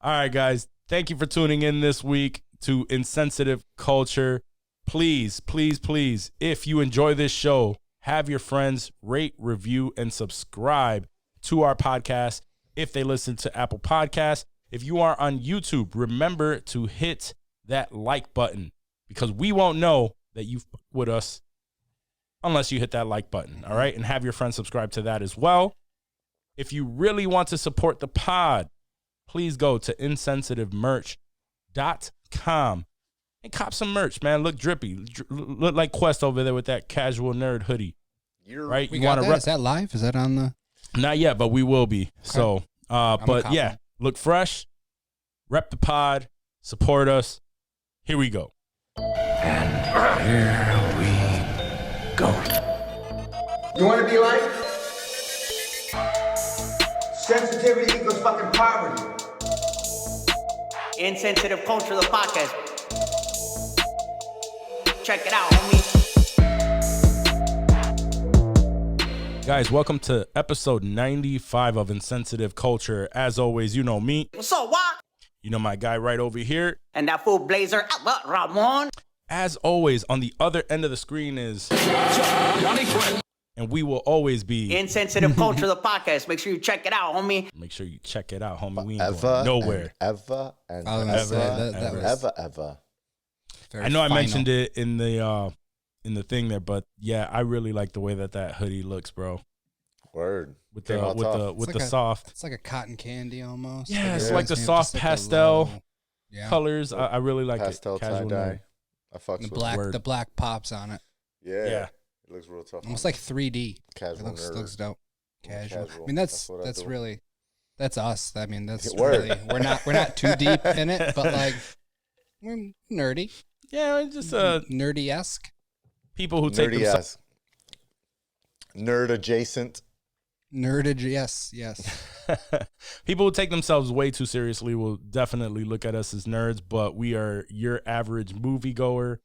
All right, guys. Thank you for tuning in this week to Insensitive Culture. Please, please, please, if you enjoy this show, have your friends rate, review, and subscribe to our podcast if they listen to Apple Podcasts. If you are on YouTube, remember to hit that like button because we won't know that you've with us unless you hit that like button, all right? And have your friends subscribe to that as well. If you really want to support the pod, please go to insensitivemerch.com and cop some merch, man. Look drippy. Look like Kuest over there with that casual nerd hoodie. Right? We got that? Is that live? Is that on the... Not yet, but we will be. Okay. So, but yeah, look fresh, rep the pod, support us. Here we go. And here we go. You want to be like? Sensitivity equals fucking poverty. Insensitive Culture, the podcast. Check it out, homie. Guys, welcome to episode 95 of Insensitive Culture. As always, you know me. What's up, what? You know my guy right over here. And that fool blazer, Ramon. As always, on the other end of the screen is Johnny Quinn. And we will always be Insensitive Culture, the podcast. Make sure you check it out, homie. Make sure you check it out, homie. We ain't going nowhere. Ever. I know I mentioned it in the thing there, but yeah, I really like the way that hoodie looks, bro. Word. With the soft. It's like a cotton candy almost. Yeah, it's like the soft pastel colors. I really like pastel it. Pastel tie-dye. I fucks the with black. Word. The black pops on it. Yeah. It looks real tough. Almost like 3D. Casual. It looks dope. Casual. Casual. I mean, that's really, that's us. I mean, that's Word. really, we're not too deep in it, but like, we're nerdy. Yeah, it's just nerdy-esque. People who take themselves nerd adjacent. Yes. People who take themselves way too seriously will definitely look at us as nerds, but we are your average moviegoer.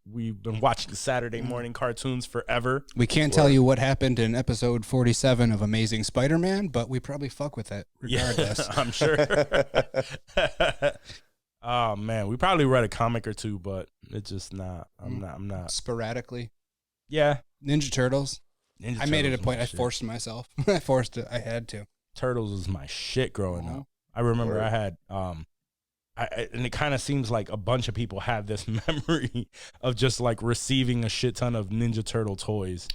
We've been watching Saturday morning cartoons forever. We can't tell you what happened in episode 47 of Amazing Spider-Man, but we probably fuck with it regardless. Yeah, I'm sure. Oh man, we probably read a comic or two, but it's just not. I'm not. Sporadically. Yeah. Ninja Turtles. I made it a point. I forced myself. I had to. Turtles was my shit growing up. I remember I had and it kind of seems like a bunch of people have this memory of just like receiving a shit ton of Ninja Turtle toys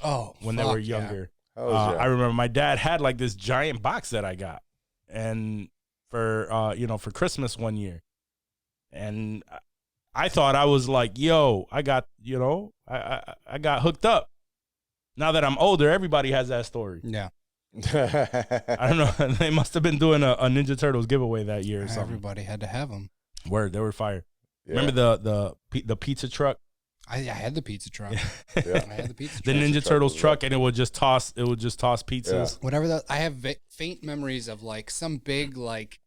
when they were younger. Yeah. I remember my dad had like this giant box that I got, and for Christmas one year, and I thought I was like, yo, I got I got hooked up. Now that I'm older, everybody has that story. Yeah. I don't know. They must have been doing a Ninja Turtles giveaway that year or something. Everybody had to have them. Word, they were fire. Yeah. Remember the pizza truck? I had the pizza truck. Yeah. I had the pizza The truck. Ninja Turtles truck, and it would just toss pizzas. Yeah. Whatever I have faint memories of like some big like,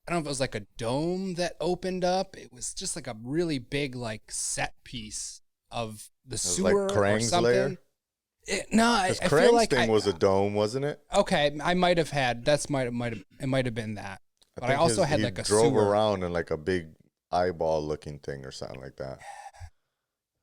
I don't know if it was like a dome that opened up. It was just like a really big like set piece of the sewer like or Krang's something. lair? I feel Krang's like thing was a dome, wasn't it? Okay, I might have had. It might have been that. But I also had like a drove sewer. around in like a big eyeball looking thing or something like that.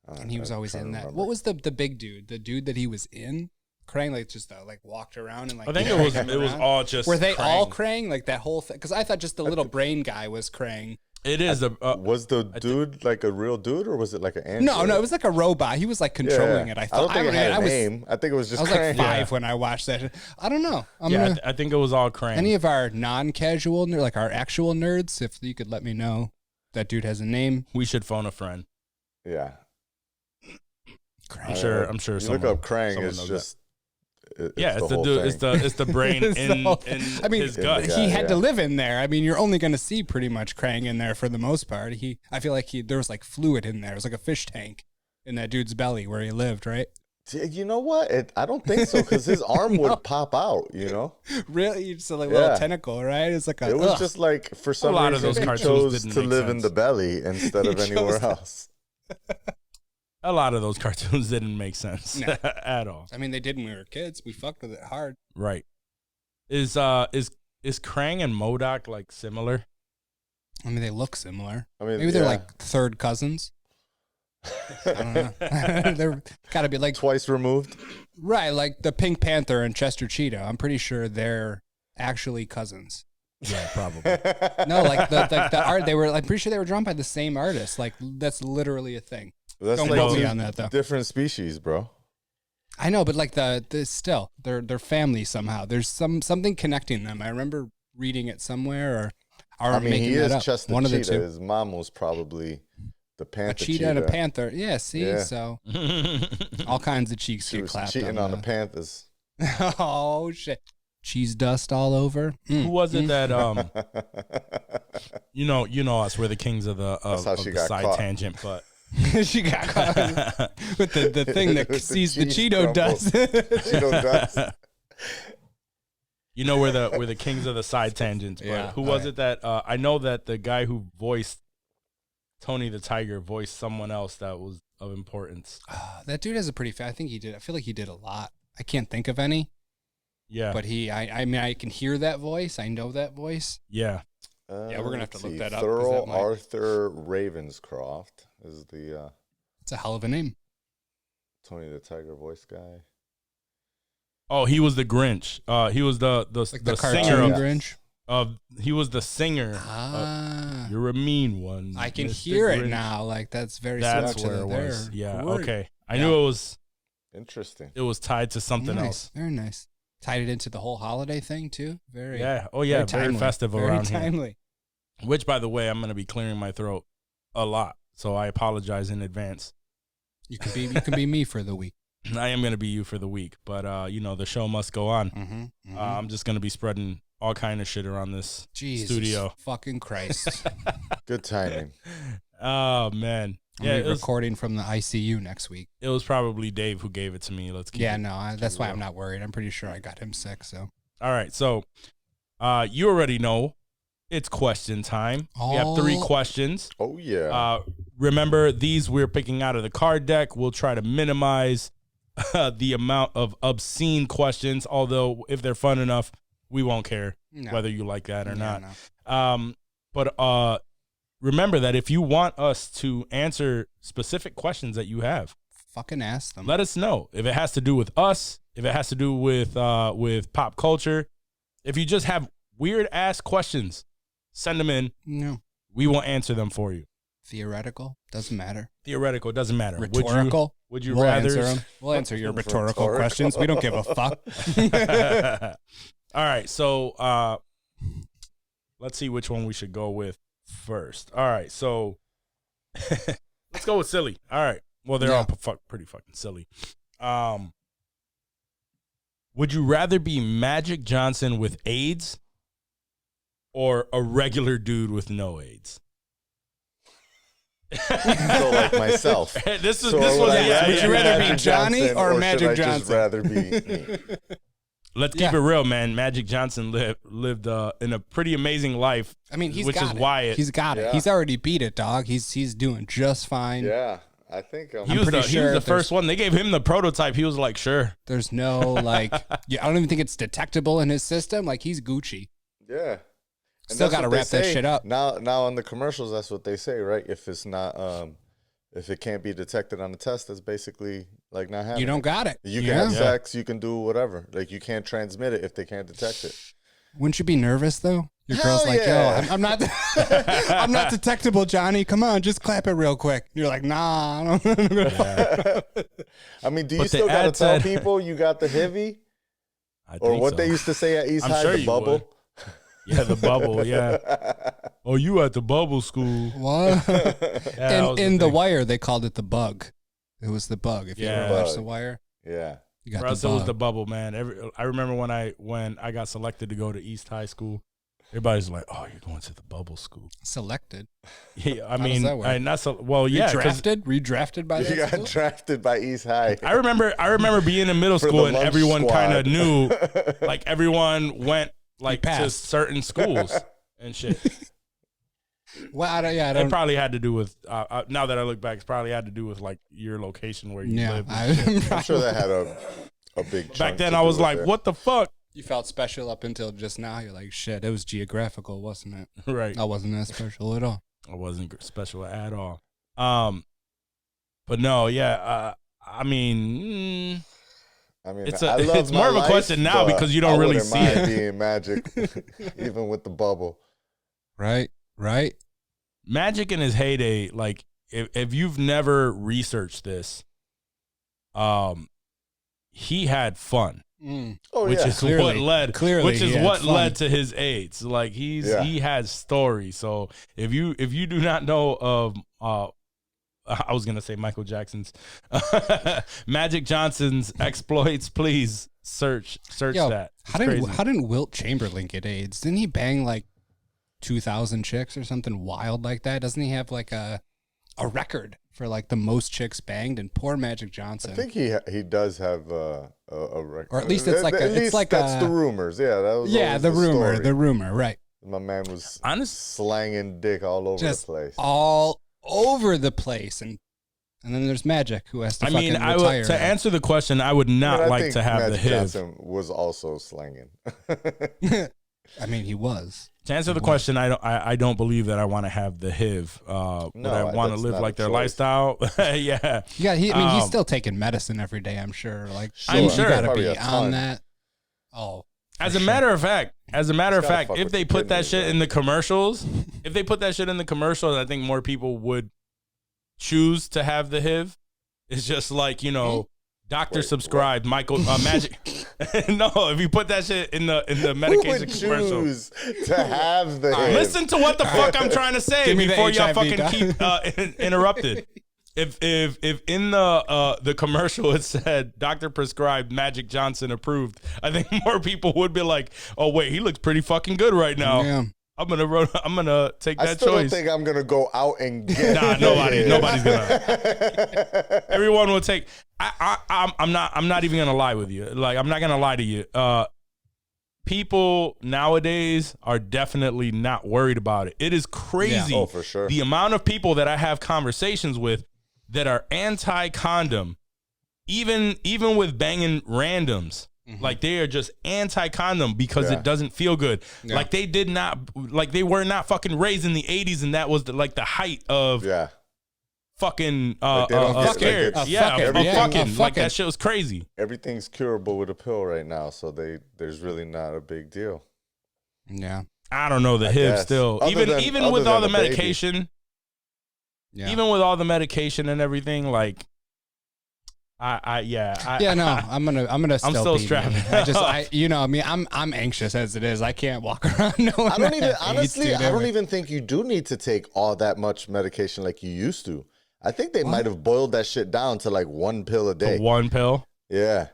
And he was always in that. What was the big dude? The dude that he was in? Krang like just like walked around and like. I think it was all just. Were they Krang. all Krang? Like that whole thing? Because I thought just the little brain guy was Krang. It is was the dude like a real dude or was it like an android? No, it was like a robot. He was like controlling it. I thought. I don't think it had a name. I think it was just. I was Krang. like 5 when I watched that. I don't know. I think it was all Krang. Any of our non-casual, like our actual nerds, if you could let me know, that dude has a name. We should phone a friend. Yeah. I'm sure. You look up Krang. It's just. It's the dude. It's the brain in his gut. He had to live in there. I mean, you're only going to see pretty much Krang in there for the most part. I feel like there was like fluid in there. It was like a fish tank in that dude's belly where he lived, right? You know what? I don't think so because his arm would pop out. Really? Just like a little tentacle, right? It's like it was just like for some reason of those he cartoons chose didn't to make live sense. in the belly instead of anywhere else. A lot of those cartoons didn't make sense at all. I mean, they did when we were kids. We fucked with it hard. Right. Is is Krang and MODOK like similar? I mean, they look similar. I mean, Maybe they're like third cousins. I don't know. They're got to be like twice removed. Right, like the Pink Panther and Chester Cheetah. I'm pretty sure they're actually cousins. Yeah, probably. No, like the art. They were. I'm pretty sure they were drawn by the same artist. Like that's literally a thing. That's Don't like quote me two on that though. different species, bro. I know, but like the still they're family somehow. There's something connecting them. I remember reading it somewhere, or I mean, making he that is up. Chester One of the Cheetah. two. His mom was probably the panther. A cheetah and a panther. Yeah, see, Yeah. so all kinds of cheeks She get was clapped cheating on the Panthers. Oh shit! Cheese dust all over. Who was it that you know us, we're the kings of the That's how of she the got side caught. tangent, but She got caught with the thing that With the sees the cheese Cheeto crumbles. dust. Cheeto dust. you know we're the kings of the side tangents. But Yeah. who Oh, was yeah. it that I know that the guy who voiced Tony the Tiger voiced someone else that was of importance. That dude has a pretty. I think he did. I feel like he did a lot. I can't think of any, Yeah, but I mean, I can hear that voice. I know that voice. yeah. Yeah, we're gonna have to Let's look see. that up, 'cause Thurl that might- Arthur Ravenscroft is the It's a hell of a name. Tony the Tiger voice guy. Oh, he was the Grinch. He was the Like the singer cartoon of, Grinch. he was the singer. Ah, You're a mean one. I can Mr. hear it Grinch. now. Like that's very That's similar where to it the was. there. Yeah. Great. Okay. I Yeah. knew Interesting. it was tied to something Nice. else. Very nice. Tied it into the whole holiday thing too. Very. Yeah. Oh yeah. Very timely. festive Very around here. timely. Which, by the way, I'm gonna be clearing my throat a lot, so I apologize in advance. You can be me for the week. I am gonna be you for the week, but the show must go on. Mm-hmm. I'm just gonna be spreading all kind of shit around this Jesus studio. fucking Christ. Good timing. Oh man. Yeah, I'm it was, recording from the ICU next week. it was probably Dave who gave it to me. Let's keep Yeah, it. no, that's why I'm not worried. I'm pretty sure I got him sick. So All right, so you already know it's question time. We have 3 Oh. questions. Oh yeah. Remember, these we're picking out of the card deck. We'll try to minimize the amount of obscene questions, although if they're fun enough, we won't care No. whether you like that or Yeah, not. no. But remember that if you want us to answer specific questions that you have, Fucking ask them. let us know. If it has to do with us, if it has to do with pop culture, if you just have weird ass questions, send them in. No. We will answer them for you. Theoretical doesn't matter. Theoretical, doesn't matter. Rhetorical. Would you We'll rather? answer them. We'll answer your rhetorical Rhetorical. questions. We don't give a fuck. All right, so let's see which one we should go with first. All right, so let's go with silly. All right. Well, they're all pretty fucking silly. Would you rather be Magic Johnson with AIDS or a regular dude with no AIDS? So like myself. This So was would I yeah, rather would yeah, you rather yeah. be Johnny Johnson, or should Magic I just Johnson? rather be me? Let's keep it real, man. Magic Johnson lived in a pretty amazing life. I mean, he's which got is it. why He's got it. Yeah. He's already beat it, dog. He's doing just fine. Yeah, I think he was pretty the sure first there's- one. They gave him the prototype. He was like, sure. There's no like, I don't even think it's detectable in his system. Like he's Gucci. Yeah. And Still that's gotta what they wrap that say. shit up. Now on the commercials, that's what they say, right? If it's not, if it can't be detected on the test, that's basically like not happening. You don't got it. You can have sex, you can do whatever. Like you can't transmit it if they can't detect it. Wouldn't you be nervous though? Your Hell girl's like, yeah. yo, I'm not, I'm not detectable, Johnny. Come on, just clap it real quick. You're like, nah, I don't. I mean, do you But the still gotta ad tell said- people you got the heavy? I Or think what so. they used to say at East I'm High, sure the you bubble? would. Yeah, the bubble. Yeah. Oh, you at the bubble school? What? Yeah, that was in the thing. Wire, they called it the bug. It was the bug. If you Yeah. ever watched Bug. The Wire, Yeah. you got For us, the it was bug. the bubble, man. I remember when I got selected to go to East High School. Everybody's like, "Oh, you're going to the bubble school." Selected. Yeah, I does mean, that work? not so well. Yeah, 'cause Redrafted by You that got school? drafted by East High. I remember being in middle For school the and lunch everyone squad. kind of knew, like everyone went like to passed. certain schools and shit. Well, I It don't. probably had to do with now that I look back, it's probably had to do with like your location where you Yeah, live. and shit. I'm sure that had a big chunk Back then, to I do was with like, it. "What the fuck?" You felt special up until just now. You're like, shit, it was geographical, wasn't it? Right. I wasn't that special at all. I wasn't special at all. But no, yeah. I mean, it's more of a question now because you don't really see it being Magic, even with the bubble. Right. Magic in his heyday, like if you've never researched this, he had fun. Which is what led to his AIDS. Like he has stories. So if you do not know of I was gonna say Michael Jackson's Magic Johnson's exploits, please search that. How didn't Wilt Chamberlain get AIDS? Didn't he bang like 2,000 chicks or something wild like that? Doesn't he have like a record for like the most chicks banged? And poor Magic Johnson. I think he does have a record, or at least it's like that's the rumors. Yeah, that was the rumor, right? My man was slanging dick all over the place, all over the place, and then there's Magic who has to. Retire. To answer the question, I would not like to have Magic the HIV. Johnson was also slanging. I mean, he was. To answer the question, I don't believe that I want to have the HIV. But I want to live like their lifestyle. Yeah. He's still taking medicine every day. I'm sure. Like, I'm sure. You gotta be on that. Oh. As a matter of fact, if they put that shit in the commercials, I think more people would choose to have the HIV. It's just like, doctor subscribed Michael Magic. No, if you put that shit in the medication commercial, choose to have the HIV? Listen to what the fuck I'm trying to say before y'all fucking keep interrupted. If in the commercial it said doctor prescribed Magic Johnson approved, I think more people would be like, oh wait, he looks pretty fucking good right now. Yeah. I'm gonna take that choice. I still don't think I'm gonna go out and get. Nah, nobody's gonna. Everyone will take. I'm not even gonna lie with you. Like, I'm not gonna lie to you. People nowadays are definitely not worried about it. It is crazy. Yeah. Oh, for sure. The amount of people that I have conversations with that are anti-condom, even with banging randoms. Mm-hmm. Like, they are just anti-condom because it doesn't feel good. Yeah. Like, they were not fucking raised in the 80s, and that was the height of fucking scared. Fucking. Like, that shit was crazy. Everything's curable with a pill right now, so there's really not a big deal. Yeah. I don't know, the HIV still. Even with all the medication. Yeah. Even with all the medication and everything, like, I'm still strapping. I'm anxious as it is. I can't walk around knowing. I don't even think you do need to take all that much medication like you used to. I think they might have boiled that shit down to like one pill a day. One pill? Yeah.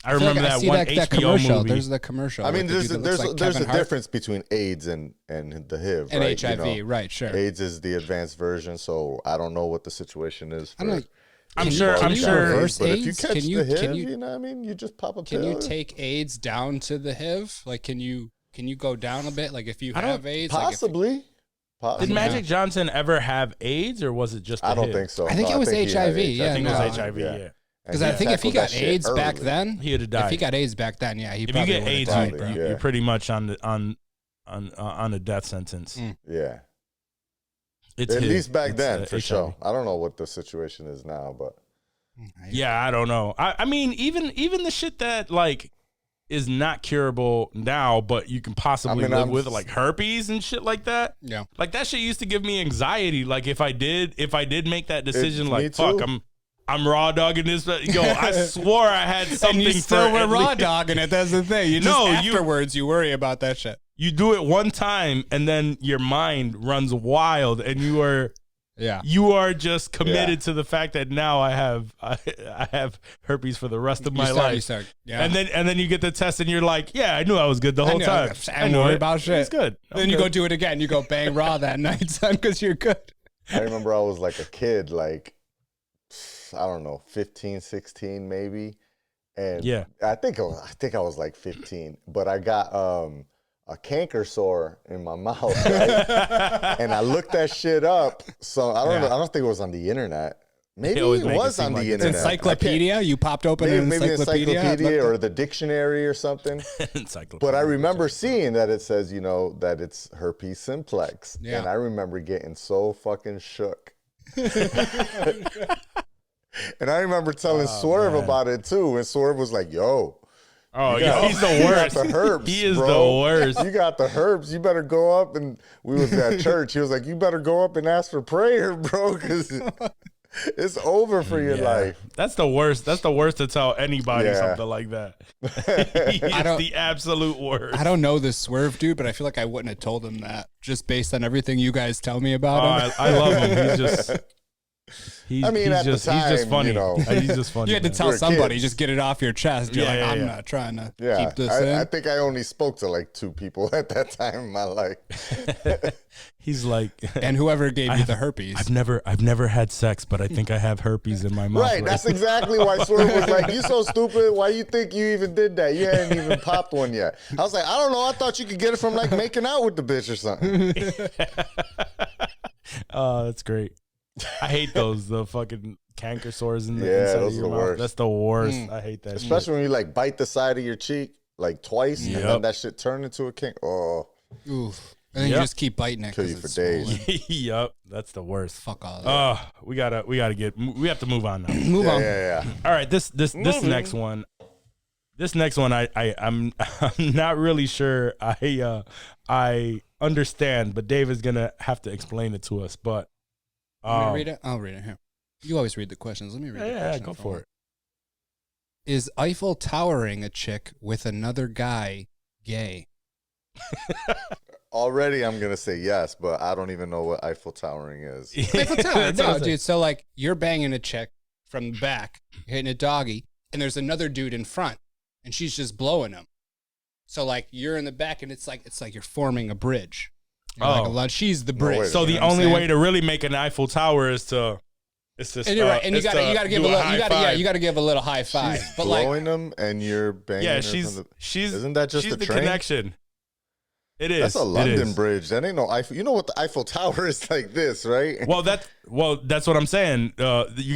I remember that one HBO commercial. movie. There's the commercial. I mean, there's a difference between AIDS and the HIV, and right? HIV, right? Sure. AIDS is the advanced version, so I don't know what the situation is. I'm sure. But if you catch the HIV, you know what I mean? You just pop a pill. Can you take AIDS down to the HIV? Like, can you go down a bit? Like, if you have AIDS? Possibly. Did Magic Johnson ever have AIDS, or was it just I don't think so. I think it was HIV. Yeah, I think it was HIV, yeah. Because I think if he got AIDS back then, he'd have died. If he got AIDS back then, yeah, he if probably you get AIDS, died, you're pretty much on a death sentence. Yeah. It's at least back then, for sure. I don't know what the situation is now, but yeah, I don't know. I mean, even the shit that like is not curable now, but you can possibly live with, like herpes and shit like that. Yeah, like that shit used to give me anxiety. Like if I did make that decision, like fuck, I'm raw dogging this. Yo, I swore I had something. And you still were raw dogging it. That's the thing. Afterwards, you worry about that shit. You do it one time, and then your mind runs wild, and you are just committed to the fact that now I have herpes for the rest of my life. And then you get the test, and you're like, yeah, I knew I was good the whole time. I didn't worry about shit. It's good. Then you go do it again. You go bang raw that night, son, because you're good. I remember I was like a kid, like, I don't know, 15, 16 maybe. And I think I was like 15, but I got a canker sore in my mouth, right? And I looked that shit up. So I don't think it was on the internet. Maybe They always it make was seem on like the it's internet. Encyclopedia? You popped open an Maybe encyclopedia? or the dictionary or something. Encyclopedia. But I remember seeing that it says, that it's herpes simplex. Yeah. And I remember getting so fucking shook. And I remember telling Swerve about it too. And Swerve was like, yo. Oh, yeah, he's the worst. You got the herpes, He is bro. the worst. You got the herpes. You better go up and we was at church. He was like, you better go up and ask for prayer, bro, because it's over for your life. That's the worst. That's the worst to tell anybody Yeah. something like that. He's the absolute worst. I don't know this Swerve dude, but I feel like I wouldn't have told him that just based on everything you guys tell me about him. I love him. He's just. He's at the just time, funny. He's just funny. You had to man. tell We're somebody, kids. just get it off your chest. You're Yeah, like, I'm yeah. not trying to Yeah, keep this in. I think I only spoke to like 2 people at that time in my life. He's like, And whoever gave you the herpes. I've never had sex, but I think I have herpes in my mouth. Right, that's exactly why Swerve was like, you so stupid. Why you think you even did that? You hadn't even popped one yet. I was like, I don't know. I thought you could get it from like making out with the bitch or something. Oh, that's great. I hate those, the fucking canker sores in the Yeah, inside those of your are the mouth. worst. That's the worst. I hate that. Especially when you like bite the side of your cheek like twice and Yep. then that shit turned into a kink. Oh, Oof. And then Yep. you just keep biting it. Kill 'cause you for it's days. swollen. Yup, that's the worst. Fuck all that. We have to move on now. Move on. yeah. All right, this next one. This next one, I'm not really sure I understand, but Dave is gonna have to explain it to us. But Want me to read it? I'll read it here. You always read the questions. Let me read the yeah, question. go for it. Is Eiffel Towering a chick with another guy gay? Already I'm going to say yes, but I don't even know what Eiffel Towering is. Eiffel Tower. That's what No, I'm saying. dude. So like you're banging a chick from the back, hitting a doggy, and there's another dude in front, and she's just blowing him. So like you're in the back, and it's like you're forming a bridge. You're like Oh. she's the bridge. wait. So the You know what I'm only saying? way to really make an Eiffel Tower is to. And you're right, and you got to give a little, you got to give a little high five. She's But like, blowing them and you're banging Yeah, her she's from Isn't that just she's a the train? connection. It is. That's a It London is. bridge. That ain't no Eiffel. You know what the Eiffel Tower is like this, right? Well, that's what I'm saying. You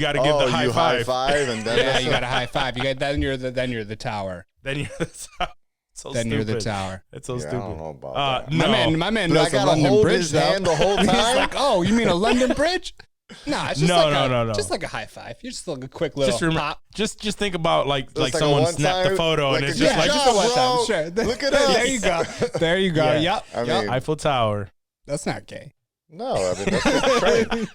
got to give the high you five. high five and then yeah, you got a high five. You got then you're the tower. Then you're the tower. So Then stupid. you're the tower. It's so Yeah, stupid. I don't know about that. No. My man But I knows the gotta London hold Bridge his though. hand the whole He's time? like, oh, you mean a London Bridge? No, it's just No. just like a high five. You're just like a quick little Just remember, pop. just think about like like a someone one snapped the time, photo like and a it's good just like job, just a one bro. time. Sure. Look at us. There you go. There you go. Yeah. Yep. I yep. mean- Eiffel Tower. That's not gay. No, I mean, that's just a train.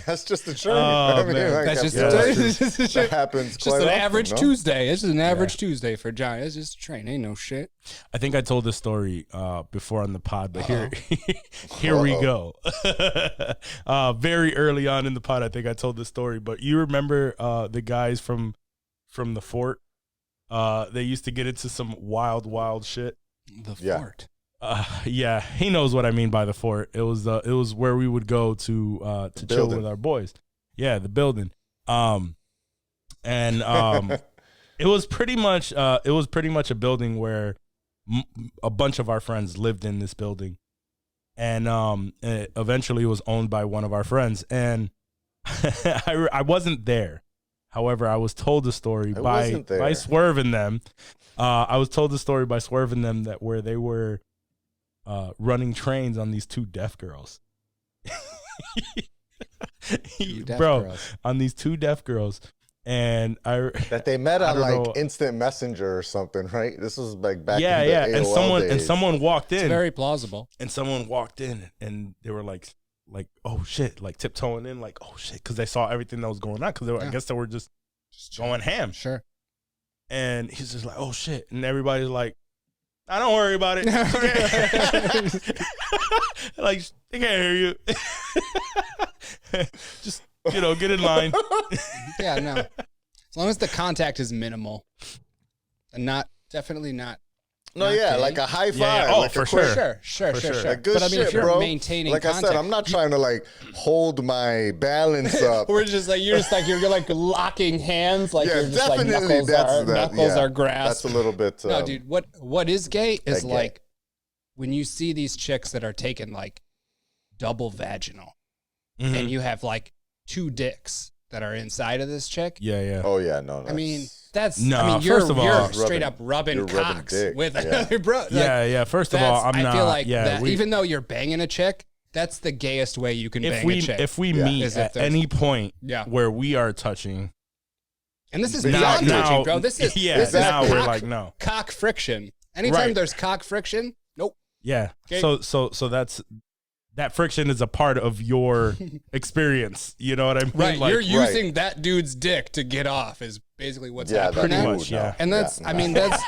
That's just a train. Oh, I mean, man. like, That's just Yeah, that happens just quite an often, average no? Tuesday. It's just an average Tuesday for Johnny. It's just a train. Ain't no shit. I think I told this story before on the pod, but here we go. Very early on in the pod, I think I told this story. But you remember the guys from the fort? They used to get into some wild shit. The Yeah. fort. Yeah, he knows what I mean by the fort. It was where we would go to chill building. with our boys. Yeah, the building. It was pretty much a building where a bunch of our friends lived in this building, and it eventually was owned by one of our friends. And I wasn't there. However, I was told the story by Swerve and them. I was told the story by Swerve and them that where they were running trains on these 2 deaf girls. On these 2 deaf girls. And That they met I on don't like know. Instant Messenger or something, right? This was like back in the and AOL days. someone walked It's in. very plausible. And someone walked in and they were like, oh shit, like tiptoeing in, like, oh shit, because they saw everything that was going on. Because I guess they were just going ham. Sure. And he's just like, oh shit. And everybody's like, I don't worry about it. Like, they can't hear you. Just, get in line. Yeah, no. As long as the contact is minimal, and definitely not. No, not yeah, gay. like a high five. Yeah. Oh, like for a quick, sure. Sure. Like good But I mean, shit, if you're bro. maintaining like contact, I said, I'm not trying to like hold my balance up. We're just like you're like locking hands, like Yeah, you're just like definitely. knuckles are grasped. That's a little bit. No, dude. What is gay is gay. like when you see these chicks that are taking like double vaginal, and you have like 2 dicks, that are inside of this chick. Yeah. Oh yeah, no. I mean, that's No, I mean, you're, first of all, you're straight up rubbing you're cocks rubbing with dick, another bro. Like, yeah. First of all, I'm not. I feel like yeah, even though you're banging a chick, that's the gayest way you can bang a chick. If we meet at any point where we are touching, and this is now, beyond touching, bro. This is now we're like no cock friction. Anytime there's cock friction, nope. Yeah. Okay. So that friction is a part of your experience. You know what I mean? Right. Like, you're using that dude's dick to get off is basically what's happening. Pretty much, yeah. And that's, I mean, that's.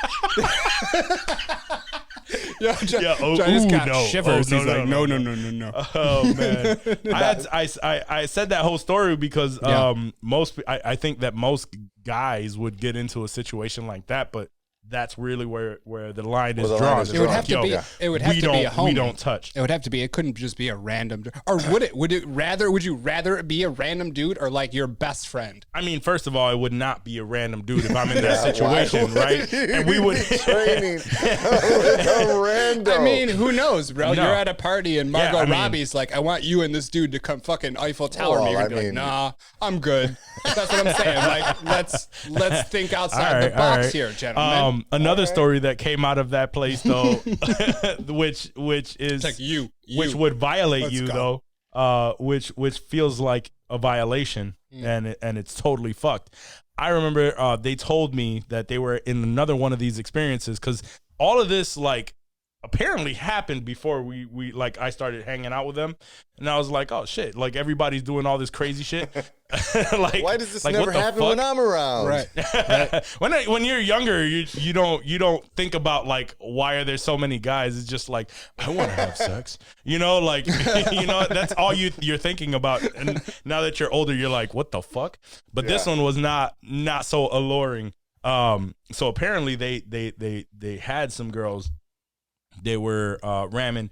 Johnny's got shivers. He's like, no. Oh man, I said that whole story because I think that most guys would get into a situation like that, but that's really where the line is drawn. It would have to be. It would have to be a homie. We don't touch. It would have to be. It couldn't just be a random. Or would it? Would you rather it be a random dude or like your best friend? I mean, first of all, it would not be a random dude if I'm in that situation, right? And we would training with a random. I mean, who knows, bro? No. You're at a party and Margot Robbie's like, I want you and this dude to come fucking Eiffel Tower me. You're gonna be like, nah, I'm good. That's what I'm saying. Like, let's think outside the box here, gentlemen. Another story that came out of that place though, which is like you which would violate Let's you go. though, which feels like a violation and it's totally fucked. I remember they told me that they were in another one of these experiences because all of this like apparently happened before we like I started hanging out with them, and I was like, oh shit, like everybody's doing all this crazy shit. Like, why does this like, never happen when I'm around? Right. When you're younger, you don't think about like why are there so many guys. It's just like I want to have sex, you know, like you know that's all you're thinking about. And now that you're older, you're like, what the fuck? But this one was not so alluring. So apparently they had some girls. They were ramming.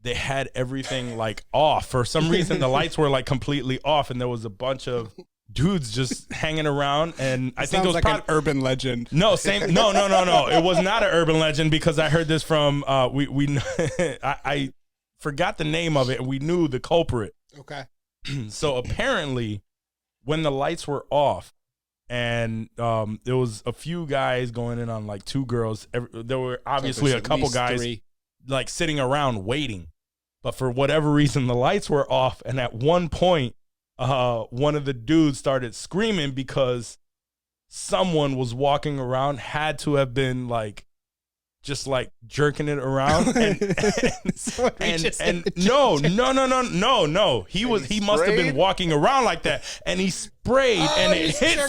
They had everything like off. For some reason, the lights were like completely off, and there was a bunch of dudes just hanging around. And I think it was like an urban legend. No, same. No. It was not an urban legend because I heard this from I forgot the name of it, and we knew the culprit. Okay. So apparently, when the lights were off, and there was a few guys going in on like two girls. There were obviously a couple guys like sitting around waiting, but for whatever reason the lights were off. And at one point, one of the dudes started screaming because someone was walking around, had to have been like just like jerking it around, and no. He must have been walking around like that, and he sprayed, and it hit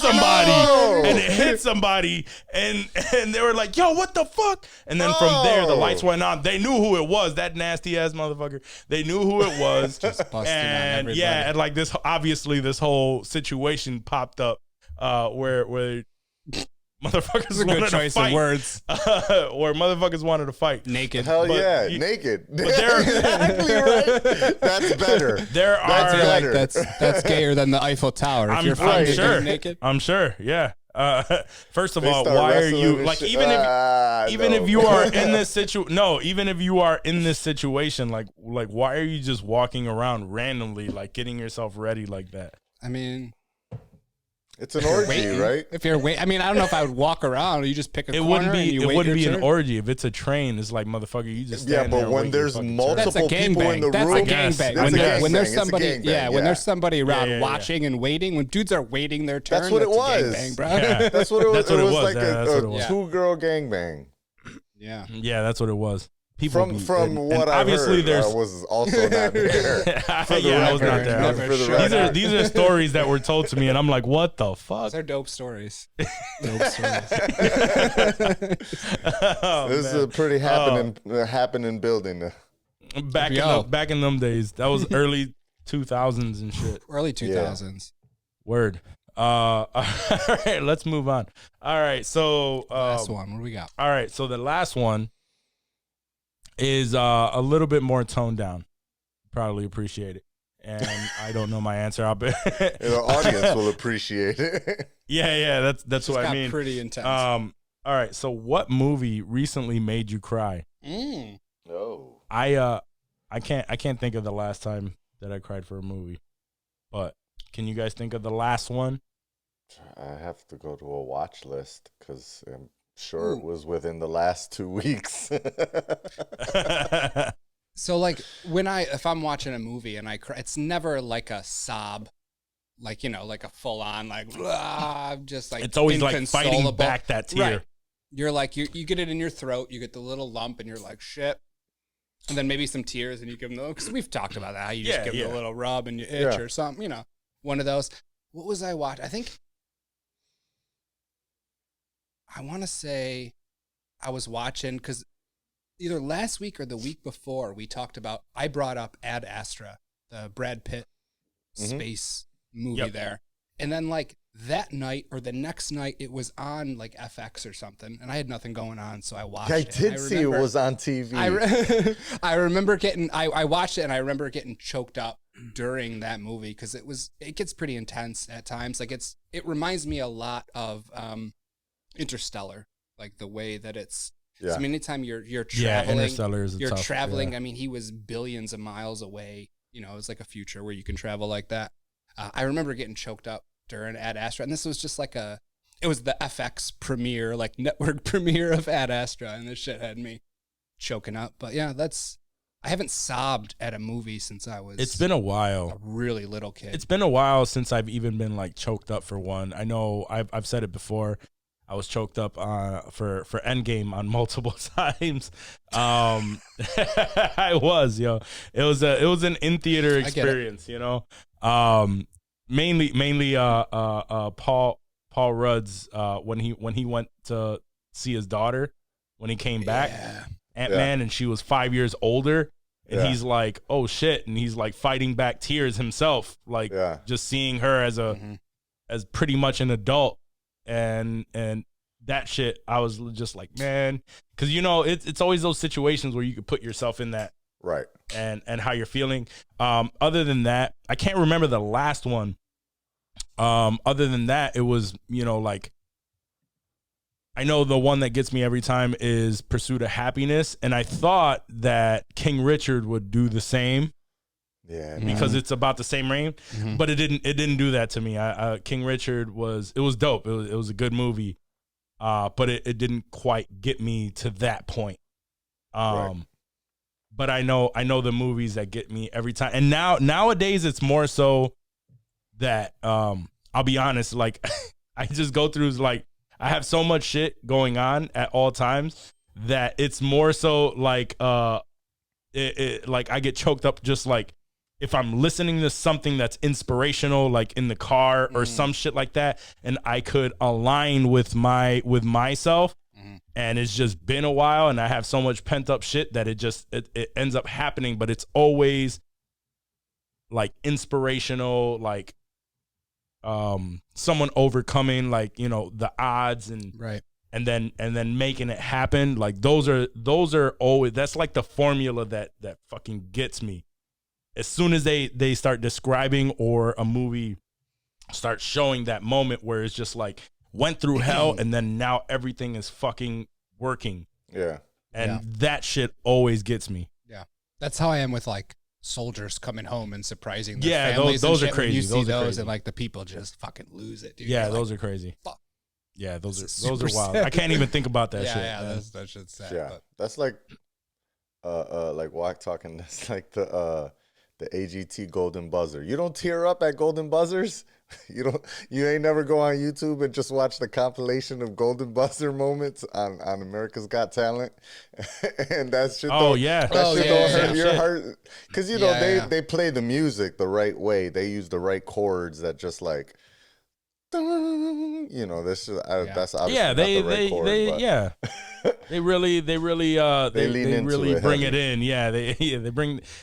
somebody, and they were like, "Yo, what the fuck?" And then from there, the lights went on. They knew who it was. That nasty ass motherfucker. They knew who it was. Just busting and on everybody. yeah, and like this, obviously, this whole situation popped up where. Motherfuckers wanted to fight. Of words. Or motherfuckers wanted to fight. Naked. Hell yeah, naked. But exactly right. That's better. That's gayer than the Eiffel Tower. If you're fighting naked. I'm sure. Yeah. First of all, why are you like even if you are in this even if you are in this situation, like why are you just walking around randomly, like getting yourself ready like that? I mean. It's an orgy, right? If you're waiting, I mean, I don't know if I would walk around or you just pick a corner. It wouldn't be an orgy if it's a train. It's like motherfucker, you just stand but when there's multiple people in the room, that's a gangbang. When there's somebody, when there's somebody around watching and waiting, when dudes are waiting their turn, that's what it was. Gangbang, bro. Yeah. That's what it was. It was like a 2-girl gangbang. Yeah, that's what it was. From what I obviously heard, I was also not there. I was not there. These are stories that were told to me, and I'm like, what the fuck? Those are dope stories. This is a pretty happening building. Back in them days, that was early 2000s and shit. Early 2000s. Word. All right, let's move on. All right, so last one. What do we got? All right, so the last one is a little bit more toned down. Probably appreciate it. And I don't know my answer. The audience will appreciate it. Yeah, that's what I mean. Pretty intense. All right, so what movie recently made you cry? No. I can't think of the last time that I cried for a movie. But Can you guys think of the last one? I have to go to a watch list because I'm sure it was within the last 2 weeks. So like if I'm watching a movie and I cry, it's never like a sob, like, you know, like a full on, like, just like, it's always like fighting back that tear. Right. You're like, you get it in your throat, you get the little lump and you're like, shit. And then maybe some tears and you give them because we've talked about that. How you just give them a little rub and you itch or something, you know, one of those. What was I watching? I want to say I was watching because either last week or the week before I brought up Ad Astra, the Brad Pitt space movie there. And then like that night or the next night it was on like FX or something and I had nothing going on. So I watched it. I did see it was on TV. I remember I watched it and I remember getting choked up during that movie because it gets pretty intense at times. Like it reminds me a lot of Interstellar, like the way that it's. I mean, anytime you're traveling, Interstellar is traveling. I mean, he was billions of miles away. You know, it's like a future where you can travel like that. I remember getting choked up during Ad Astra, and this was just like it was the FX premiere, like network premiere of Ad Astra, and this shit had me choking up. But yeah, I haven't sobbed at a movie since I was. It's been a while. A really little kid. It's been a while since I've even been like choked up for one. I know I've said it before. I was choked up for Endgame on multiple times. I was, yo. It was an in theater experience, you know. Mainly Paul Rudd's when he went to see his daughter when he came back, Ant-Man, and she was 5 years older, and he's like, oh shit, and he's like fighting back tears himself, like just seeing her as pretty much an adult. And that shit, I was just like, man, because you know it's always those situations where you could put yourself in that, right? And how you're feeling. Other than that, I can't remember the last one. Other than that, it was, you know, like, I know the one that gets me every time is Pursuit of Happiness, and I thought that King Richard would do the same. Yeah, because it's about the same range, but it didn't do that to me. King Richard was dope. It was a good movie, but it didn't quite get me to that point. Right. But I know the movies that get me every time. And nowadays it's more so that I'll be honest, like I just go through, like, I have so much shit going on at all times that it's more so like like I get choked up just like if I'm listening to something that's inspirational, like in the car or some shit like that, and I could align with myself, and it's just been a while, and I have so much pent up shit that it ends up happening, but it's always like inspirational, like someone overcoming, like, you know, the odds and and then making it happen. Like those are always, that's like the formula that fucking gets me. As soon as they start describing or a movie starts showing that moment where it's just like went through hell and then now everything is fucking working. Yeah. And that shit always gets me. Yeah. That's how I am with like soldiers coming home and surprising their families. Those and are crazy. You see those crazy. And like the people just fucking lose it, dude. Yeah, You're those like, are crazy. Fuck. Yeah, those That's are wild. sad. I can't even think about that shit. Yeah, that shit's sad. Yeah, but. that's like Wack talking. That's like the AGT golden buzzer. You don't tear up at golden buzzers. You ain't never go on YouTube and just watch the compilation of golden buzzer moments on America's Got Talent, and that shit. Don't hurt your heart, because you know they play the music the right way. They use the right chords that just like. You know, this is that's obviously they really bring it in. Yeah, they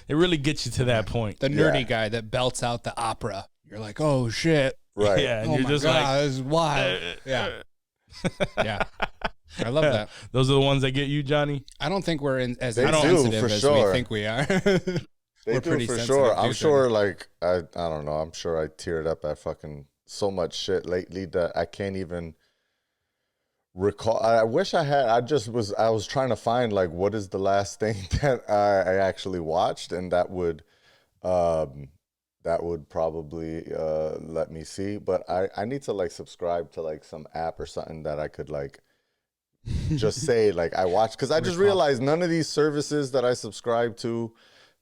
really get you to that point. The nerdy guy that belts out the opera. You're like, oh shit, right? Yeah, and oh you're my just God, like, this is wild. Yeah, yeah. I love that. Those are the ones that get you, Johnny. I don't think we're as they insensitive as sure. we think we are. They do for sure. I'm sure. Like I don't know. I'm sure I teared up at fucking so much shit lately that I can't even recall. I wish I had. I was trying to find like what is the last thing that I actually watched, and that would that would probably let me see. But I need to like subscribe to like some app or something that I could like just say like I watch, because I just realized none of these services that I subscribe to,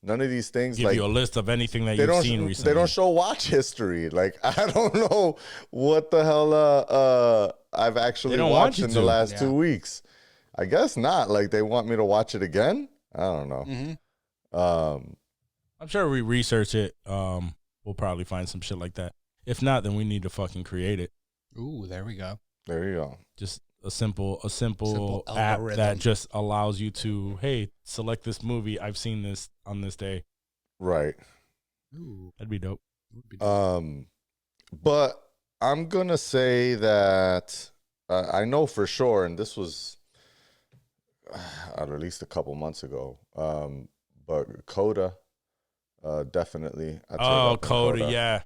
none of these things give like you a list of anything that you've seen recently. They don't show watch history. Like I don't know what the hell I've actually watched in the last 2 weeks. I guess not. Like they want me to watch it again. I don't know. Mm-hmm. I'm sure we research it. We'll probably find some shit like that. If not, then we need to fucking create it. Ooh, there we go. There you go. Just a simple app algorithm that just allows you to, hey, select this movie. I've seen this on this day. Right. Ooh. That'd be dope. But I'm gonna say that I know for sure, and this was at least a couple months ago. But Coda, definitely. Coda, yeah.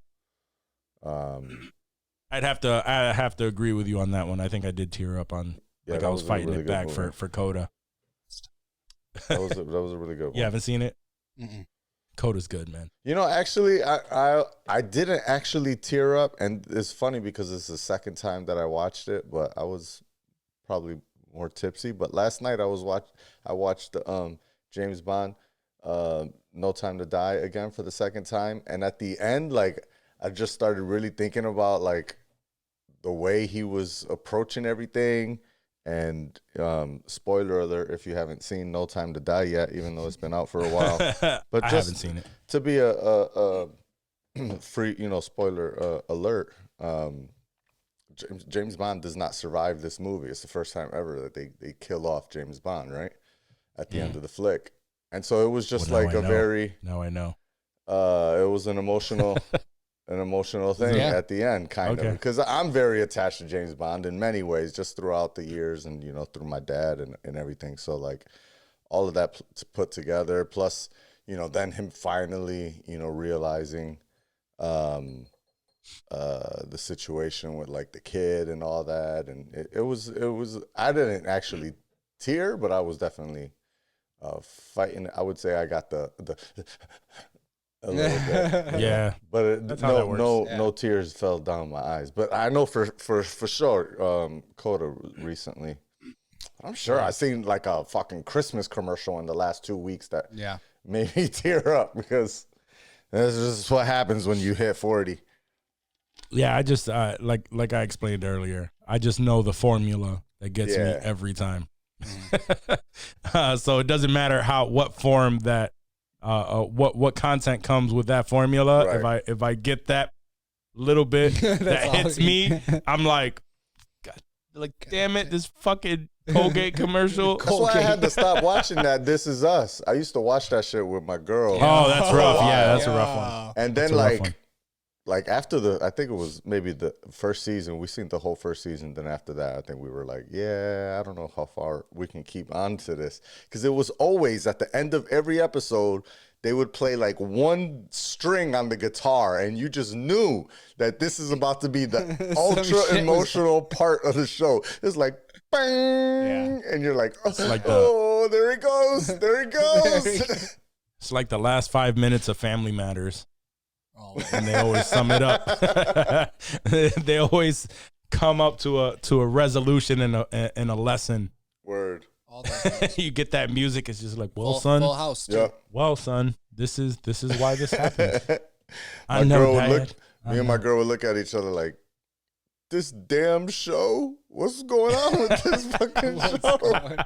I'd have to agree with you on that one. I think I did tear up on, like I was fighting really it back for Coda. That was a really good one. You haven't seen it? Mm-mm. Coda's good, man. You know, actually, I didn't actually tear up, and it's funny because it's the second time that I watched it, but I was probably more tipsy. But last night I watched the James Bond, No Time to Die again for the second time, and at the end, like I just started really thinking about like the way he was approaching everything. And spoiler alert, if you haven't seen No Time to Die yet, even though it's been out for a while, but I haven't seen it. To be a free, spoiler alert, James Bond does not survive this movie. It's the first time ever that they kill off James Bond, right, at the end of the flick. And so it was just now I know. It was an emotional thing at the end, kind of, because I'm very attached to James Bond in many ways, just throughout the years, and through my dad and everything. So like all of that put together, plus then him finally realizing the situation with like the kid and all that, and it was I didn't actually tear, but I was definitely fighting. I would say I got the a little bit. Yeah, but no tears fell down my eyes. But I know for sure, Coda recently, I'm sure I seen like a fucking Christmas commercial in the last 2 weeks that made me tear up, because this is what happens when you hit 40. Yeah, I just like I explained earlier, I just know the formula that gets me every time. So it doesn't matter what form that what content comes with that formula. Right. If I get that little bit that hits me, I'm like, God, like damn it, this fucking Colgate commercial. That's why I had to stop watching that This Is Us. I used to watch that shit with my girl. Oh, that's rough. Yeah, that's a rough one. And then like after I think it was maybe the first season, we seen the whole first season. Then after that, I think we were like, yeah, I don't know how far we can keep on to this. Because it was always at the end of every episode, they would play like one string on the guitar, and you just knew that this is about to be the ultra emotional part of the show. It's like, bang, and you're like, oh, there it goes. There it goes. It's like the last 5 minutes of Family Matters. And they always sum it up. They always come up to a resolution and a lesson. Word. All that you get that music. It's just like, well, son. Full house. Too. Yeah. Well, son. This is why this happens. Me and my girl would look at each other like, this damn show. What's going on with this fucking show?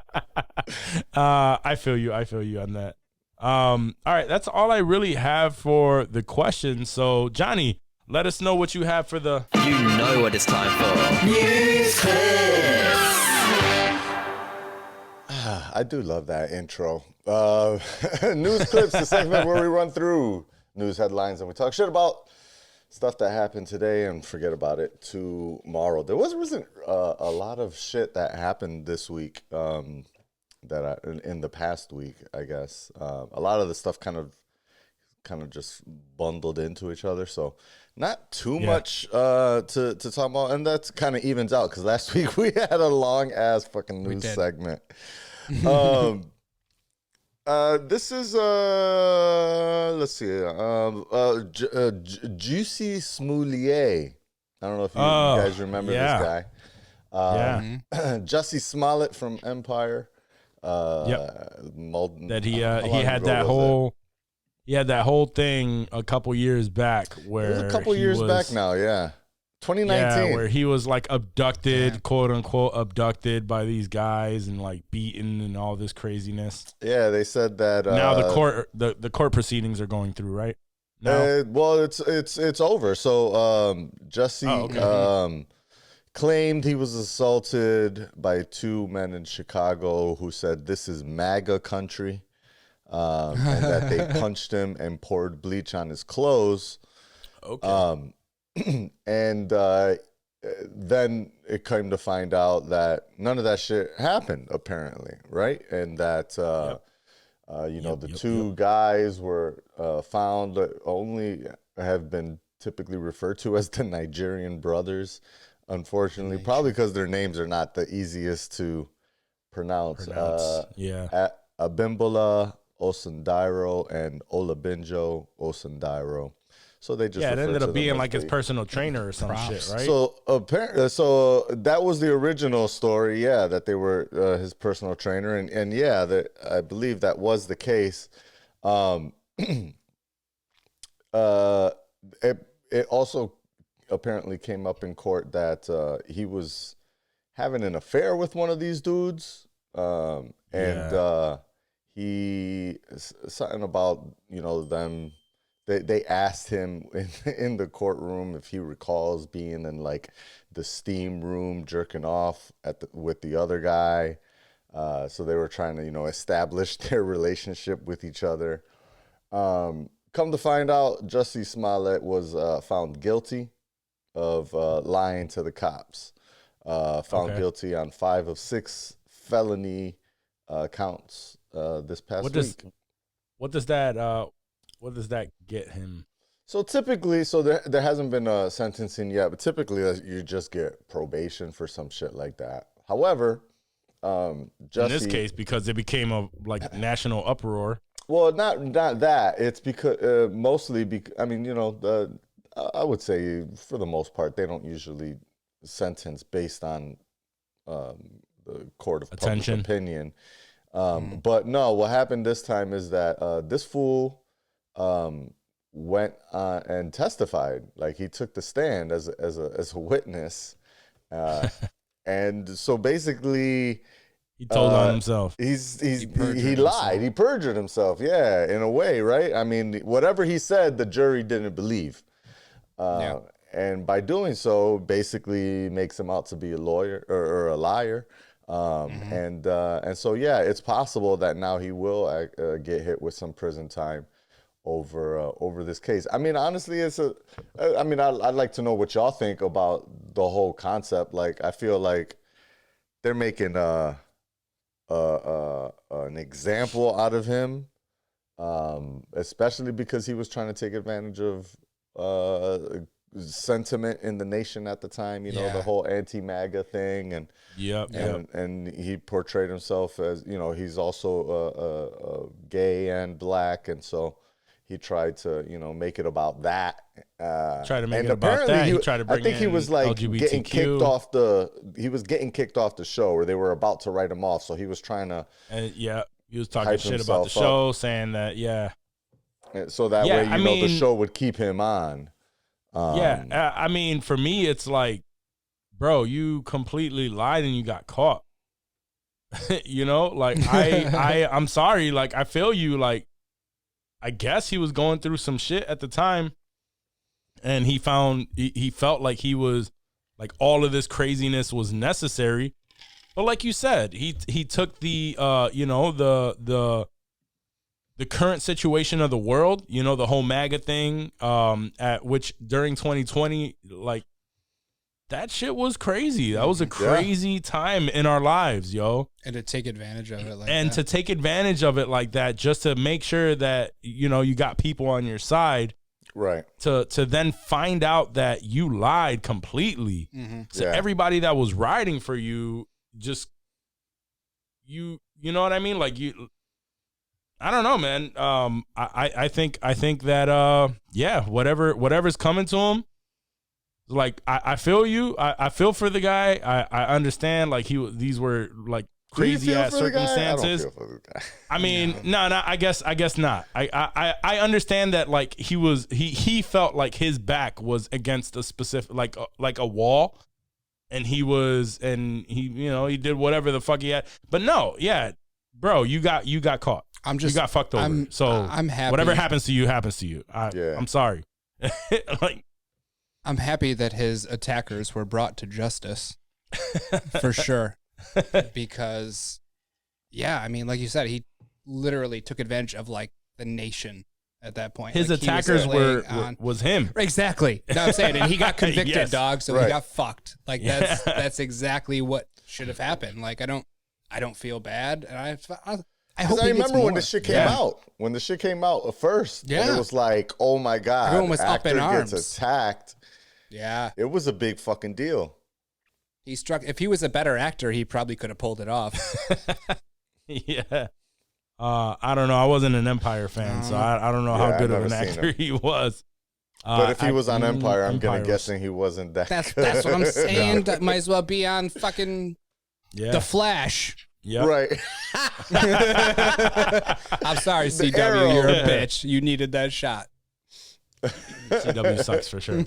I feel you on that. All right, that's all I really have for the questions. So, Johnny, let us know what you have for the... You know what it's time for. News Clips. I do love that intro. News Clips, the segment where we run through news headlines and we talk shit about stuff that happened today and forget about it tomorrow. There wasn't a lot of shit that happened this week. In the past week, I guess a lot of the stuff kind of just bundled into each other, so not too much to talk about, and that's kind of evens out because last week we had a long ass fucking news segment. This is let's see, Jussie Smollett. I don't know if you guys remember this guy. Jussie Smollett from Empire. That he had that whole. He had that whole thing a couple years back where it was a couple years back now, 2019. Yeah, where he was like abducted, quote unquote, abducted by these guys and like beaten and all this craziness. Yeah, they said that now the court proceedings are going through, right? No? Well, it's over. So Jussie claimed he was assaulted by two men in Chicago who said this is MAGA country. And that they punched him and poured bleach on his clothes. Okay. And then it came to find out that none of that shit happened, apparently, right? And that the two guys were found only have been typically referred to as the Nigerian brothers. Unfortunately, probably because their names are not the easiest to pronounce. Abimbola Osundairo and Olabinjo Osundairo. So they just it ended up being like his personal trainer or some shit, right? So apparently, that was the original story, that they were his personal trainer, and I believe that was the case. It also apparently came up in court that he was having an affair with one of these dudes, he something about them. They asked him in the courtroom if he recalls being in like the steam room jerking off with the other guy. So they were trying to establish their relationship with each other. Come to find out, Jussie Smollett was found guilty of lying to the cops. Found guilty on 5 of 6 felony counts this past week. What does that get him? So typically, there hasn't been a sentencing yet, but typically you just get probation for some shit like that. However, Jussie, in this case, because it became a national uproar. Well, not that. It's because mostly I would say for the most part they don't usually sentence based on the court of public opinion. But no, what happened this time is that this fool went and testified. Like he took the stand as a witness, and so basically he told on himself. He lied. He perjured himself. Yeah, in a way, right? I mean, whatever he said, the jury didn't believe. And by doing so, basically makes him out to be a lawyer or a liar. And so it's possible that now he will get hit with some prison time over this case. I mean, honestly, I'd like to know what y'all think about the whole concept. Like, I feel like they're making an example out of him, especially because he was trying to take advantage of sentiment in the nation at the time, the whole anti-MAGA thing, and and he portrayed himself as he's also gay and black, and so he tried to make it about that. Try to make it about that. He tried to bring. I think he was like LGBTQ. getting kicked off the show, or they were about to write him off, so he was trying to. He was talking shit about the show, saying that so that way the show would keep him on. I mean, for me, it's like, bro, you completely lied and you got caught. I'm sorry. Like, I feel you. Like, I guess he was going through some shit at the time, and he felt like he was like all of this craziness was necessary. But like you said, he took the the current situation of the world, the whole MAGA thing, at which during 2020, like, that shit was crazy. That was a crazy time in our lives, yo. And to take advantage of it like that, just to make sure that, you got people on your side. Right. To then find out that you lied completely. Mm-hmm. So everybody that was riding for you, just, you know what I mean? Like, I don't know, man. I think that whatever's coming to him, like I feel you. I feel for the guy. I understand. Like these were like crazy ass circumstances. I don't feel for the guy. I mean, no. I guess not. I understand that like he felt like his back was against a specific like a wall, and he he did whatever the fuck he had. But no, yeah, bro, you got caught. You got fucked over. I'm happy. Whatever happens to you happens to you. I'm sorry. Like, I'm happy that his attackers were brought to justice for sure. Because, yeah, I mean, like you said, he literally took advantage of like the nation at that point. His like, attackers was him. Exactly. No, I'm saying, and he got convicted, Yes. dog. So he got fucked. Like that's exactly what should have happened. Like I don't feel bad, and I hope. I remember when the shit came out. When the shit came out at first, and it was like, oh my god, everyone was up in arms. Gets attacked. Yeah, it was a big fucking deal. He struck. If he was a better actor, he probably could have pulled it off. Yeah. I don't know. I wasn't an Empire fan, so I don't know how good of an actor he was. But if he was on Empire, I'm guessing he wasn't that good. That's what I'm saying. That might as well be on fucking The Flash. Yeah. Right. I'm sorry, CW. You're a bitch. You needed that shot. CW sucks for sure.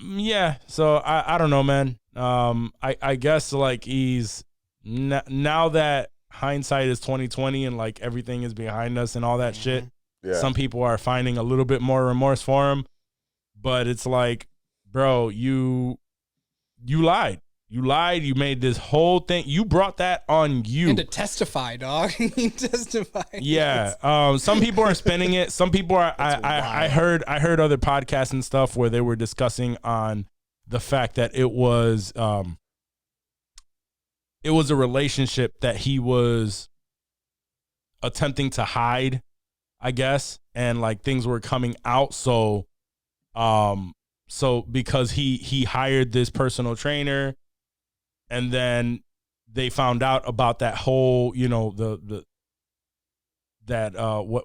Yeah. So I don't know, man. I guess like he's now that hindsight is 2020 and like everything is behind us and all that shit. Yeah. Some people are finding a little bit more remorse for him, but it's like, bro, you lied. You lied. You made this whole thing. You brought that on you. And to testify, dog. You testify. Yeah. Some people are spinning it. Some people are. I heard other podcasts and stuff where they were discussing on the fact that it was a relationship that he was attempting to hide, I guess, and like things were coming out. So because he hired this personal trainer. And then they found out about that whole, what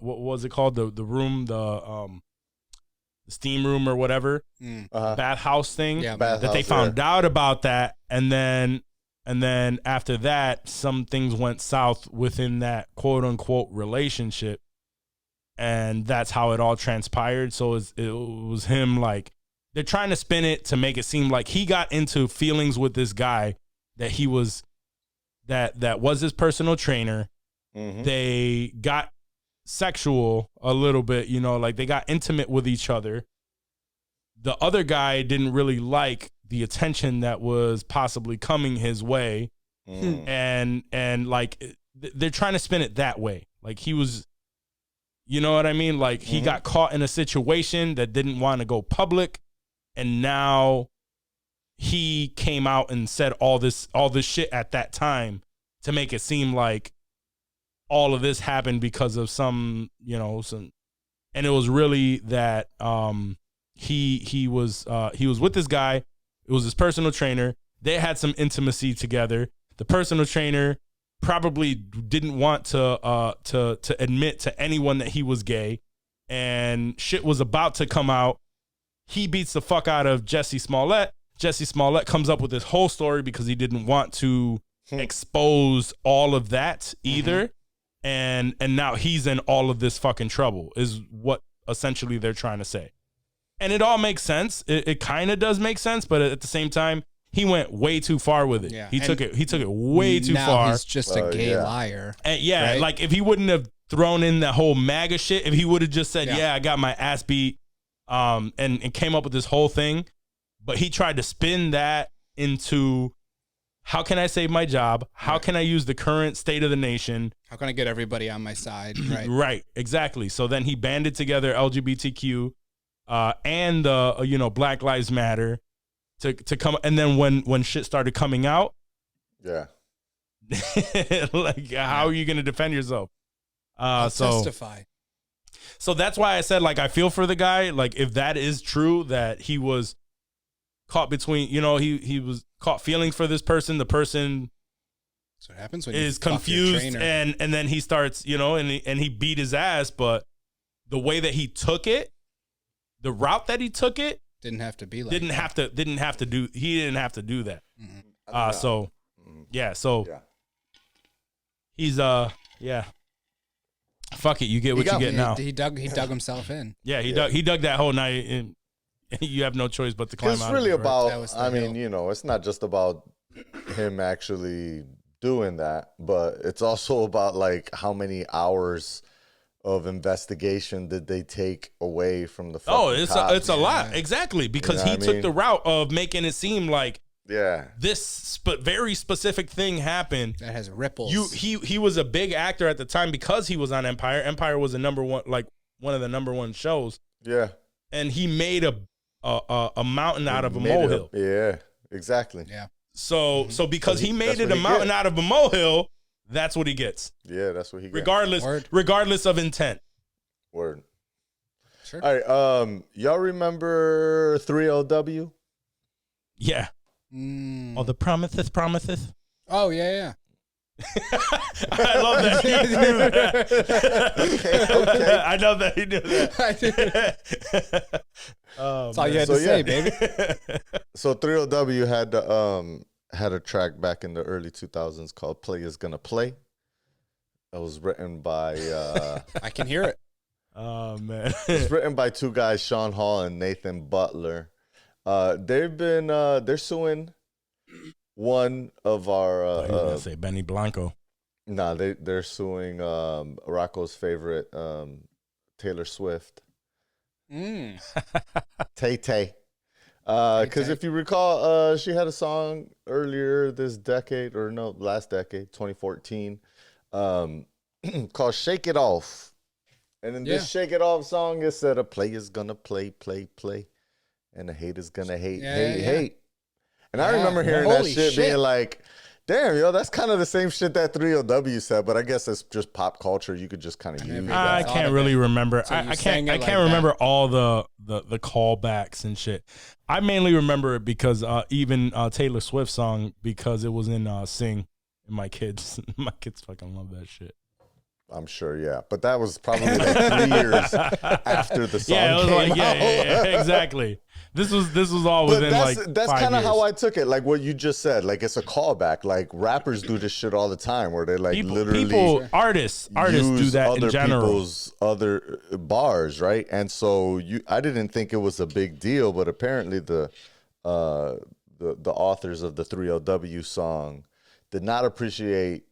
was it called? The room, the steam room or whatever, bathhouse thing. Yeah, that they found out about that, and then after that, some things went south within that quote unquote relationship, and that's how it all transpired. So it was him like they're trying to spin it to make it seem like he got into feelings with this guy. That he was that was his personal trainer. Mm-hmm. They got sexual a little bit, like they got intimate with each other. The other guy didn't really like the attention that was possibly coming his way. And like they're trying to spin it that way. Like he was, you know what I mean? Like he got caught in a situation that didn't want to go public, and now he came out and said all this shit at that time to make it seem like all of this happened because of some, and it was really that he was with this guy. It was his personal trainer. They had some intimacy together. The personal trainer probably didn't want to admit to anyone that he was gay, and shit was about to come out. He beats the fuck out of Jussie Smollett. Jussie Smollett comes up with this whole story because he didn't want to expose all of that either. And now he's in all of this fucking trouble is what essentially they're trying to say. And it all makes sense. It kind of does make sense, but at the same time, he went way too far with it. Yeah. He took it way too far. He's just a gay liar. And right? Like if he wouldn't have thrown in that whole MAGA shit, if he would have just said, I got my ass beat, and came up with this whole thing. But he tried to spin that into how can I save my job? How can I use the current state of the nation? How can I get everybody on my side? Right. Right. Exactly. So then he banded together LGBTQ and the Black Lives Matter to come. And then when shit started coming out, like how are you going to defend yourself? Testify. So that's why I said like I feel for the guy. Like if that is true that he was caught between, he was caught feeling for this person. The person That's what happens when you is fuck your confused trainer. and then he starts, and he beat his ass, but the way that he took it, the route that he took it, didn't have to be like didn't have to do that. Mm-hmm. So he's fuck it, you get what you get now. He dug himself in. Yeah, he dug that whole night, and you have no choice but to climb out. It's really of it, right? about. I mean, it's not just about him actually doing that, but it's also about like how many hours of investigation did they take away from the fucking cops? It's a lot, exactly, because he took the route of making it seem like this very specific thing happened that has ripples. He was a big actor at the time because he was on Empire. Empire was one of the number one shows. Yeah, and he made a mountain out of a molehill. Yeah, exactly. Yeah. So because he made it a mountain out of a molehill, that's what he gets. Yeah, that's what he gets. Regardless of intent. Word. Sure. All right. Y'all remember 3LW? Yeah. Oh, the promises. Oh yeah. I love that he knew that. Okay. I know that he knew that. That's all you had to say, baby. So 3LW had a track back in the early 2000s called "Play Is Gonna Play." It was written by. I can hear it. Oh man! It's written by two guys, Sean Hall and Nathan Butler. They're suing one of our. I was gonna say Benny Blanco. Nah, they're suing Rocco's favorite, Taylor Swift. Tay. Because if you recall, she had a song earlier this decade, or no, last decade, 2014, called "Shake It Off." And in this "Shake It Off" song, it said, "A player's gonna play, and a hater's gonna hate." And I remember hearing that shit being like, damn, that's kind of the same shit that 3LW said, but I guess it's just pop culture. You could just kind of use that. I can't really remember. So I can't remember all the callbacks and shit. I mainly remember it because even Taylor Swift song, because it was in Sing, and my kids fucking love that shit. I'm sure, yeah. But that was probably like 3 years after the song came out. Yeah, exactly. This was all within that's kind of how I took it. Like what you just said. Like it's a callback. Like rappers do this shit all the time, where they like artists do that in general. People's other bars, right? And so I didn't think it was a big deal, but apparently the authors of the 3LW song did not appreciate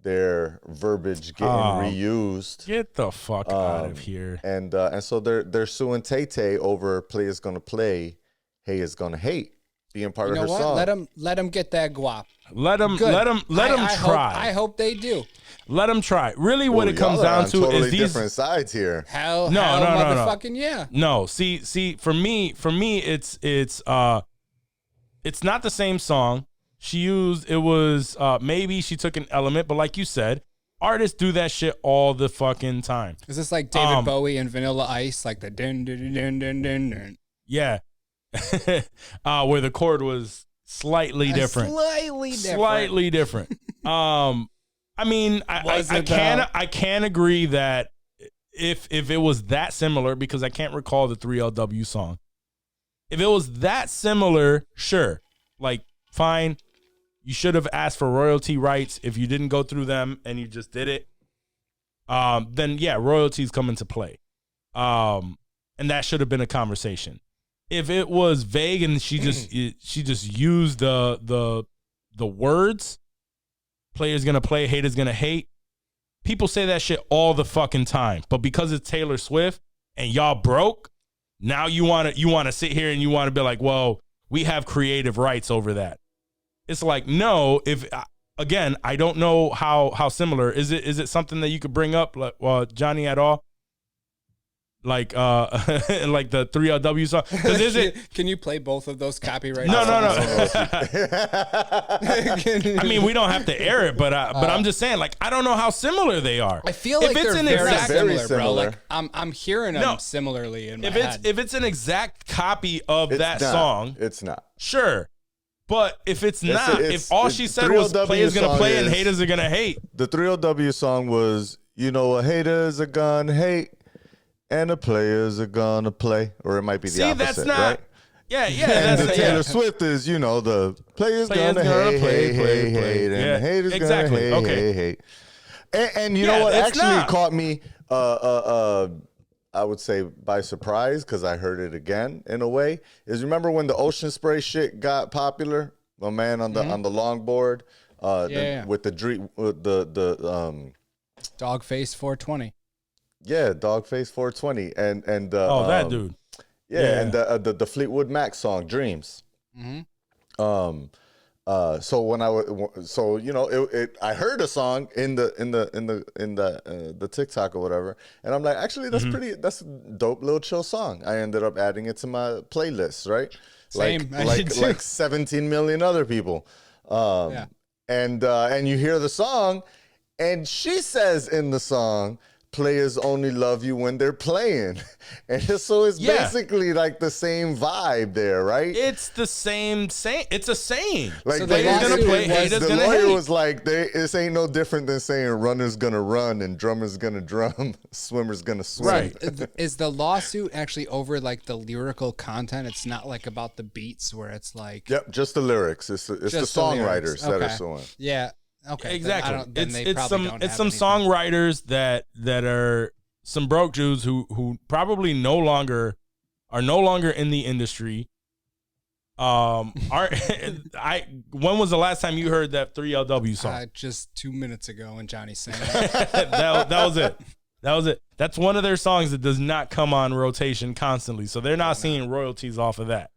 their verbiage getting reused. Get the fuck out of here. And so they're suing Tay over "Play Is Gonna Play, Hey Is Gonna Hate" being part of her song. Let them get that guap. Let them try. I hope they do. Let them try. Really, what it comes down to totally is these different sides here. Hell, motherfucking yeah. No, see, for me, it's not the same song. Maybe she took an element, but like you said, artists do that shit all the fucking time. Is this like David Bowie and Vanilla Ice, like the dun dun dun dun dun dun? Yeah, where the chord was slightly different. Slightly different. I mean, I can agree that if it was that similar, because I can't recall the 3LW song. If it was that similar, sure, like fine. You should have asked for royalty rights. If you didn't go through them and you just did it, then yeah, royalties come into play. And that should have been a conversation. If it was vague and she just used the words, player's gonna play, hater's gonna hate. People say that shit all the fucking time. But because it's Taylor Swift and y'all broke, now you wanna sit here and you wanna be like, well, we have creative rights over that. It's like, no, again, I don't know how similar. Is it something that you could bring up, like, Johnny, at all? Like like the 3LW song? Can you play both of those copyright? No. I mean, we don't have to air it, but I'm just saying, like, I don't know how similar they are. I feel like they're very similar, bro. Like I'm hearing them similarly in my head. If it's an exact copy of that song, it's not. Sure. But if it's not, if all she said was players gonna play and haters are gonna hate. The 3LW song was, you know, a haters are gonna hate and the players are gonna play. Or it might be the opposite, that's not, right? Yeah. And the Taylor Swift is, you know, the players gonna hate, and the haters gonna hate. And you know what actually caught me, I would say by surprise, because I heard it again in a way, is remember when the ocean spray shit got popular? My man on the longboard, with the Dogface 420. Yeah, Dogface 420, and that dude. Yeah, and the Fleetwood Mac song Dreams. Mm-hmm. So when I was, so you know, I heard a song in the TikTok or whatever, and I'm like, actually, that's a dope little chill song. I ended up adding it to my playlist, right? Same, like 17 million other people. And you hear the song, and she says in the song, players only love you when they're playing. And so it's basically like the same vibe there, right? It's the same. It's a saying. Like, so players gonna play, haters gonna hate. The lawyer was like, this ain't no different than saying runner's gonna run and drummer's gonna drum, swimmer's gonna swim. Right. Is the lawsuit actually over like the lyrical content? It's not like about the beats where it's like. Yep, just the lyrics. It's the songwriters that are suing. Yeah. Okay. Exactly. It's some songwriters that are some broke Jews who probably are no longer in the industry. When was the last time you heard that 3LW song? Just 2 minutes ago when Johnny sang that was it. That was it. That's one of their songs that does not come on rotation constantly. So they're not seeing royalties off of that.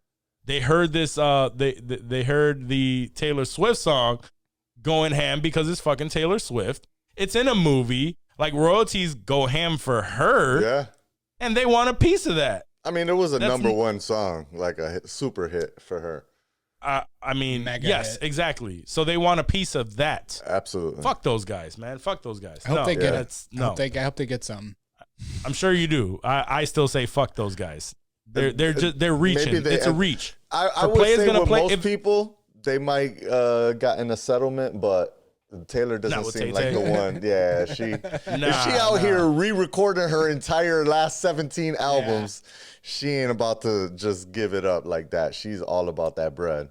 They heard this they heard the Taylor Swift song going ham because it's fucking Taylor Swift. It's in a movie. Like, royalties go ham for her. Yeah. And they want a piece of that. I mean, it was a number one song, like a super hit for her. I mean, mega yes, hit. Exactly. So they want a piece of that. Absolutely. Fuck those guys, man. Fuck those guys. I hope they get it. No. I hope they get some. I'm sure you do. I still say fuck those guys. They're reaching. It's a reach. I would say with most people, they might gotten a settlement, but Taylor doesn't seem like the one. Yeah, if she out here re-recording her entire last 17 albums, she ain't about to just give it up like that. She's all about that bread.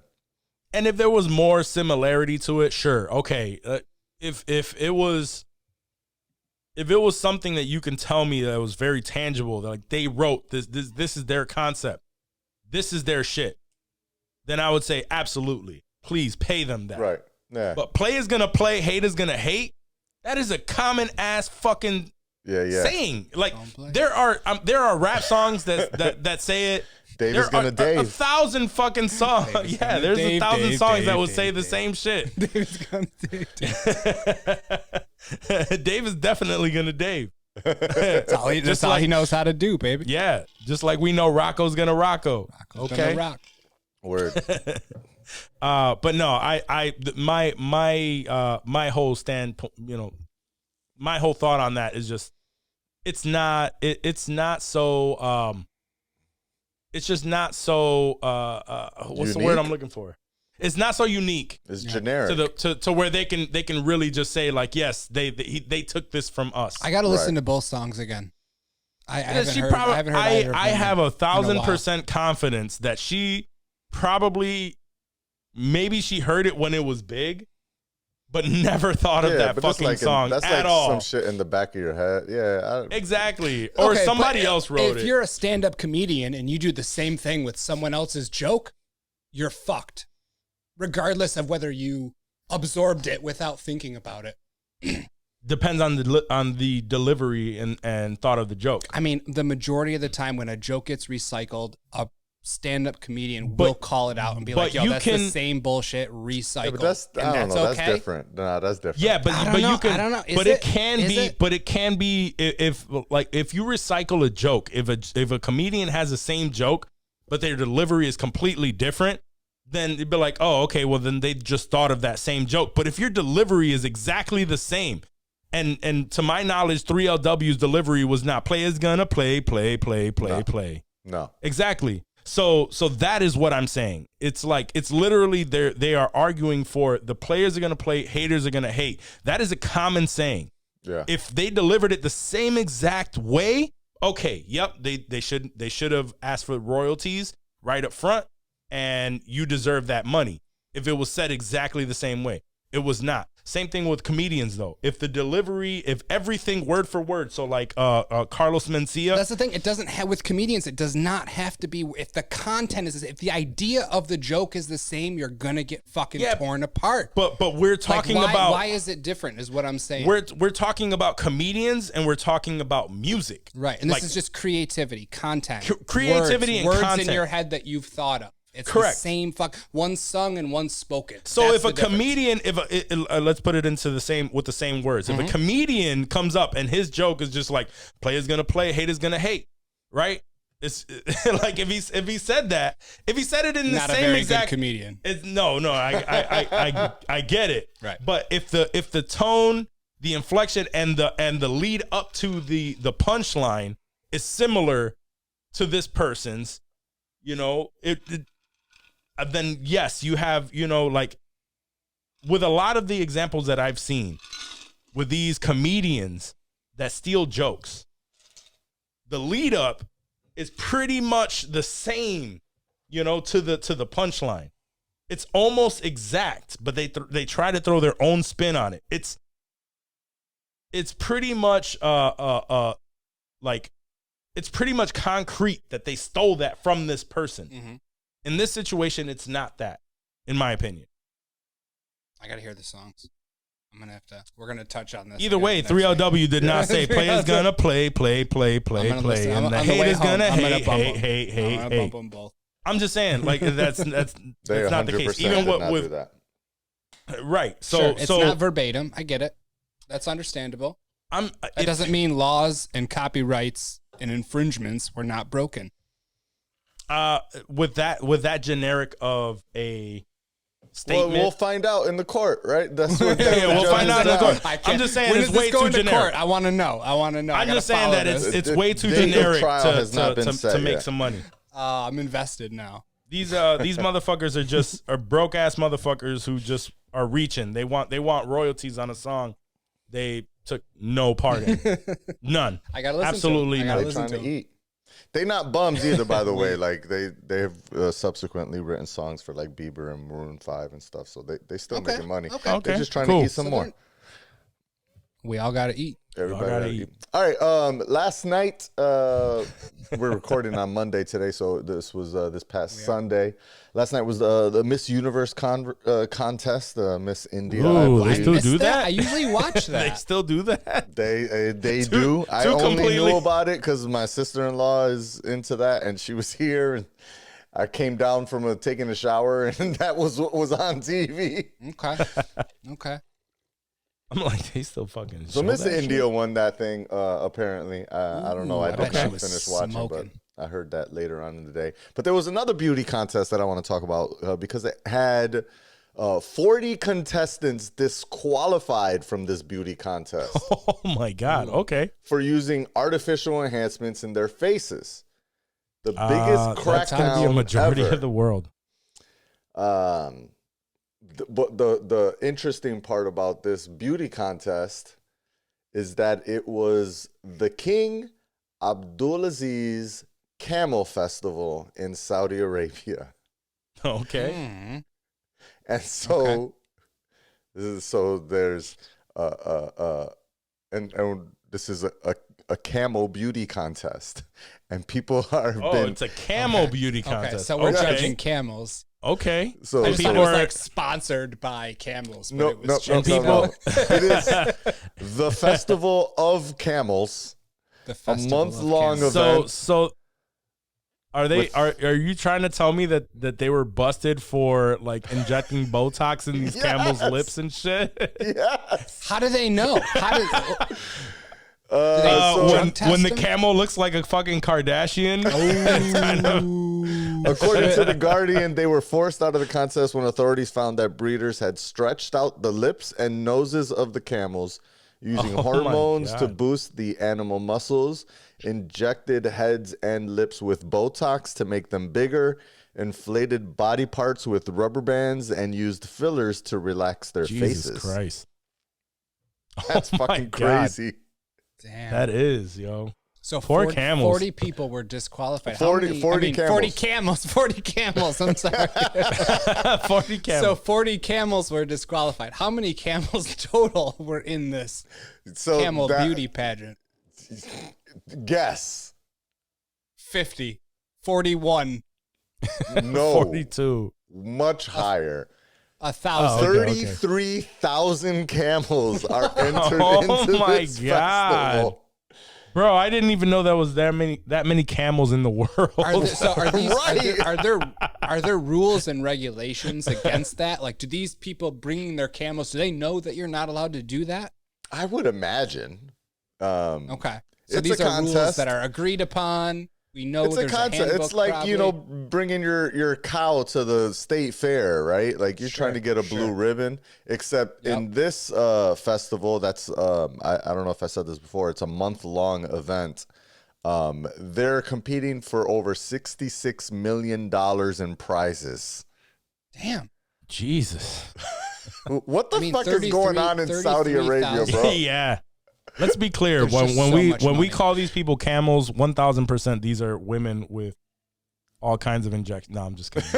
And if there was more similarity to it, sure, okay. If it was something that you can tell me that was very tangible, that like they wrote this is their concept, this is their shit, then I would say absolutely, please pay them that. Right. Yeah. But players gonna play, haters gonna hate. That is a common ass fucking saying. Like there are rap songs that say it. Dave is gonna Dave. 1,000 fucking songs. Yeah, there's 1,000 songs that would say the same shit. Dave's gonna Dave. Dave is definitely gonna Dave. That's all he knows how to do, baby. Yeah, just like we know Rocco's gonna Rocco. Rocco's gonna rock. Word. But no, my whole my whole thought on that is just it's just not so what's the word I'm looking for? It's not so unique. It's generic to where they can really just say like, yes, they took this from us. I got to listen to both songs again. I haven't heard either of them. I have 1,000% confidence that she probably, maybe she heard it when it was big, but never thought of that fucking song at all. Some shit in the back of your head. Yeah. Exactly. Or somebody else wrote it. If you're a stand-up comedian and you do the same thing with someone else's joke, you're fucked. Regardless of whether you absorbed it without thinking about it. Depends on the delivery and thought of the joke. I mean, the majority of the time when a joke gets recycled, a stand-up comedian will call it out and be like, yo, that's the same bullshit recycled. Yeah, but that's different. No, that's different. Yeah, but you can. I don't know. It can be if you recycle a joke, if a comedian has the same joke, but their delivery is completely different, then it'd be like, oh, okay, well then they just thought of that same joke. But if your delivery is exactly the same, and to my knowledge, 3LW's delivery was not players gonna play. No. Exactly. So that is what I'm saying. It's like, it's literally they are arguing for the players are going to play, haters are going to hate. That is a common saying. Yeah. If they delivered it the same exact way, okay, yep, they should have asked for royalties right up front, and you deserve that money. If it was said exactly the same way, it was not. Same thing with comedians, though. If the delivery, if everything word for word, so like Carlos Mencia. That's the thing. It doesn't have, with comedians, it does not have to be, if the content is, if the idea of the joke is the same, you're going to get fucking torn apart. But we're talking about. Why is it different is what I'm saying. We're talking about comedians and we're talking about music. Right. And this is just creativity, content. Creativity and words content. in your head that you've thought of. It's correct. The same one sung and one spoken. So That's if a comedian, let's put it into the same words. If a comedian comes up and his joke is just like, players gonna play, haters gonna hate, right? It's like if he said that, if he said it in not the a same very exact good comedian. No, I get it. Right. But if the tone, the inflection, and the lead up to the punchline is similar to this person's, then yes, you have, like with a lot of the examples that I've seen with these comedians that steal jokes, the lead up is pretty much the same, to the punchline. It's almost exact, but they try to throw their own spin on it. It's pretty much it's pretty much concrete that they stole that from this person. Mm-hmm. In this situation, it's not that, in my opinion. I got to hear the songs. We're going to touch on this. Either way, 3LW did not say players going to play. And the haters going to hate. Bump them both. I'm just saying, like, that's not the case. Even with that. Right. So, sure, it's not verbatim. I get it. That's understandable. That doesn't mean laws and copyrights and infringements were not broken. With that generic of a statement, we'll find out in the court, right? That's what we'll find out in the court. I'm just saying it's way too generic. Court? I want to know. I'm just saying that it's way too generic to make some money. I'm invested now. These motherfuckers are broke ass motherfuckers who just are reaching. They want royalties on a song they took no part in. None. I gotta listen absolutely to none. They're trying to eat. They're not bums either, by the way. Like they have subsequently written songs for like Bieber and Maroon 5 and stuff. So they still making money. Okay. They're just trying to eat some more. We all gotta eat. Everybody gotta eat. All right. Last night, we're recording on Monday today, so this was this past Sunday. Last night was the Miss Universe contest, Miss India. Ooh, they still do that? I usually watch that. They still do that? They do. I only knew about it because my sister-in-law is into that, and she was here, and I came down from taking a shower, and that was what was on TV. Okay. I'm like, they still fucking. So Miss India won that thing. Apparently, I don't know. I didn't finish watching, but I heard that later on in the day. But there was another beauty contest that I want to talk about because it had 40 contestants disqualified from this beauty contest. Oh my God! Okay. For using artificial enhancements in their faces. The biggest crackdown that's gotta be a majority ever. Of the world. But the interesting part about this beauty contest is that it was the King Abdulaziz Camel Festival in Saudi Arabia. Okay. And so, there's and this is a camel beauty contest, and people are. It's a camel beauty contest. Okay, so we're judging camels. Okay. So I just thought it was like sponsored by camels. No. It is the Festival of Camels. A month-long event. So are you trying to tell me that they were busted for like injecting Botox in these camels' lips and shit? Yes. How do they know? When the camel looks like a fucking Kardashian. According to The Guardian, they were forced out of the contest when authorities found that breeders had stretched out the lips and noses of the camels using hormones to boost the animal muscles injected heads and lips with Botox to make them bigger, inflated body parts with rubber bands, and used fillers to relax their faces. Jesus Christ. That's fucking crazy. Damn. That is, yo. So Poor 40, camels. 40 people were disqualified. 40 camels. 40 camels. I'm sorry. 40 camels. So 40 camels were disqualified. How many camels total were in this camel beauty pageant? Guess. 50. 41. No. 42. Much higher. 1,000. Oh, okay. 33,000 camels are entered Oh into my this God. festival. Bro, I didn't even know there was that many camels in the world. Are there rules and regulations against that? Like, do these people bringing their camels, do they know that you're not allowed to do that? I would imagine. Okay. So It's these a are rules contest. that are agreed upon. We know It's a there's concept. handbook, It's like, probably. bringing your cow to the state fair, right? Like you're trying to get a blue ribbon, except in this festival, that's, I don't know if I said this before, it's a month-long event. They're competing for over $66 million in prizes. Damn. Jesus. What the fuck is going on in Saudi Arabia, bro? Yeah. Let's be clear. There's just When so we much money. call these people camels, 1,000% these are women with all kinds of injections. No, I'm just kidding.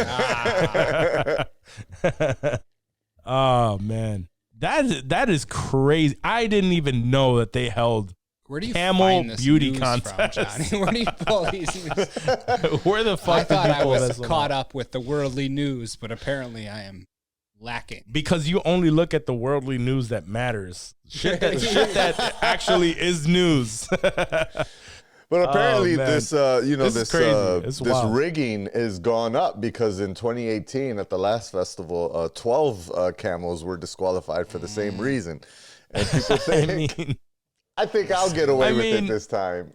Oh man, that is crazy. I didn't even know that they held Where do you camel find this beauty news contest. from, Johnny? Where do you pull these news? Where the fuck? I thought I was that's caught up with the worldly news, but apparently I am lacking. because you only look at the worldly news that matters. Shit that actually is news. But apparently man. this, This is crazy. It's this wild. rigging is gone up because in 2018 at the last festival, 12 camels were disqualified for the same reason. And people think, I think I'll get away with it this time.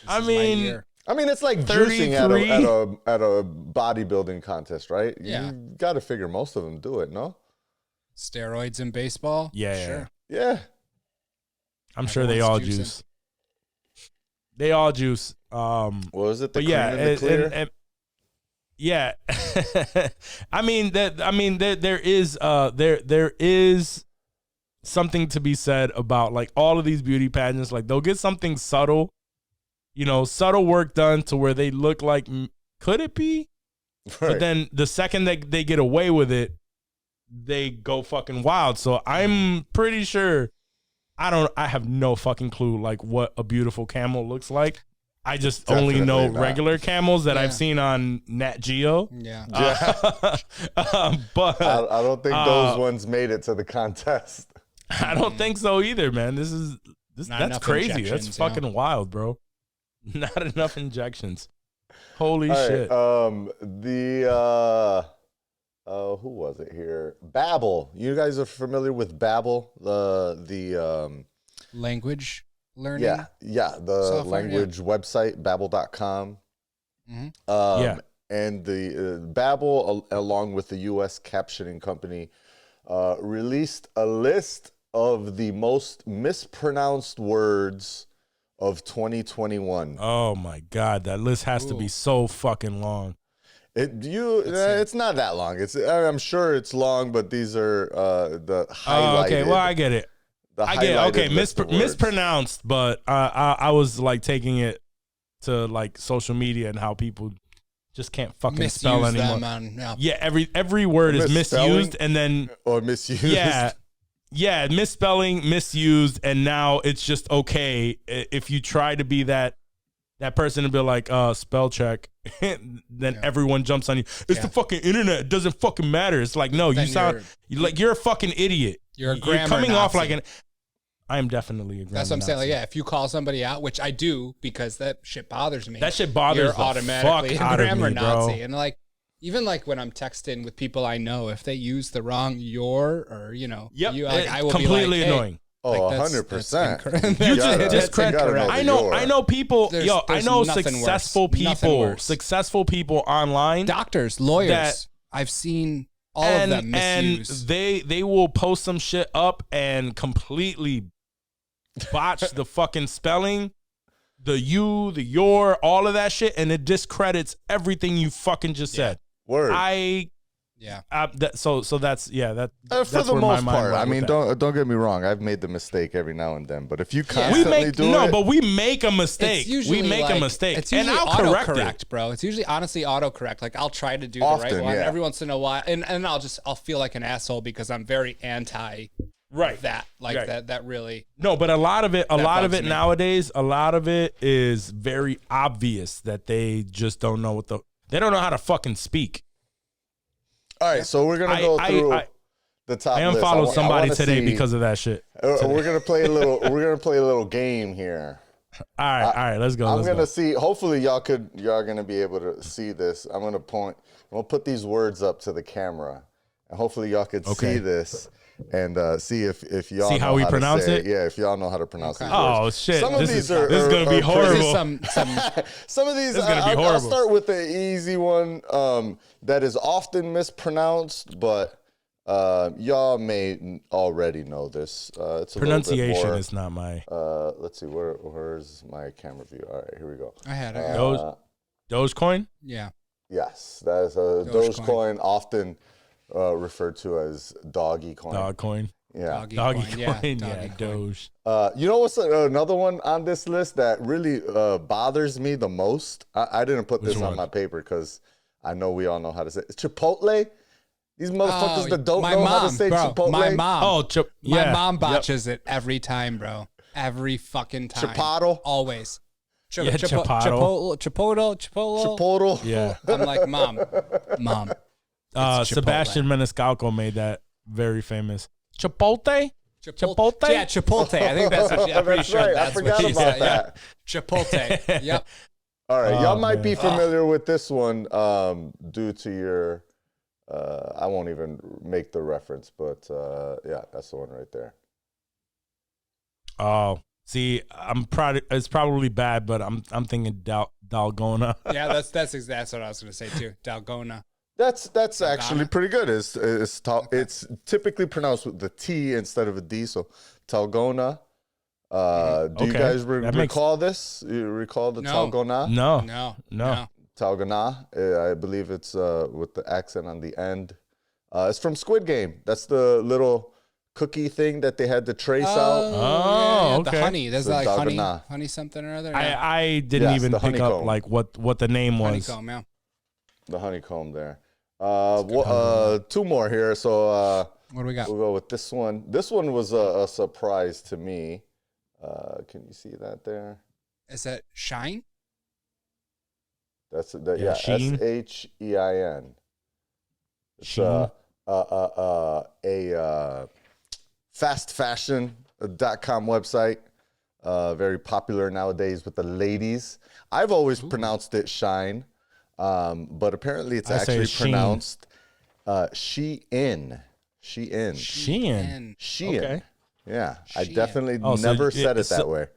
I mean, it's like juicing at 33? a bodybuilding contest, right? Yeah. You got to figure most of them do it, no? Steroids in baseball? Yeah. Sure. Yeah. I'm sure they all Everyone's juicing. juice. They all juice. What was it? The But cream yeah, and the clear? yeah. There is something to be said about like all of these beauty pageants. Like they'll get something subtle, subtle work done to where they look like could it be? Right. But then the second that they get away with it, they go fucking wild. So I'm pretty sure. I have no fucking clue like what a beautiful camel looks like. I just only know Definitely not. regular camels that Yeah. I've seen on Nat Geo. Yeah. But I don't think those ones made it to the contest. I don't think so either, man. This Not that's enough crazy. That's injections, yeah. fucking wild, bro. Not enough injections. Holy All shit. Right, who was it here? Babbel. You guys are familiar with Babbel? The Language learning? yeah, the software, language website, babbel.com. Mhm. Yeah. And the Babbel, along with the U.S. captioning company, released a list of the most mispronounced words of 2021. Oh my God, that list has to be so fucking long. It's not that long. I'm sure it's long, but these are the highlighted. Oh, okay, well I get it. I get it. Okay, mispronounced, but I was like taking it to like social media and how people just can't fucking spell Misuse anymore. them on, Yeah, every word is Misspelling? misused and then Or misused. yeah, misspelling, misused, and now it's just okay if you try to be that person to be like spell check, then everyone jumps on you. It's the fucking internet. It doesn't fucking matter. It's like no, you're a fucking idiot. You're a grammar coming off Nazi. like an. I am definitely a grammar That's what I'm saying. Like, Nazi. yeah, if you call somebody out, which I do because that shit bothers me. That shit bothers you're the automatically fuck a out of grammar me, Nazi. bro. And like, even like when I'm texting with people I know, if they use the wrong your or Yep, I will completely be like, hey, annoying. Oh, like, 100%. You gotta- just you gotta know I the know your. people. There's I know nothing successful worse. Nothing people. worse. Successful people online. doctors, lawyers. That- I've seen all of them misuse. And they will post some shit up and completely botch the fucking spelling the you, the your, all of that shit, and it discredits everything you fucking just said. Word. So that's that. For that's the where my most mind part, went I mean, with don't get me wrong. I've made the mistake every now and then, but if you that. constantly we make a mistake. We make a mistake, It's and usually I'll correct autocorrect, it, bro. It's usually honestly autocorrect. Like I'll try to do Often, the right one yeah. every once in a while, and I'll feel like an asshole because I'm very anti that. Like Right. that really. No, but a lot of it bugs me. nowadays, a lot of it is very obvious that they just don't know they don't know how to fucking speak. All right, so we're gonna go through the top. I list. unfollowed I somebody wanna today see- because of that shit. We're gonna play a little. We're gonna play a little game here. All right, let's go. I'm let's gonna go. see. Hopefully, y'all gonna be able to see this. I'm gonna put these words up to the camera, and hopefully, y'all could see this and see if y'all See know how we to pronounce say it? Yeah, if y'all know how to pronounce these Oh words. shit! Some of This these is gonna be are horrible. This is some Some of these, This is gonna be I'll horrible. start with the easy one that is often mispronounced, but y'all may already know this. It's a Pronunciation little bit more, is not my let's see, where's my camera view? All right, here we go. I had it. Dogecoin. Yeah. Yes, that is a Dogecoin, often referred to as doggy coin. Dogcoin. Yeah. Doggy coin. Yeah, coin. doggy Yeah, coin. Doge. You know what's another one on this list that really bothers me the most? I didn't put this on my paper because I know we all know how to say it. Chipotle. These motherfuckers that don't know how to say Chipotle. My mom. Oh, My mom botches it every time, bro. Every fucking time. Chipotle? Always. Chipotle. Chipotle. Yeah. I'm like, Mom. It's Sebastian Maniscalco made that very famous. Chipotle? Chipotle? Yeah, Chipotle. I think that's what I'm pretty That's sure right. that's I what forgot she about said. that. Yeah. Chipotle. Yep. All right, y'all Oh, might man. be familiar with this one due to your. I won't even make the reference, but yeah, that's the one right there. Oh, see, it's probably bad, but I'm thinking Dalgona. Yeah, that's what I was gonna say too. Dalgona. That's actually pretty good. It's typically pronounced with the T instead of a D, so Talgona. Do you guys recall this? You recall the No. Talgona? No. Talgona. I believe it's with the accent on the end. It's from Squid Game. That's the little cookie thing that they had to trace out. Oh, The okay. honey. There's So like Dalgona. honey something or other. I didn't Yes, even the pick up honeycomb. like what the name was. honeycomb. Yeah. The honeycomb there. Two more here. So What do we got? we'll go with this one. This one was a surprise to me. Can you see that there? Is that Shine? That's Shein. Shein. It's Shein. a fast fashion.com website. Very popular nowadays with the ladies. I've always pronounced it Shine, but apparently it's I say actually Shein. pronounced Shein. Shein. Shein. Shein. Okay. Yeah, I Shein. definitely Oh, so never it- said it so- that way.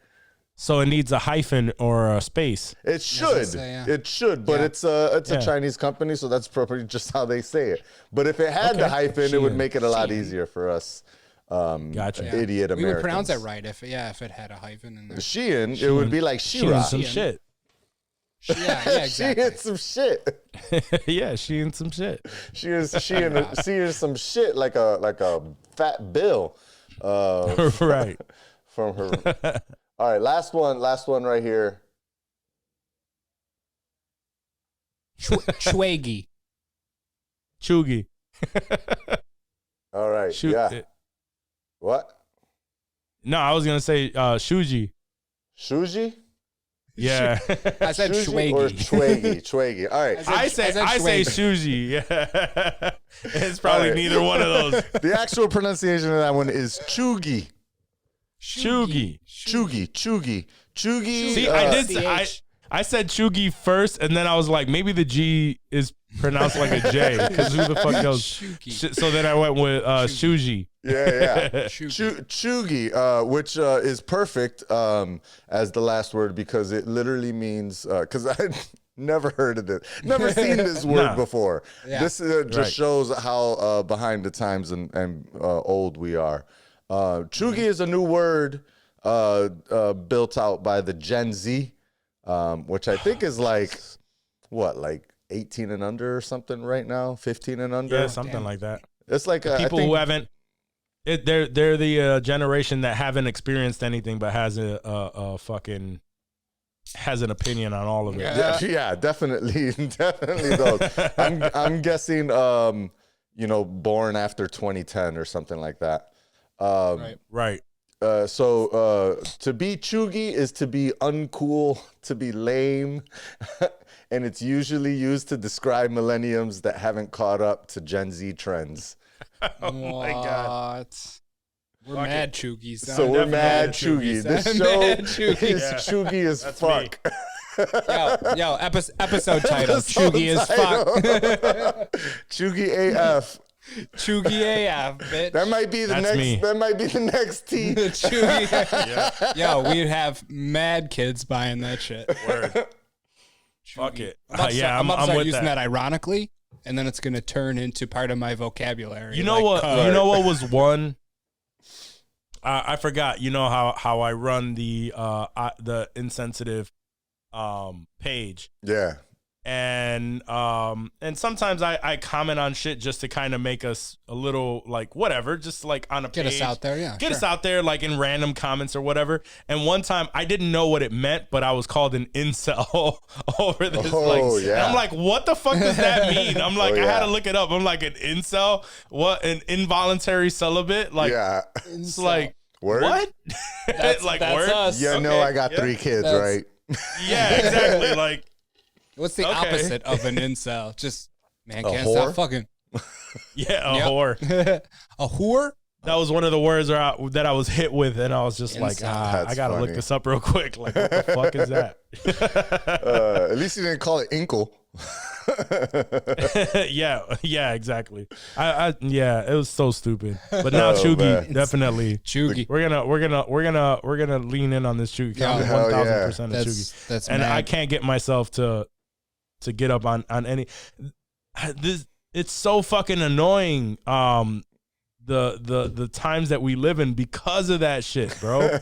So it needs a hyphen or a space. It should. say, yeah. It should, but Yeah. it's a Yeah. Chinese company, so that's probably just how they say it. But if it had the Okay. hyphen, it would Shein. make it a lot Shein. easier for us Gotcha. Yeah. idiot We Americans. would pronounce it right if it had a hyphen in there. Shein, it would be like Shein Shira. some Shein. shit. Yeah, exactly. She is some shit. Yeah, Shein some shit. She is some shit like a fat bill. Right. From her. All right, last one right here. Cheugy. Cheugy. All right, Shoot. yeah. What? No, I was gonna say Cheugy. Cheugy? I Yeah. said Cheugy or Cheugy. Cheugy. All right. I say Cheugy. Yeah. It's probably All right. neither one of those. The actual pronunciation of that one is Cheugy. Cheugy. Cheugy. See, I said Cheugy first, and then I was like, maybe the G is pronounced like a J, because who the fuck knows? Cheugy. So then I went with Cheugy. Yeah. Cheugy. Cheugy, which is perfect as the last word because it literally means, because I never heard of this, never seen this word Nah. before. Yeah. This just Right. shows how behind the times and old we are. Cheugy is a new word built out by the Gen Z. which I think is like, what, like 18 and under or something right now? 15 and under? Yeah, something like that. It's like people who haven't. They're the generation that haven't experienced anything, but has an opinion on all of it. Yeah, definitely, definitely those. I'm guessing, born after 2010 or something like that. Right. So to be cheugy is to be uncool, to be lame, and it's usually used to describe millenniums that haven't caught up to Gen Z trends. Oh my God. We're mad cheugies. So we're mad cheugy. This show is cheugy as fuck. Yo, episode title, cheugy as fuck. Cheugy AF. Cheugy AF, bitch. That might be the next T. Cheugy. Yo, we'd have mad kids buying that shit. Word. Fuck it. I'm about to I'm start with using that. that ironically, and then it's gonna turn into part of my vocabulary. You know what? You know what was one? I forgot. You know how I run the insensitive page. Yeah. And sometimes I comment on shit just to kind of make us a little like whatever, just like on a page. Get us out there, yeah. Get us out there like in random comments or whatever. And one time I didn't know what it meant, but I was called an incel over this. And I'm like, what the fuck does that mean? I'm like, I had to look it up. I'm like, an incel? What? An involuntary celibate? Like, it's like, word? What? That's like, that's word? us. You know I got 3 kids, right? Yeah, exactly. Like, what's the opposite of an incel? Just, man, can't whore? stop fucking. Yeah, a whore. A whore? That was one of the words that I was hit with, and I was just like, That's I gotta funny. look this up real quick. Like, what the fuck is that? At least you didn't call it inkle. yeah, exactly. It was so stupid. But now cheugy, man. definitely. Cheugy. We're gonna lean in on this cheugy. Yeah. 1,000% of cheugy. That's And mad. I can't get myself to get up on any. This it's so fucking annoying. The times that we live in because of that shit, bro.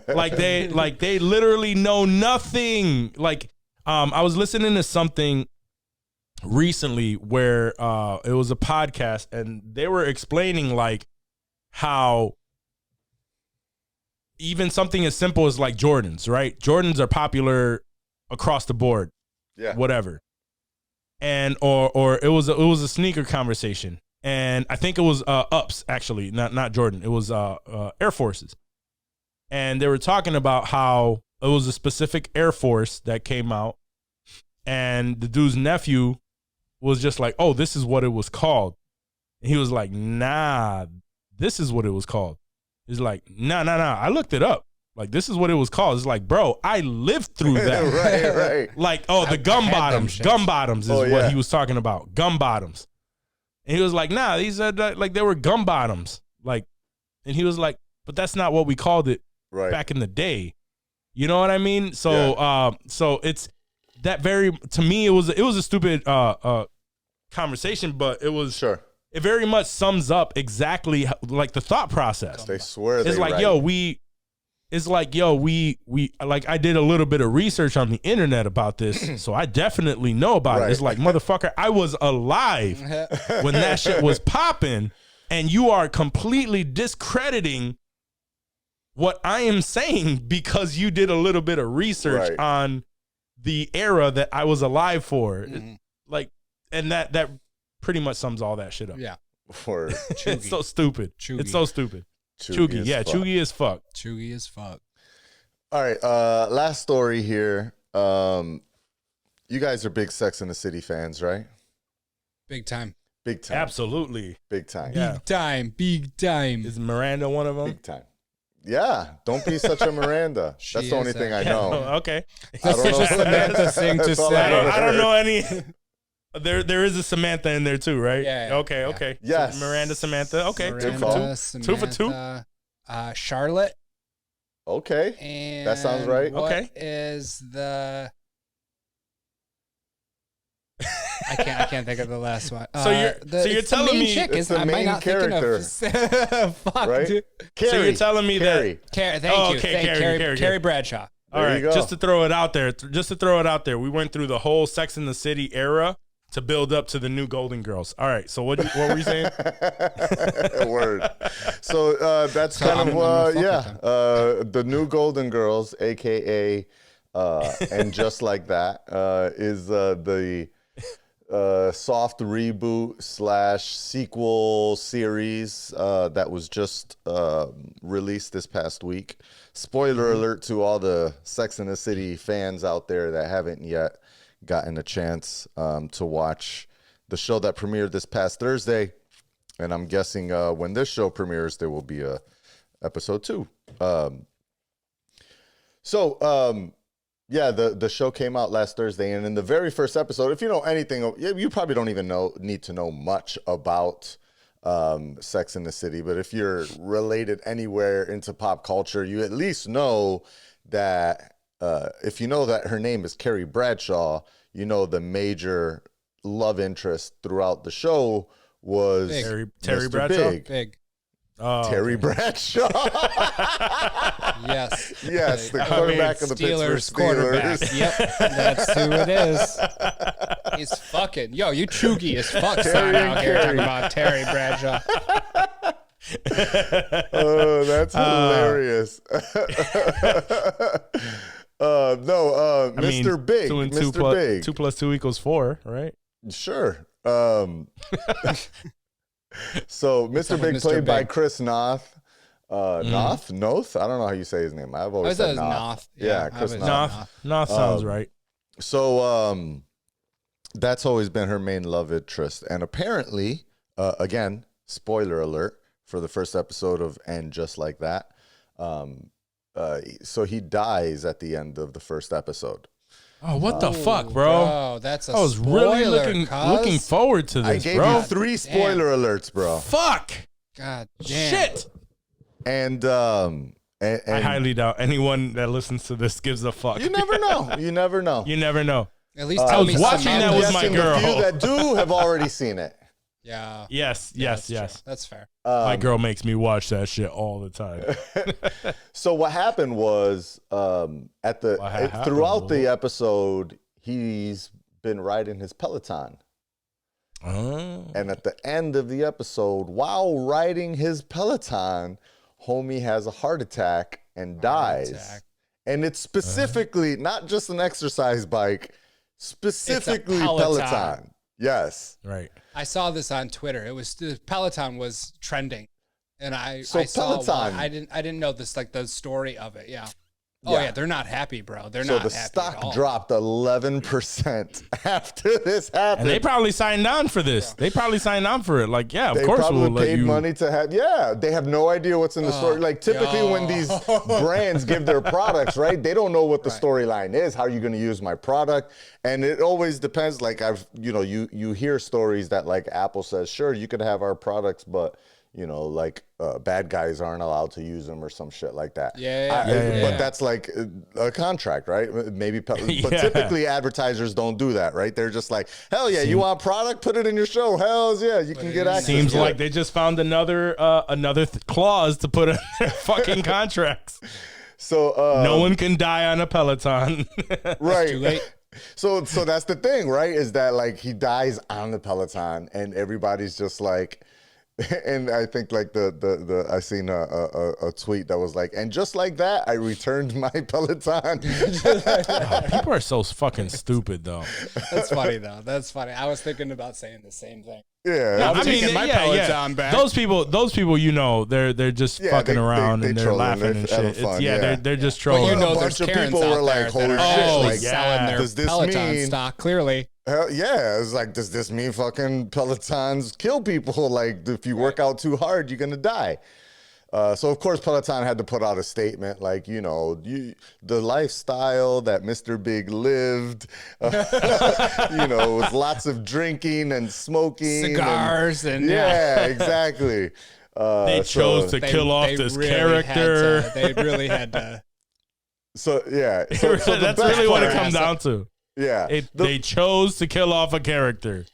like they literally know nothing. Like I was listening to something recently where it was a podcast and they were explaining like how even something as simple as like Jordans, right? Jordans are popular across the board. Yeah. Whatever. And or it was a sneaker conversation. And I think it was Ups, actually, not Jordan. It was Air Forces. And they were talking about how it was a specific Air Force that came out. And the dude's nephew was just like, oh, this is what it was called. And he was like, nah, this is what it was called. He's like, nah, I looked it up. Like, this is what it was called. It's like, bro, I lived through that. right. Like, oh, the gum bottoms. Gum bottoms is what he was talking about. Gum bottoms. And he was like, nah, these are like they were gum bottoms. Like, and he was like, but that's not what we called it back in the day. You know what I mean? So so it's that to me it was a stupid conversation, but it was it very much sums up exactly like the thought process. They swear it's like, yo, we like I did a little bit of research on the internet about this, so I definitely know about it. It's like, motherfucker, I was alive when that shit was popping, and you are completely discrediting what I am saying because you did a little bit of research on the era that I was alive for. Like, and that pretty much sums all that shit up. Yeah. It's so stupid. Cheugy. It's so stupid. Cheugy, cheugy as fuck. Cheugy as fuck. All right, last story here. You guys are big Sex and the City fans, right? Big time. Big time. Absolutely. Big time. Yeah. Big time. Is Miranda one of them? Big time. Yeah, don't be such a Miranda. That's the only thing I know. Okay. I don't know. Samantha thing to That's all say. I I don't know any. There is a Samantha in there too, right? Yeah. Okay. Yes. So Miranda, Samantha. Okay. Miranda, 2 for 2. Samantha, Charlotte. Okay. And that sounds right. What is the? I can't think of the last one. So you're telling me it's the main character, fuck, right? dude. Carrie. So you're telling me Carrie. Thank you. Carrie Carrie Bradshaw. All right, just to throw it out there, we went through the whole Sex and the City era to build up to the new Golden Girls. All right, so what were you saying? Word. So that's kind of the new Golden Girls, aka and just like that, is the soft reboot / sequel series that was just released this past week. Spoiler alert to all the Sex and the City fans out there that haven't yet gotten a chance to watch the show that premiered this past Thursday. And I'm guessing when this show premieres, there will be a episode 2. Yeah, the show came out last Thursday, and in the very first episode, if you know anything, you probably don't even need to know much about Sex and the City, but if you're related anywhere into pop culture, you at least know that if you know that her name is Carrie Bradshaw, you know the major love interest throughout the show was Terry Bradshaw. Big. Oh, Terry Bradshaw. Yes, the quarterback of the Pittsburgh Steelers. Quarterback. Yep, that's who it is. He's fucking. Yo, you cheugy as fuck out here talking about Terry Bradshaw. Oh, that's hilarious. Mr. Big. 2 and 2 Mr. plus, Big. 2 plus 2 equals 4, right? Sure. So Mr. Big played by Chris Noth. Noth? I don't know how you say his name. I've always said Noth. Yeah, Chris Noth. Noth sounds right. So that's always been her main love interest. And apparently, again, spoiler alert for the first episode of And Just Like That. So he dies at the end of the first episode. Oh, what the fuck, bro? Oh, that's a I was really looking forward to this, I gave you 3 spoiler alerts, bro. Fuck. God damn. Shit. And I highly doubt anyone that listens to this gives a fuck. You never know. You never know. You never know. At least I tell was me watching that with my girl. The few that do have already seen it. Yeah. Yes. That's fair. My girl makes me watch that shit all the time. So what happened was throughout the episode, he's been riding his Peloton. Oh. And at the end of the episode, while riding his Peloton, homie has a heart attack and dies. And it's specifically not just an exercise bike, specifically Peloton. Yes. Right. I saw this on Twitter. It was the Peloton was trending, and I saw Peloton. I didn't know this, like the story of it. Yeah. Oh yeah, they're not happy, bro. They're not happy. So the stock dropped 11% after this happened. And they probably signed on for this. Yeah. They probably signed on for it. Like, yeah, of course we'll let you. They probably paid money to have. Yeah, they have no idea what's in the story. Like typically when these brands give their products, right? They don't know what the storyline is. How are you going to use my product? And it always depends. Like you hear stories that like Apple says, sure, you could have our products, but bad guys aren't allowed to use them or some shit like that. But that's like a contract, right? Maybe, but typically advertisers don't do that, right? They're just like, hell yeah, you want product? Put it in your show. Hells yeah, you can get access. Seems like they just found another clause to put in their fucking contracts. So no one can die on a Peloton. Right. Too late. So that's the thing, right? Is that like he dies on the Peloton and everybody's just like. And I think like I seen a tweet that was like, and just like that, I returned my Peloton. People are so fucking stupid though. That's funny though. That's funny. I was thinking about saying the same thing. Yeah, no, I mean, my Peloton back. Those people, they're just fucking around and they're laughing and shit. They're just trolling. Well, there's a bunch of people were like, holy shit, like, selling their Peloton stock clearly. Hell yeah, it's like, does this mean fucking Pelotons kill people? Like, if you work out too hard, you're gonna die. So of course Peloton had to put out a statement like, the lifestyle that Mr. Big lived, with lots of drinking and smoking, cigars, and yeah, exactly. They chose to kill off this character. They really had to. So yeah, so that's really what it comes down to. Yeah, they chose to kill off a character,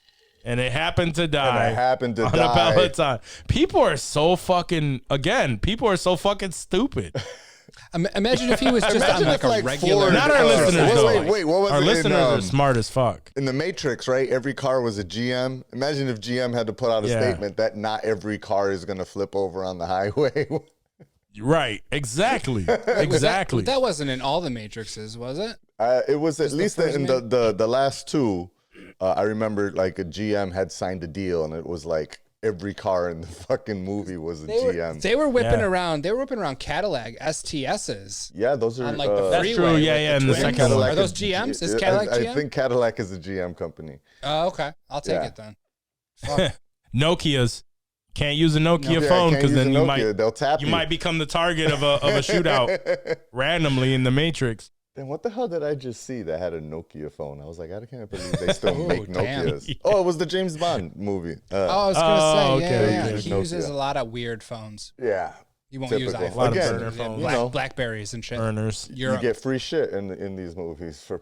and it happened to die. On a Peloton. People are so fucking stupid. Imagine if he was just on Imagine like if, a regular. Ford- Not our listeners, though. Wait, what was Our it listeners are in, smart as fuck. in the Matrix, right? Every car was a GM. Imagine if GM had to put out a statement that not every car is going to flip over on the highway. Right. Exactly. Exactly. That wasn't in all the Matrixes, was it? It was at least in first the last two. I remember like a GM had signed a deal, and it was like every car in the fucking movie was a GM. They were whipping around. They were whipping around Cadillac STSs. Yeah, those are on like the That's freeway. true. Yeah. with In the twins. second one. Are those GMs? Is Cadillac GM? I think Cadillac is a GM company. Oh, okay. I'll take it then. Fuck. Nokia's. Can't use a Nokia Yeah, phone can't because use then a you Nokia. They'll tap you might become the target of a shootout randomly in the Matrix. Then what the hell did I just see that had a Nokia phone? I was like, I can't believe they still make damn. Nokias. Oh, it was the James Bond movie. I was gonna say, okay, yeah. okay. He uses a lot of weird phones. Yeah. He won't Typical. use iPhones. A lot of Again, burner phones. you know, Blackberries and shit. Burners. you get free shit in these movies for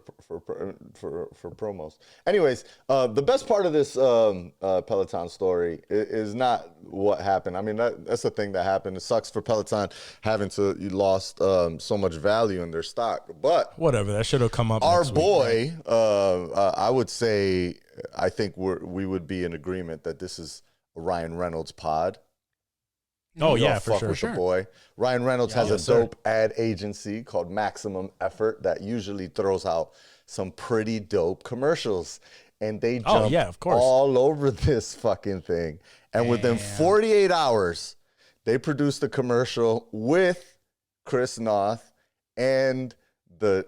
promos. Anyways, the best part of this Peloton story is not what happened. I mean, that's the thing that happened. It sucks for Peloton you lost so much value in their stock. But Whatever. That should have come up. our next week, boy, I would say, I think we would be in agreement that this is a Ryan Reynolds pod. Oh, You yeah, don't for fuck sure. with the boy. Ryan Reynolds has a Yes, sir. dope ad agency called Maximum Effort that usually throws out some pretty dope commercials. And they jump of course. all over this fucking thing. And within 48 hours, they produced a commercial with Chris Noth and the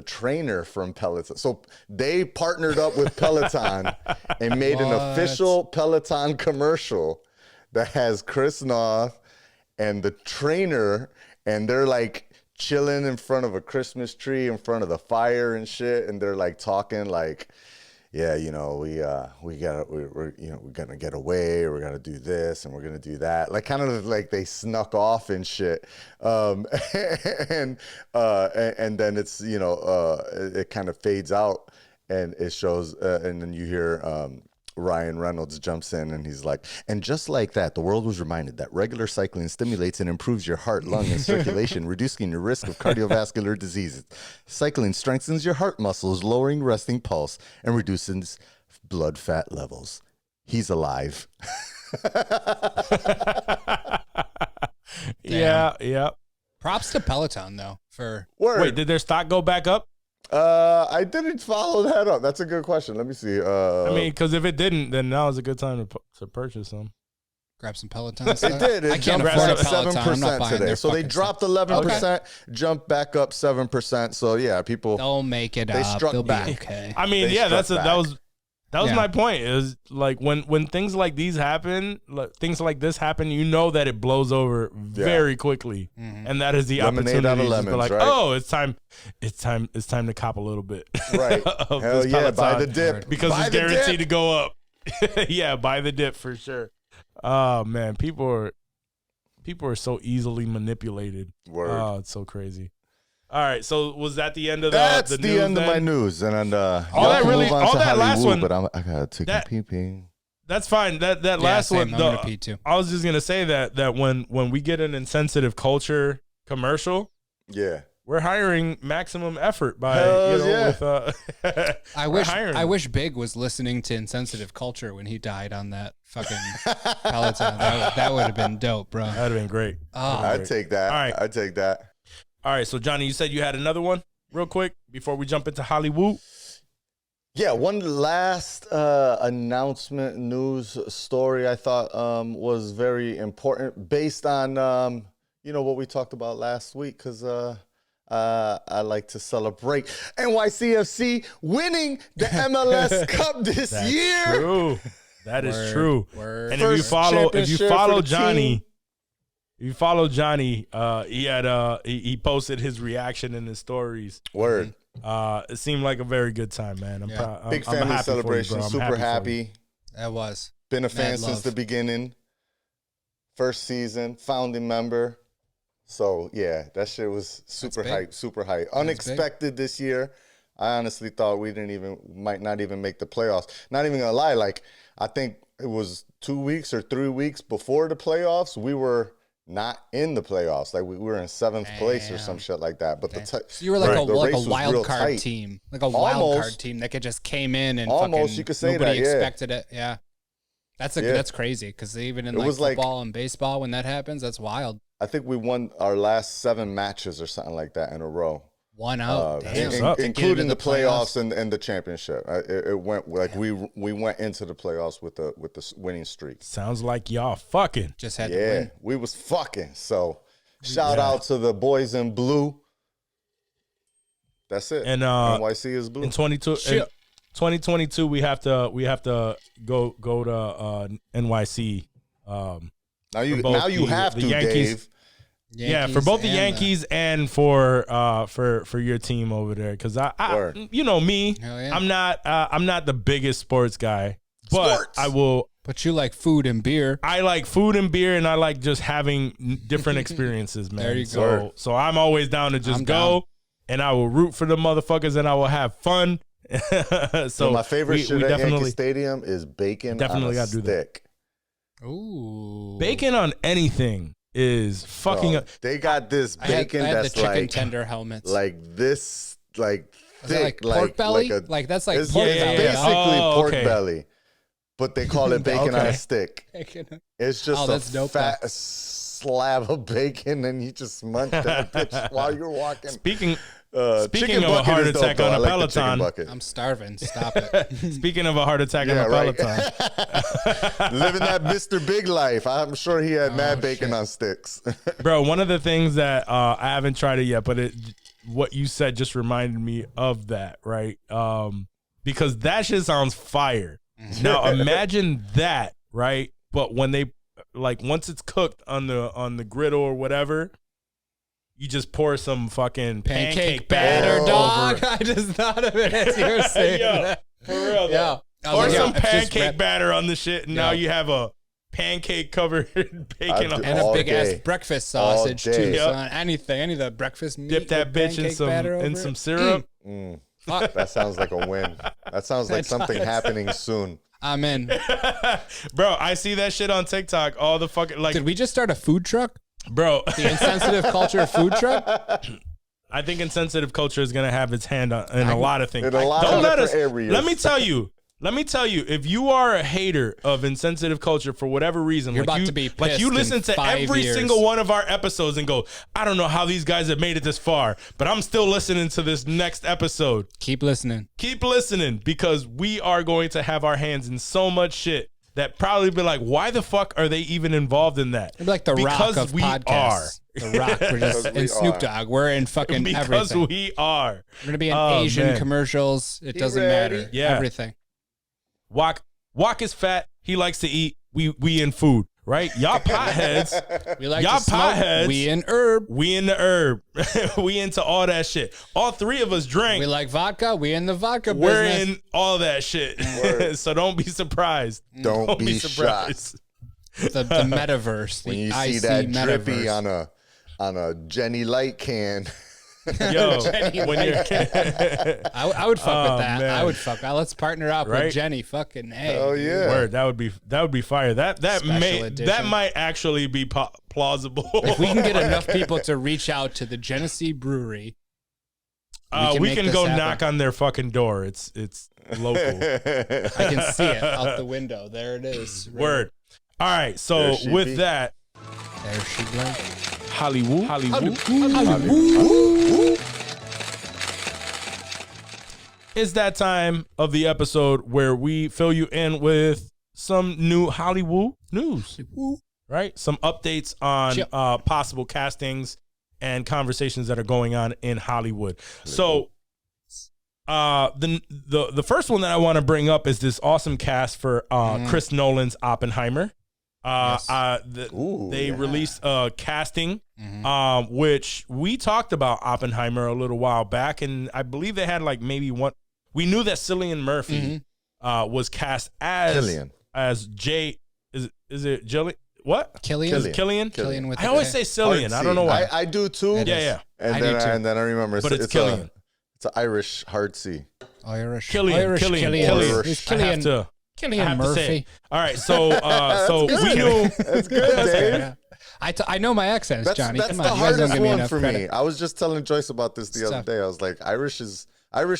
trainer from Peloton. So they partnered up with Peloton and made an official Peloton commercial that has Chris Noth and the trainer, and they're like chilling in front of a Christmas tree in front of the fire and shit, and they're like talking like, yeah, you know, we're gonna get away, we're gonna do this and we're gonna do that, like kind of like they snuck off and shit, and then it's it kind of fades out and it shows, and then you hear Ryan Reynolds jumps in and he's like, and just like that, the world was reminded that regular cycling stimulates and improves your heart, lung, and circulation, reducing your risk of cardiovascular diseases. Cycling strengthens your heart muscles, lowering resting pulse, and reduces blood fat levels. He's alive. Yeah. Props to Peloton though for Word. Wait, did their stock go back up? I didn't follow that up. That's a good question. Let me see. I mean, because if it didn't, then now is a good time to purchase them. grab some Peloton stuff. It did. I It can't jumped afford a up Peloton. I'm not 7% buying today. their So they fucking dropped stuff. 11%, jumped back up 7%. So yeah, people. They'll make it They up. struck They'll back. be okay. I mean, They yeah, struck that back. was Yeah. my point. Is like when things like these happen, things like this happen, you know that it blows over very quickly, and that is the Lemonade out of opportunity to just be lemons, like, right? oh, it's time to cop a little bit, Right. of Hell this yeah, buy Peloton the dip. because Buy it's the guaranteed to dip. go up. Yeah, buy the dip for sure. Oh man, people are so easily manipulated. Word. Oh, it's so crazy. All right, so was that the end of That's the the news end of then? my news. And All that really- all that last one- But I gotta take a pee. That's fine. That Yeah, last same. one. I'm gonna pee too. I was just gonna say that when we get an insensitive culture commercial, Yeah. we're hiring Maximum Effort by Hell with I we're wish hiring I them. wish Big was listening to Insensitive Culture when he died on that fucking Peloton. That would have been dope, bro. That'd have been great. Oh, I'd take that. All right. I'd take that. All right, so Johnny, you said you had another one, real quick, before we jump into Hollywood. Yeah, one last announcement news story I thought was very important based on what we talked about last week, because I like to celebrate NYCFC winning the MLS Cup this year. True. That is true. Word. And First if you follow championship for the Johnny, team. if you follow Johnny, he had he posted his reaction in his stories. Word. It seemed like a very good time, man. I'm proud. Big I'm family happy for you, celebration. bro. I'm Super for you. happy. that was. Been a fan Mad since love. the beginning. First season, founding member. So yeah, that shit was super big. hype, super hype. Unexpected this year. I honestly thought we might not even make the playoffs. Not even gonna lie, like I think it was 2 weeks or 3 weeks before the playoffs, we were not in the playoffs. Like we were in 7th place or some shit like that. But so you were like the a race was wild real card tight. team, like a wild card team that just came in and almost you could say nobody that, yeah. expected it. Yeah, that's crazy because even in like football and baseball, when that happens, that's wild. I think we won our last 7 matches or something like that in a row. One out, including the playoffs and the championship. It went like we went into the playoffs with the winning streak. Sounds like y'all fucking. Just had to win. We was fucking. So shout out to the boys in blue. That's it. And NYC is blue. In 2022, we have to go to NYC. Now you have to, Yankees. Dave. Yeah, for both the Yankees and for your team over there, because I you know me, yeah. I'm not the biggest sports guy, but I will. But you like food and beer. I like food and beer, and I like just having different experiences, man. There you go. So I'm always down to just go, and I will root for the motherfuckers, and I will have fun. So my favorite shit at Yankee Stadium is bacon definitely on a stick. Ooh, bacon on anything is fucking. They got this bacon I had that's the chicken like tender helmets, like this, like thick, like pork belly. Like that's like it's pork belly. basically pork okay. belly, but they call it bacon on a stick. Bacon. It's just that's a dope, fat slab of bacon, and you just munch that bitch while you're walking. Speaking Chicken of a bucket heart is dope, attack though. on I a like the chicken Peloton. bucket. I'm starving. Stop it. Speaking of a heart attack on a right. Peloton. Living that Mr. Big life. I'm sure he had mad bacon on sticks. Bro, one of the things that I haven't tried it yet, but what you said just reminded me of that, right? Because that shit sounds fire. Now imagine that, right? But when they once it's cooked on the griddle or whatever, you just pour some fucking pancake batter, dog. over. I just thought of it as you were saying that. For real, though. Yeah. Or some pancake batter on the shit, and now you have a pancake covered bacon on and a big ass breakfast sausage too. Yep. Son. Any of the breakfast meat. Dip that bitch in some syrup. That sounds like a win. That sounds like something happening soon. I'm in. Bro, I see that shit on TikTok. All the fucking Did we just start a food truck? Bro, the Insensitive Culture food truck. I think Insensitive Culture is gonna have its hand in a lot of things. In a lot of different areas. Let me tell you, if you are a hater of Insensitive Culture for whatever reason, you're about to be pissed you listen to every single one of our episodes and go, I don't know how these guys have made it this far, but I'm still listening to this next episode. Keep listening, because we are going to have our hands in so much shit that probably be like, why the fuck are they even involved in that? It'd be like the because Rock of we podcasts. The Rock, we're just in Snoop Dogg. We're in fucking because everything. We are. We're gonna be in Asian commercials. It doesn't matter. Yeah, everything. Wok is fat. He likes to eat. We in food, right? Y'all potheads. We like y'all to smoke. potheads. We in herb. We in the herb. We into all that shit. All three of us drink. We like vodka. We in the vodka We're business. in all that shit. So don't be surprised. Don't be surprised. The metaverse. When you the see IC that metaverse. drippy on a Jenny Light can. Yo, when you're I would fuck with that. Man. I would fuck. Let's partner up Right? with Jenny. Fucking hey. Oh yeah. Word, that would be fire. That edition. might actually be plausible. If we can get enough people to reach out to the Genesee Brewery, we can go knock on their fucking door. It's local. I can see it out the window. There it is. Right. Word. All right. So with that, there she blank. Hollywood. It's that time of the episode where we fill you in with some new Hollywood news, right? Some updates on possible castings and conversations that are going on in Hollywood. So the first one that I want to bring up is this awesome cast for Chris Nolan's Oppenheimer. They released a casting, which we talked about Oppenheimer a little while back, and I believe they had like maybe one. We knew that Cillian Murphy was cast as Jay. Is it Jillian? What? Killian with I always say Cillian. I don't know why. I do too. Yeah. And then I remember, but it's Killian. It's an Irish hard C. Killian. Killian Murphy. All right, so we knew that's good, Dave. I know my accents, Johnny. That's Come the on, you guys don't hardest give me one enough for credit. me. I was just telling Joyce about this the other tough. day. I was like, Irish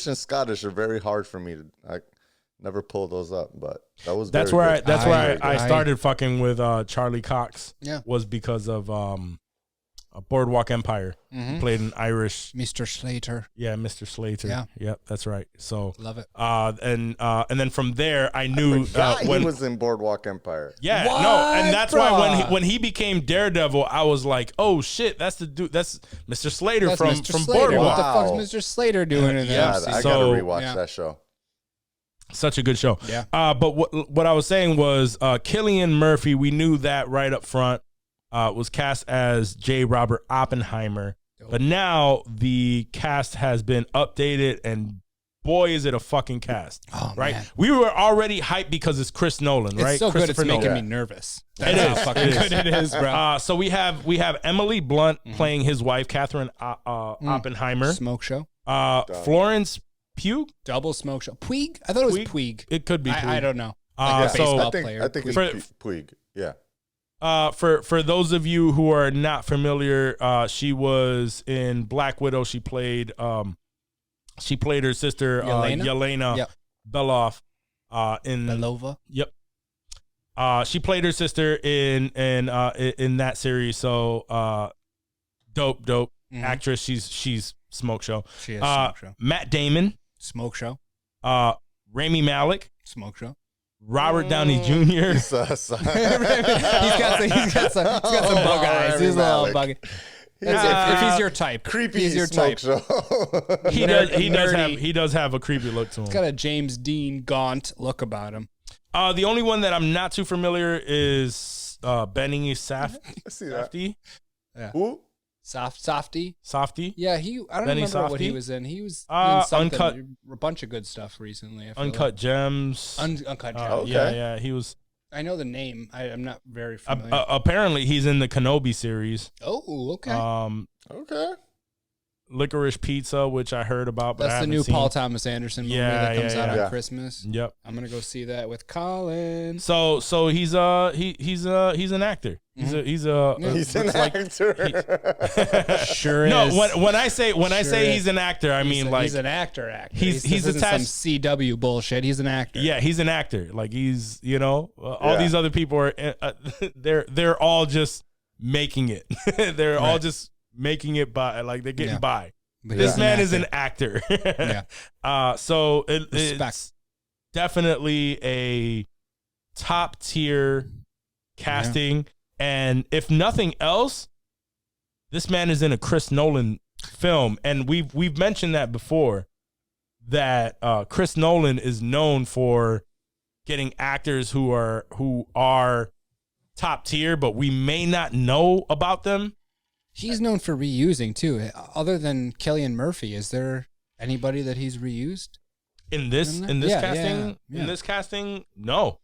and Scottish are very hard for me to. I never pull those up, but that's where very good. I started fucking with Charlie Cox. Yeah. Was because of a Boardwalk Empire. He played an Irish. Mr. Slater. Yeah, Mr. Slater. Yeah. Yep, that's right. So Love it. And then from there I knew when he was in Boardwalk Empire. Yeah, What, no, and that's why bruh? when he became Daredevil, I was like, oh shit, that's the dude, that's Mr. Slater That's from Mr. Slater. Boardwalk. What the Wow. fuck's Mr. Slater doing in Yeah, there? I So- gotta rewatch yeah. that show. Such a good show. Yeah. But what I was saying was Cillian Murphy, we knew that right up front, was cast as J. Robert Oppenheimer. But now the cast has been updated, and boy, is it a fucking cast. Oh, right? man. We were already hyped because it's Chris Nolan, right? It's so good, it's Christopher making Nolan. me nervous. It That's how is. fucking It is. good it is, bro. So we have Emily Blunt playing his wife, Catherine Oppenheimer. Smoke show. Florence Pugh. Double smoke show. Puig? I thought it was Puig. It could be. Puig. I don't know. Yeah, a baseball I think player. it's For- Puig. Yeah. For those of you who are not familiar, she was in Black Widow. She played her sister Yelena Yep. Beloff in Belova. Yep. She played her sister in that series. So dope actress. She's smoke show. She is smoke show. Matt Damon, Smoke show. Rami Malek, Smoke show. Robert Downey Jr. he's got some bug eyes. He's a little buggy. If he's your type, Creepy he's your smoke type. show. He does have a creepy look to him. He's got a James Dean Gaunt look about him. The only one that I'm not too familiar is Benny I see that. Safdie. Who? Softy. Softy. Yeah, I don't Benny remember what he Safdie? was in. He was in something, Uncut- a bunch of good stuff recently. I feel Uncut Gems. like. Uncut Gems. Okay. Yeah. He was. I know the name. I'm not very familiar. Apparently, he's in the Kenobi series. Oh, okay. Okay. Licorice Pizza, which I heard about, but I That's the haven't new seen. Paul Thomas Anderson movie Yeah, that comes yeah, out yeah. on Christmas. Yep. I'm gonna go see that with Colin. So he's an actor. He's He's an looks like- actor. Sure No, is. when I say is. he's an actor, I mean like he's an actor. he's This isn't attached- some CW bullshit. He's an actor. yeah, he's an actor. Like he's all Yeah. these other people are they're all just making it. They're all just making it by like they're getting Yeah. by. But This he's man is actor. an actor. So Respect. it's definitely a top tier casting. And if nothing else, this man is in a Chris Nolan film. And we've mentioned that before, that Chris Nolan is known for getting actors who are top tier, but we may not know about them. He's known for reusing too. Other than Cillian Murphy, is there anybody that he's reused? In this Yeah, casting, yeah. in this casting, no.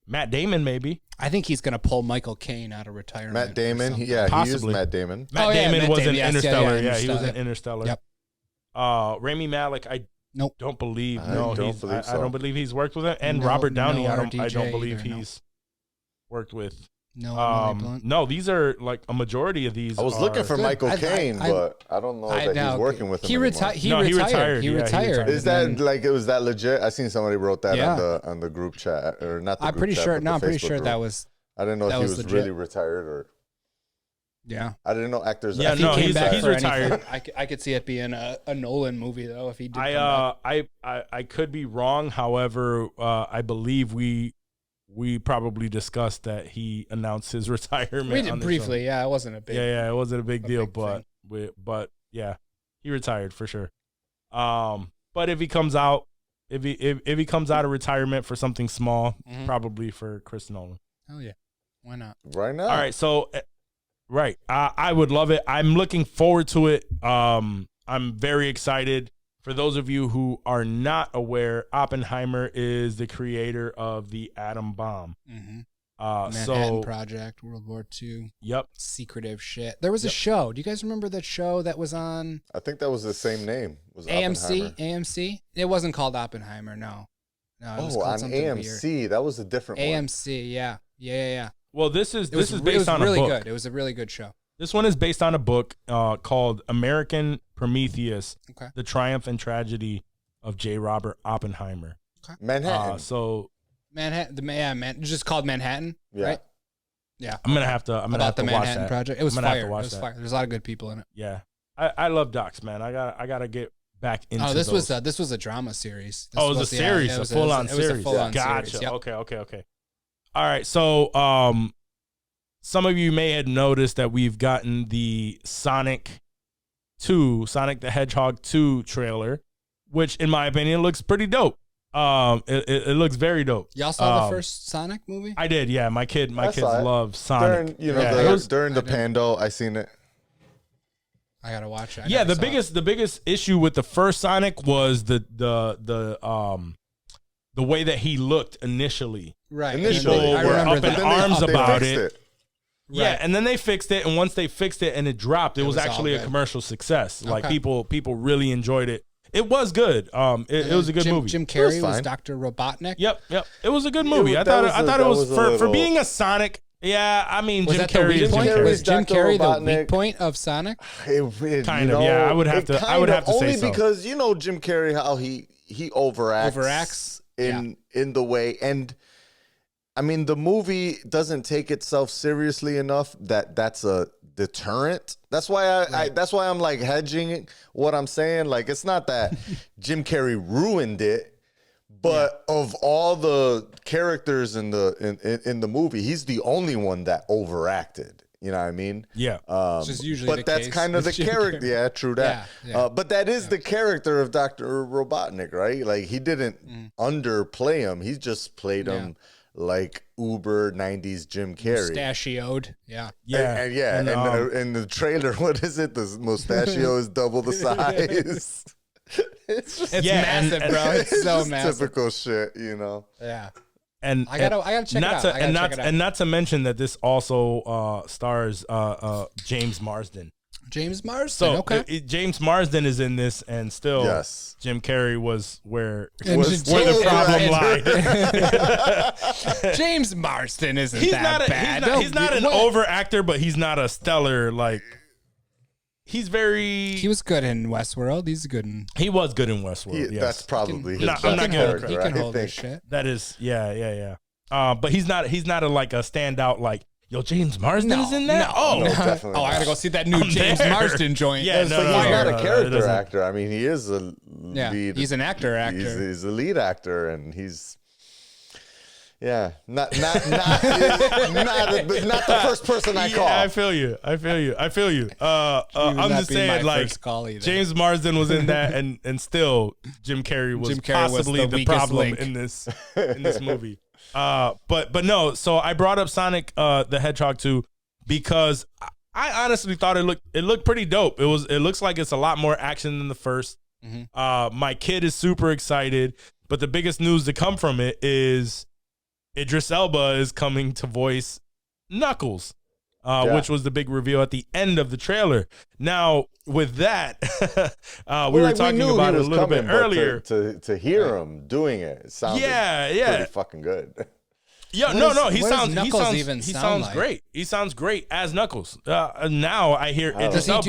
Matt Damon, maybe. I think he's gonna pull Michael Caine out of retirement. Matt or Damon. something. He used Possibly. Matt Damon. Matt Oh, yeah, Damon Matt was Damon, in yes, Interstellar. yeah, He was in Interstellar. Interstellar. Yep. Rami Malek, I Nope. don't believe. I No, don't he's, believe I so. don't believe he's worked with him. And No, Robert Downey, no I don't RDJ believe either, no. he's worked with. No, Emily Blunt. No, these are like a majority of these. I was looking for Good. Michael I- Caine, I- but I don't know that he's working with him He anymore. retired. He No, he retired. retired. He Yeah, he retired. retired. Is that like it was that legit? I seen somebody wrote that Yeah. on the group chat or not. The I'm group pretty chat, sure. but No, the I'm pretty Facebook sure group. that was. I didn't know that if he was was legit. really retired or. Yeah. I didn't know actors. Yeah, If he no, came he's back for retired. anything, I could see it being a Nolan movie though. If he did. come back. I could be wrong. However, I believe we probably discussed that he announced his retirement. We on did the briefly. show. Yeah, it wasn't a big. Yeah, it wasn't a big deal, big but thing. but yeah, he retired for sure. But if he comes out, if he comes out of retirement for something small, Mhm. probably for Chris Nolan. Hell yeah. Why not? right now. All right, so right, I would love it. I'm looking forward to it. I'm very excited. For those of you who are not aware, Oppenheimer is the creator of the atom bomb. Mm-hmm. So Manhattan Project, World War II, yep, secretive shit. There was a show. Do you guys remember that show that was on I think that was the same name. Was AMC? Oppenheimer. AMC? It wasn't called Oppenheimer. No. No. It was Oh, called on something AMC. weird. That was a different one. AMC. Yeah. Well, this is based on really a book. good. It was a really good show. This one is based on a book called American Prometheus: Okay. The Triumph and Tragedy of J. Robert Oppenheimer. Okay. Manhattan. Manhattan, it's just called Manhattan, right? Yeah. I'm gonna have to the watch Manhattan that. Project. It was I'm gonna have fire. to watch It was that. fire. There's a lot of good people in it. Yeah, I love docs, man. I gotta get back into. Oh, this those. was a drama series. It was a series, a full on series. It was a full on Gotcha. series. Yep. Okay. All right, so some of you may have noticed that we've gotten the Sonic the Hedgehog 2 trailer, which in my opinion looks pretty dope. It looks very dope. Y'all saw the first Sonic movie? I did, yeah. My kids love Sonic. During the Pando, I seen it. I gotta watch it. The biggest issue with the first Sonic was the way that he looked initially. Right. People were up in arms about it. Yeah, Right. and then they fixed it, and once they fixed it and it dropped, it was actually a commercial success. Like people really enjoyed it. It was good. It was a good movie. Jim Carrey was Dr. Robotnik. Yep. It was a good movie. I thought it was for being a Sonic. Yeah, I mean, Was Jim that the Carrey weak is Jim point? Carrey. Was Jim Dr. Carrey the Robotnik. weak point of Sonic? Kind of, yeah. I would have to say only so. because Jim Carrey, how he overacts in the way, and I mean the movie doesn't take itself seriously enough that's a deterrent. That's why I'm like hedging what I'm saying. Like it's not that Jim Carrey ruined it, but of all the characters in the movie, he's the only one that overacted. You know what I mean? Yeah. Which is usually but that's kind of the character. Yeah, true that. Yeah. But that is the character of Dr. Robotnik, right? Like he didn't underplay him. He just played him like uber 90s Jim Carrey. Mustachioed. Yeah. And in the trailer, what is it? The mustachio is double the size. It's massive, bro. It's so massive. Typical shit, Yeah. And I gotta check it out. And not to mention that this also stars James Marsden. James Marsden. So okay. James Marsden is in this, and still Jim Carrey was where the problem lied. James Marsden isn't bad. He's not an over actor, but he's not a stellar like. He was good in Westworld. He was good in Westworld. Yes. That's probably his I'm not giving He can hold his shit. That is, yeah. But he's not like a standout like. Yo, James Marsden is in that? No, definitely I gotta go see that new James Marsden joint. Yeah, he's not a character actor. I mean, he is a lead. He's an actor. He's a lead actor, and he's not the first person I call. Yeah, I feel you. I'm just saying, like, James Marsden was in that, and still Jim Carrey was possibly the problem in this movie. But no. So I brought up Sonic the Hedgehog 2 because I honestly thought it looked pretty dope. It looks like it's a lot more action than the first. Mm-hmm. My kid is super excited, but the biggest news to come from it is Idris Elba is coming to voice Knuckles, which was the big reveal at the end of the trailer. Now, with that, we were talking about it a little bit earlier. To hear him doing it sounded pretty fucking good. Yeah, he sounds great. He sounds great as Knuckles. Now I hear Idris Elba.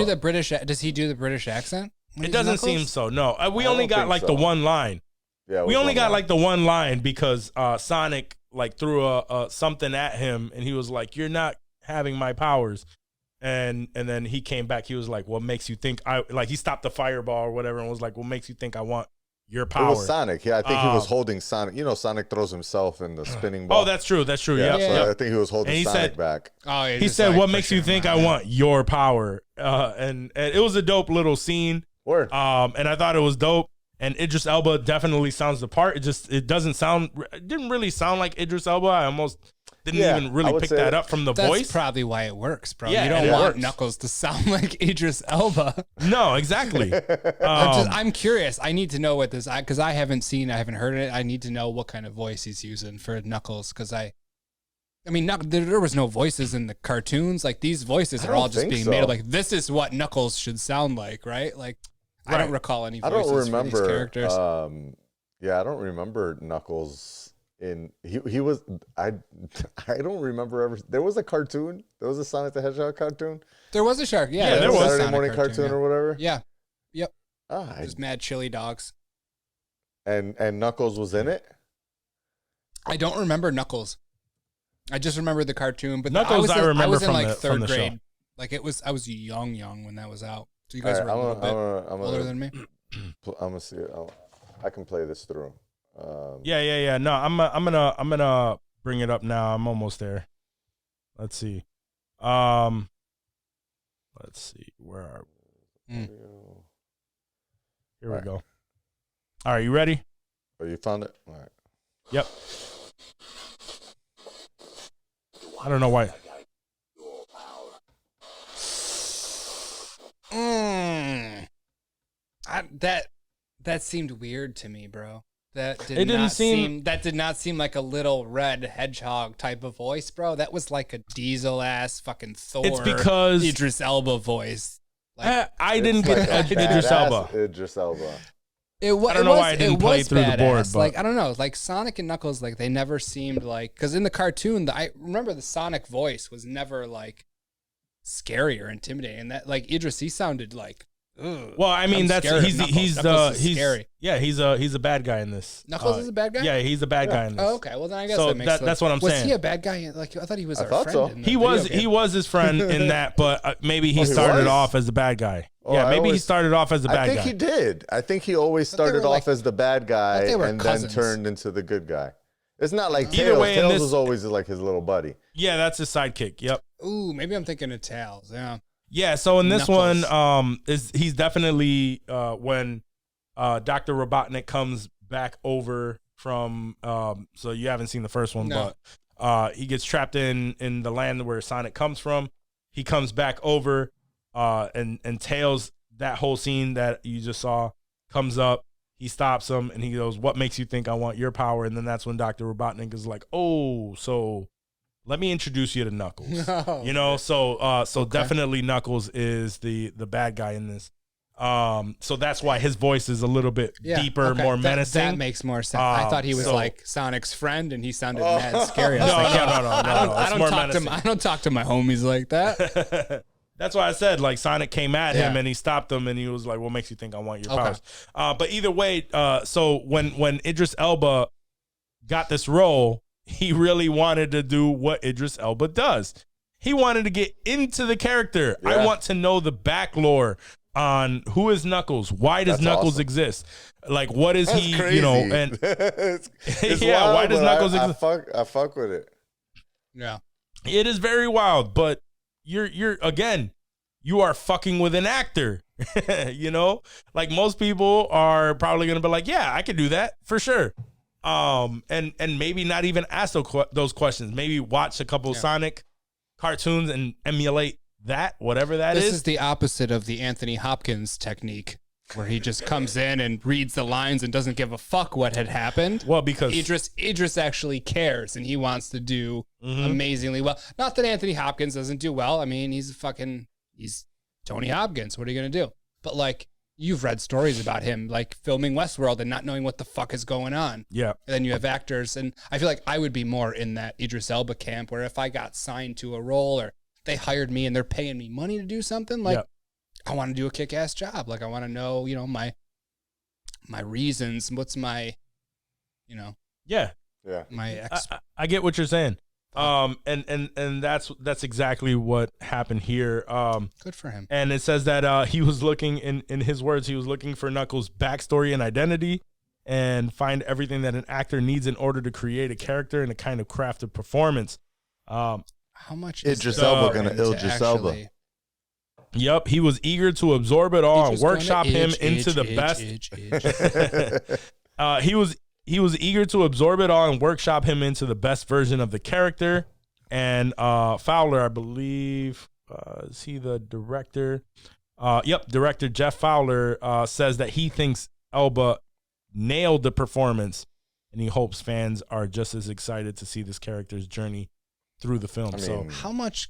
Does he do the British accent? It doesn't seem so. No, we only got like the one line. Yeah, we only got like the one line because Sonic like threw a something at him, and he was like, "You're not having my powers." And then he came back. He was like, "What makes you think I like?" He stopped the fireball or whatever, and was like, "What makes you think I want your power?" It was Sonic. Yeah, I think he was holding Sonic. Sonic throws himself in the spinning ball. Oh, that's true. Yeah. So I think he was holding Sonic back. Oh, he said, "What makes you think I want your power?" And it was a dope little scene. Word. And I thought it was dope. And Idris Elba definitely sounds the part. It didn't really sound like Idris Elba. I almost didn't even really pick that up from the voice. That's probably why it works, bro. Yeah, you don't want Knuckles to sound like Idris Elba. No, exactly. I'm curious. I need to know what this, because I haven't heard it. I need to know what kind of voice he's using for Knuckles, because I mean, there was no voices in the cartoons. Like, these voices are all just being made up. Like, this is what Knuckles should sound like, right? Like, I don't recall any voices for these characters. I don't remember Knuckles he was I don't remember ever. There was a cartoon. There was a Sonic the Hedgehog cartoon. There was a shark. Yeah, there was Saturday Sonic morning cartoon or whatever. Yeah. Yep. Ah, There's mad chili dogs. and Knuckles was in it. I don't remember Knuckles. I just remember the cartoon. But Knuckles, I remember I was in from like the third show. grade. Like I was young when that was out. So you guys were a little bit older than me. I'm gonna see it. I can play this through. Yeah. No, I'm gonna bring it up now. I'm almost there. Let's see. Where are we? Here we go. All right, you ready? Oh, you found it? All right. Yep. I don't know why. That seemed weird to me, bro. That It didn't seem- that did not seem like a little red hedgehog type of voice, bro. That was like a diesel ass fucking Thor. It's because Idris Elba voice. Like, I didn't It's get like a Idris badass Elba. Idris Elba. I don't know why I didn't play through the board, but- Like I don't know, like Sonic and Knuckles, like they never seemed like, because in the cartoon, I remember the Sonic voice was never like scary or intimidating. And that like Idris, he sounded like, ugh, Well, I mean, I'm that's scared of he's Knuckles. Knuckles is scary. Yeah, he's a bad guy in this. Knuckles is a bad guy. Yeah, he's a bad guy in this. Oh, okay. Well, then I guess So that makes sense. that's what I'm was saying. Was he a bad guy? Like I thought he was I our thought friend. so. In the He video was game. his friend in that, but maybe he he started was? off as the bad guy. Oh, Yeah, I maybe he always- started off as the bad I think guy. he did. I think he always But they started were off like- as the bad guy but they were and cousins. then turned into the good guy. It's not like Either Tails. way, in Tails this- was always like his little buddy. Yeah, that's his sidekick. Yep. Ooh, maybe I'm thinking of Tails. Yeah. Yeah, so in this Knuckles. one, he's definitely when Dr. Robotnik comes back over from so you haven't seen the first one, No. but he gets trapped in the land where Sonic comes from. He comes back over, and Tails, that whole scene that you just saw, comes up. He stops him and he goes, "What makes you think I want your power?" And then that's when Dr. Robotnik is like, "Oh, so let me introduce you to Knuckles." No. You know, so definitely Knuckles is the bad guy in this. So that's why his voice is a little bit deeper, okay. more That menacing. makes more sense. I thought he was so- like Sonic's friend, and he sounded mad scary. I was No, like, no, yo, no, no, I don't, no, I it's don't more talk to menacing. I don't talk to my homies like that. That's why I said, like, Sonic came at him Yeah. and he stopped him and he was like, "What makes you think I want your Okay. powers?" But either way, so when Idris Elba got this role, he really wanted to do what Idris Elba does. He wanted to get into the character. Yeah. I want to know the back lore on who is Knuckles. Why does That's Knuckles awesome. exist? Like, what is That's he? crazy. You know, and it's Yeah, wild, why does but Knuckles I exist? fuck with it. Yeah. it is very wild. But you're again, you are fucking with an actor. You know, like most people are probably gonna be like, "Yeah, I could do that for sure." And maybe not even ask those questions. Maybe watch a couple of Sonic cartoons and emulate that, whatever that This is. is the opposite of the Anthony Hopkins technique, where he just comes in and reads the lines and doesn't give a fuck what had happened. Well, because Idris actually cares and he wants to do amazingly well. Not that Anthony Hopkins doesn't do well. I mean, he's Tony Hopkins. What are you gonna do? But like, you've read stories about him, like filming Westworld and not knowing what the fuck is going on. yeah, And then you have actors, and I feel like I would be more in that Idris Elba camp, where if I got signed to a role or they hired me and they're paying me money to do something, like Yep. I want to do a kick-ass job. Like I want to know, you know, my reasons. What's my, you know, yeah. my I get what you're saying. And that's exactly what happened here. good for him. And it says that he was looking, in his words, he was looking for Knuckles' backstory and identity and find everything that an actor needs in order to create a character and a kind of crafted performance. How much Idris is Elba going gonna to Idris Elba. actually- Yep, he was eager to absorb it all and Idris going to workshop him itch, into itch, the itch, best. itch, itch. He was eager to absorb it all and workshop him into the best version of the character. And Fowler, I believe, is he the director? Yep, director Jeff Fowler says that he thinks Elba nailed the performance, and he hopes fans are just as excited to see this character's journey through the film. So how much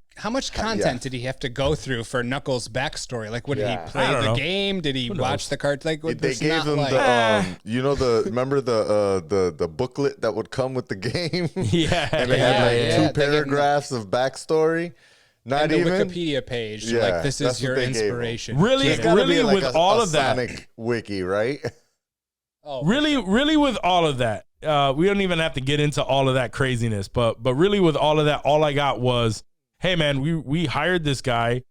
content did he have to go through for Knuckles' backstory? Like, what did he play the game? Did he watch the card? Like, they gave him the remember the booklet that would come with the game? Yeah, and they had like 2 paragraphs of backstory. Not and the even Wikipedia page. Like, this is your inspiration. Really with all of that Sonic wiki, right? Oh, really with all of that. We don't even have to get into all of that craziness, but really with all of that, all I got was, hey man, we hired this guy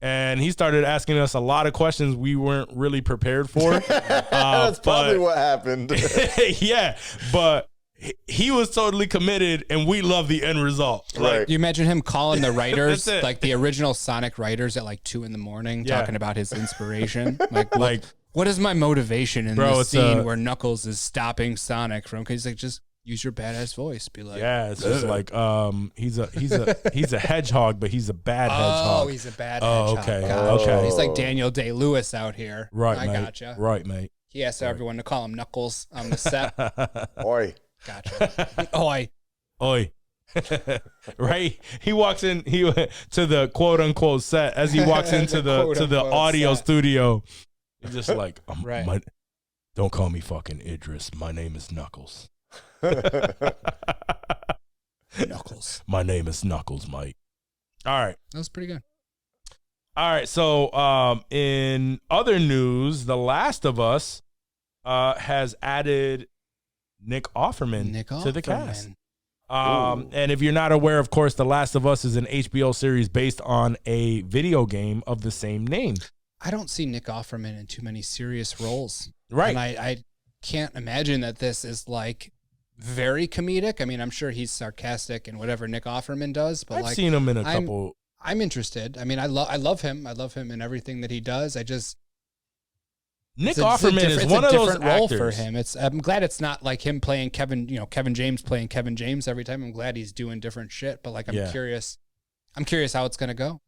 and he started asking us a lot of questions we weren't really prepared for. That's probably what happened. Yeah, but he was totally committed and we love the end result. Right. You imagine him calling the writers, like the original Sonic writers at like 2 a.m, talking about his inspiration. Like what is my motivation in this scene where Knuckles is stopping Sonic from? Because he's like, just use your badass voice. Be like, yeah, it's just like he's a hedgehog, but he's a bad hedgehog. Oh, he's a bad hedgehog. Okay, Gotcha. okay. He's like Daniel Day-Lewis out here. Right, I mate. gotcha. Right, mate. He asked everyone to call him Knuckles on the set. Oi. Gotcha. Oi. Right, he walks in to the quote unquote set as he walks into the audio studio. He's just like, don't call me fucking Idris. My name is Knuckles. Knuckles. My name is Knuckles, Mike. All right. That was pretty good. All right. So in other news, The Last of Us has added Nick Offerman to the cast. And if you're not aware, of course, The Last of Us is an HBO series based on a video game of the same name. I don't see Nick Offerman in too many serious roles. Right. And I can't imagine that this is like very comedic. I mean, I'm sure he's sarcastic in whatever Nick Offerman does, but I've seen him in a couple. I'm interested. I mean, I love him. I love him in everything that he does. Nick Offerman is one of those role actors. For him. I'm glad it's not like him playing Kevin James playing Kevin James every time. I'm glad he's doing different shit, but like I'm curious how it's going to go.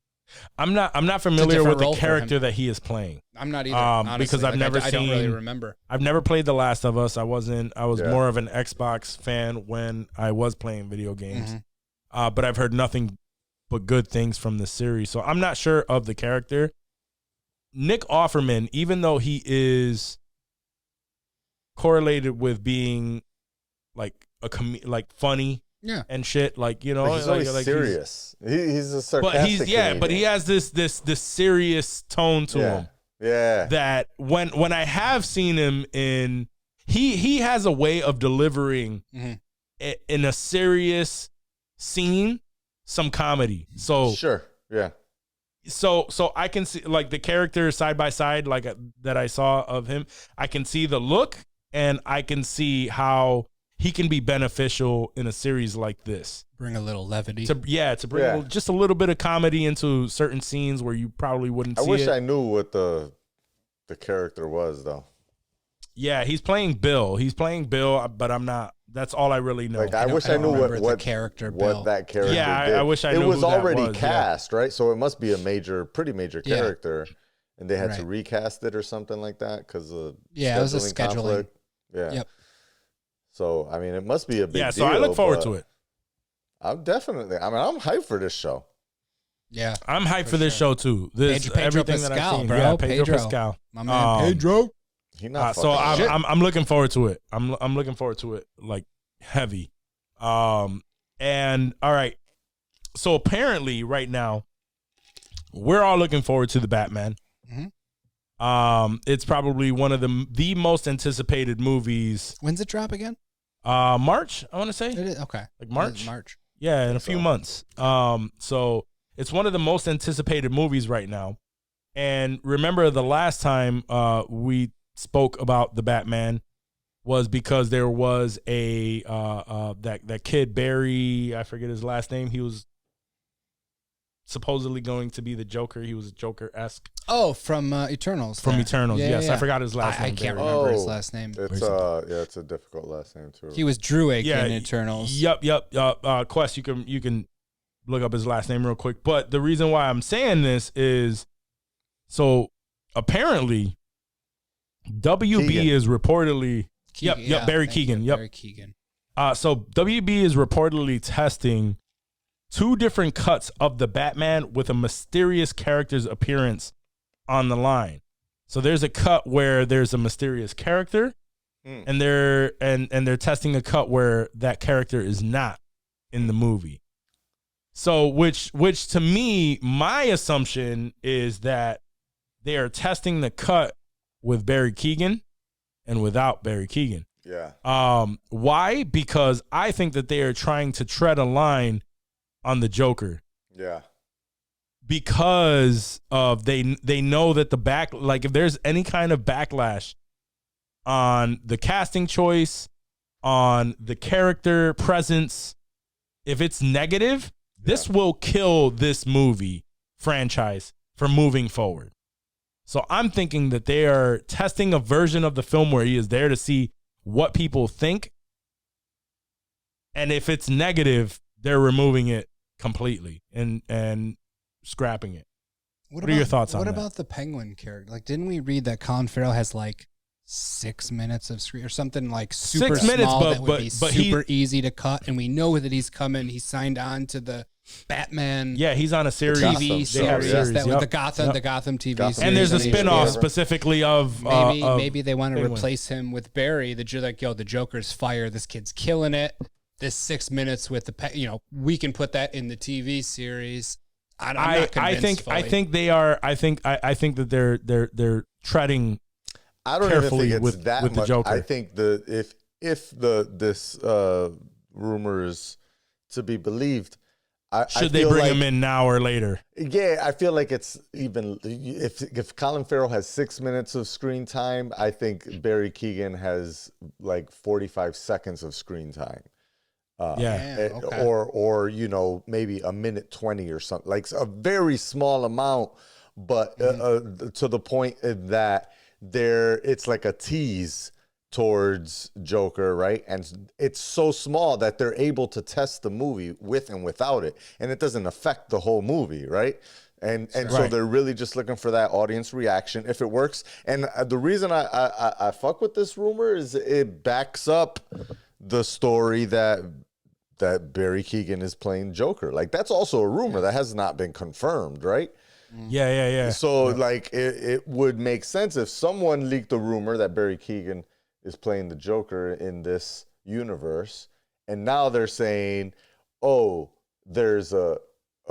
I'm not familiar with the character that he is playing. I'm not either, honestly. Because I've never seen. I don't really remember. I've never played The Last of Us. I was more of an Xbox fan when I was playing video games. But I've heard nothing but good things from the series, so I'm not sure of the character. Nick Offerman, even though he is correlated with being like funny. Yeah, and shit, like, you know, but he's always serious. He's a sarcastic. But he has this serious tone to him. Yeah. That when I have seen him in, he has a way of delivering in a serious scene some comedy. So sure, yeah. So I can see like the character side by side, like that I saw of him. I can see the look, and I can see how he can be beneficial in a series like this. Bring a little levity. To bring just a little bit of comedy into certain scenes where you probably wouldn't see it. I wish I knew what the character was, though. Yeah, he's playing Bill. But I'm not. That's all I really know. Like, I wish I knew what that character did. Yeah, I wish I knew. It was already cast, right? So it must be a pretty major character, and they had to recast it or something like that because of it was a scheduling conflict. Yeah. Yep. So I mean, it must be a big deal. So I look forward to it. I'm hyped for this show. Yeah, I'm hyped for this show too. Everything that I've seen, bro. yeah, Pedro Pascal, my man Pedro. So I'm looking forward to it. I'm looking forward to it like heavy. And all right. So apparently right now we're all looking forward to the Batman. It's probably one of the most anticipated movies. When's it drop again? March, I want to say. It is, okay. Like March? March. Yeah, in a few months. So it's one of the most anticipated movies right now. And remember the last time we spoke about the Batman was because there was a that kid Barry, I forget his last name. He was supposedly going to be the Joker. He was Joker-esque. Oh, from Eternals. From Eternals, yes. I forgot his last name. I can't remember his last name. It's a difficult last name too. He was Druig in Eternals. Yep. Kuest, you can look up his last name real quick. But the reason why I'm saying this is, so apparently WB Keegan. is reportedly Barry Keegan. Barry Keegan. So WB is reportedly testing 2 different cuts of the Batman with a mysterious character's appearance on the line. So there's a cut where there's a mysterious character, and they're testing a cut where that character is not in the movie. So which to me, my assumption is that they are testing the cut with Barry Keoghan and without Barry Keoghan. Yeah. Why? Because I think that they are trying to tread a line on the Joker. Yeah. Because of they know that if there's any kind of backlash on the casting choice, on the character presence, if it's negative, this will kill this movie franchise from moving forward. So I'm thinking that they are testing a version of the film where he is there to see what people think. And if it's negative, they're removing it completely and scrapping it. What are your thoughts on that? What about the Penguin character? Like, didn't we read that Colin Farrell has like 6 minutes of screen or something like super 6 minutes, small but, that would be super easy to cut, and we know that he's coming. He signed on to the Batman. Yeah, he's on a series. TV series that with the Gotham TV series. And there's a spinoff specifically of maybe they want to replace him with Barry. The Joker's fire. This kid's killing it. This 6 minutes with we can put that in the TV series. I'm not convinced fully. I think they are. I think that they're treading. I don't even think it's with that with much. The Joker. I think if this rumor is to be believed, should they bring him in now or later? Yeah, I feel like it's even if Colin Farrell has 6 minutes of screen time, I think Barry Keoghan has like 45 seconds of screen time. Okay. Or maybe a minute 20 or something, like a very small amount, but to the point that it's like a tease towards Joker, right? And it's so small that they're able to test the movie with and without it, and it doesn't affect the whole movie, right? And so they're really just looking for that audience reaction if it works. And the reason I fuck with this rumor is it backs up the story that Barry Keoghan is playing Joker. Like, that's also a rumor that has not been confirmed, right? Yeah. So like it would make sense if someone leaked a rumor that Barry Keoghan is playing the Joker in this universe, and now they're saying, oh, there's a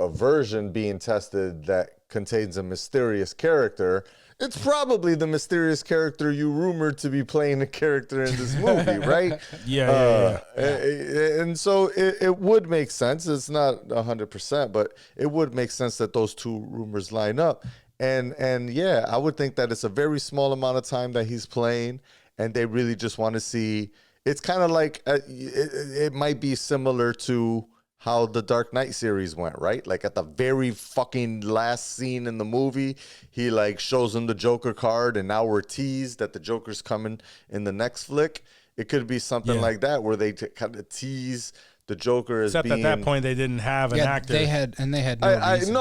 version being tested that contains a mysterious character. It's probably the mysterious character you rumored to be playing a character in this movie, right? Yeah. And so it would make sense. It's not 100%, but it would make sense that those two rumors line up. And yeah, I would think that it's a very small amount of time that he's playing, and they really just want to see. It's kind of like it might be similar to how the Dark Knight series went, right? Like at the very fucking last scene in the movie, he like shows him the Joker card, and now we're teased that the Joker's coming in the next flick. It could be something like that, where they kind of tease the Joker as being. Except at that point, they didn't have an actor. They had no reason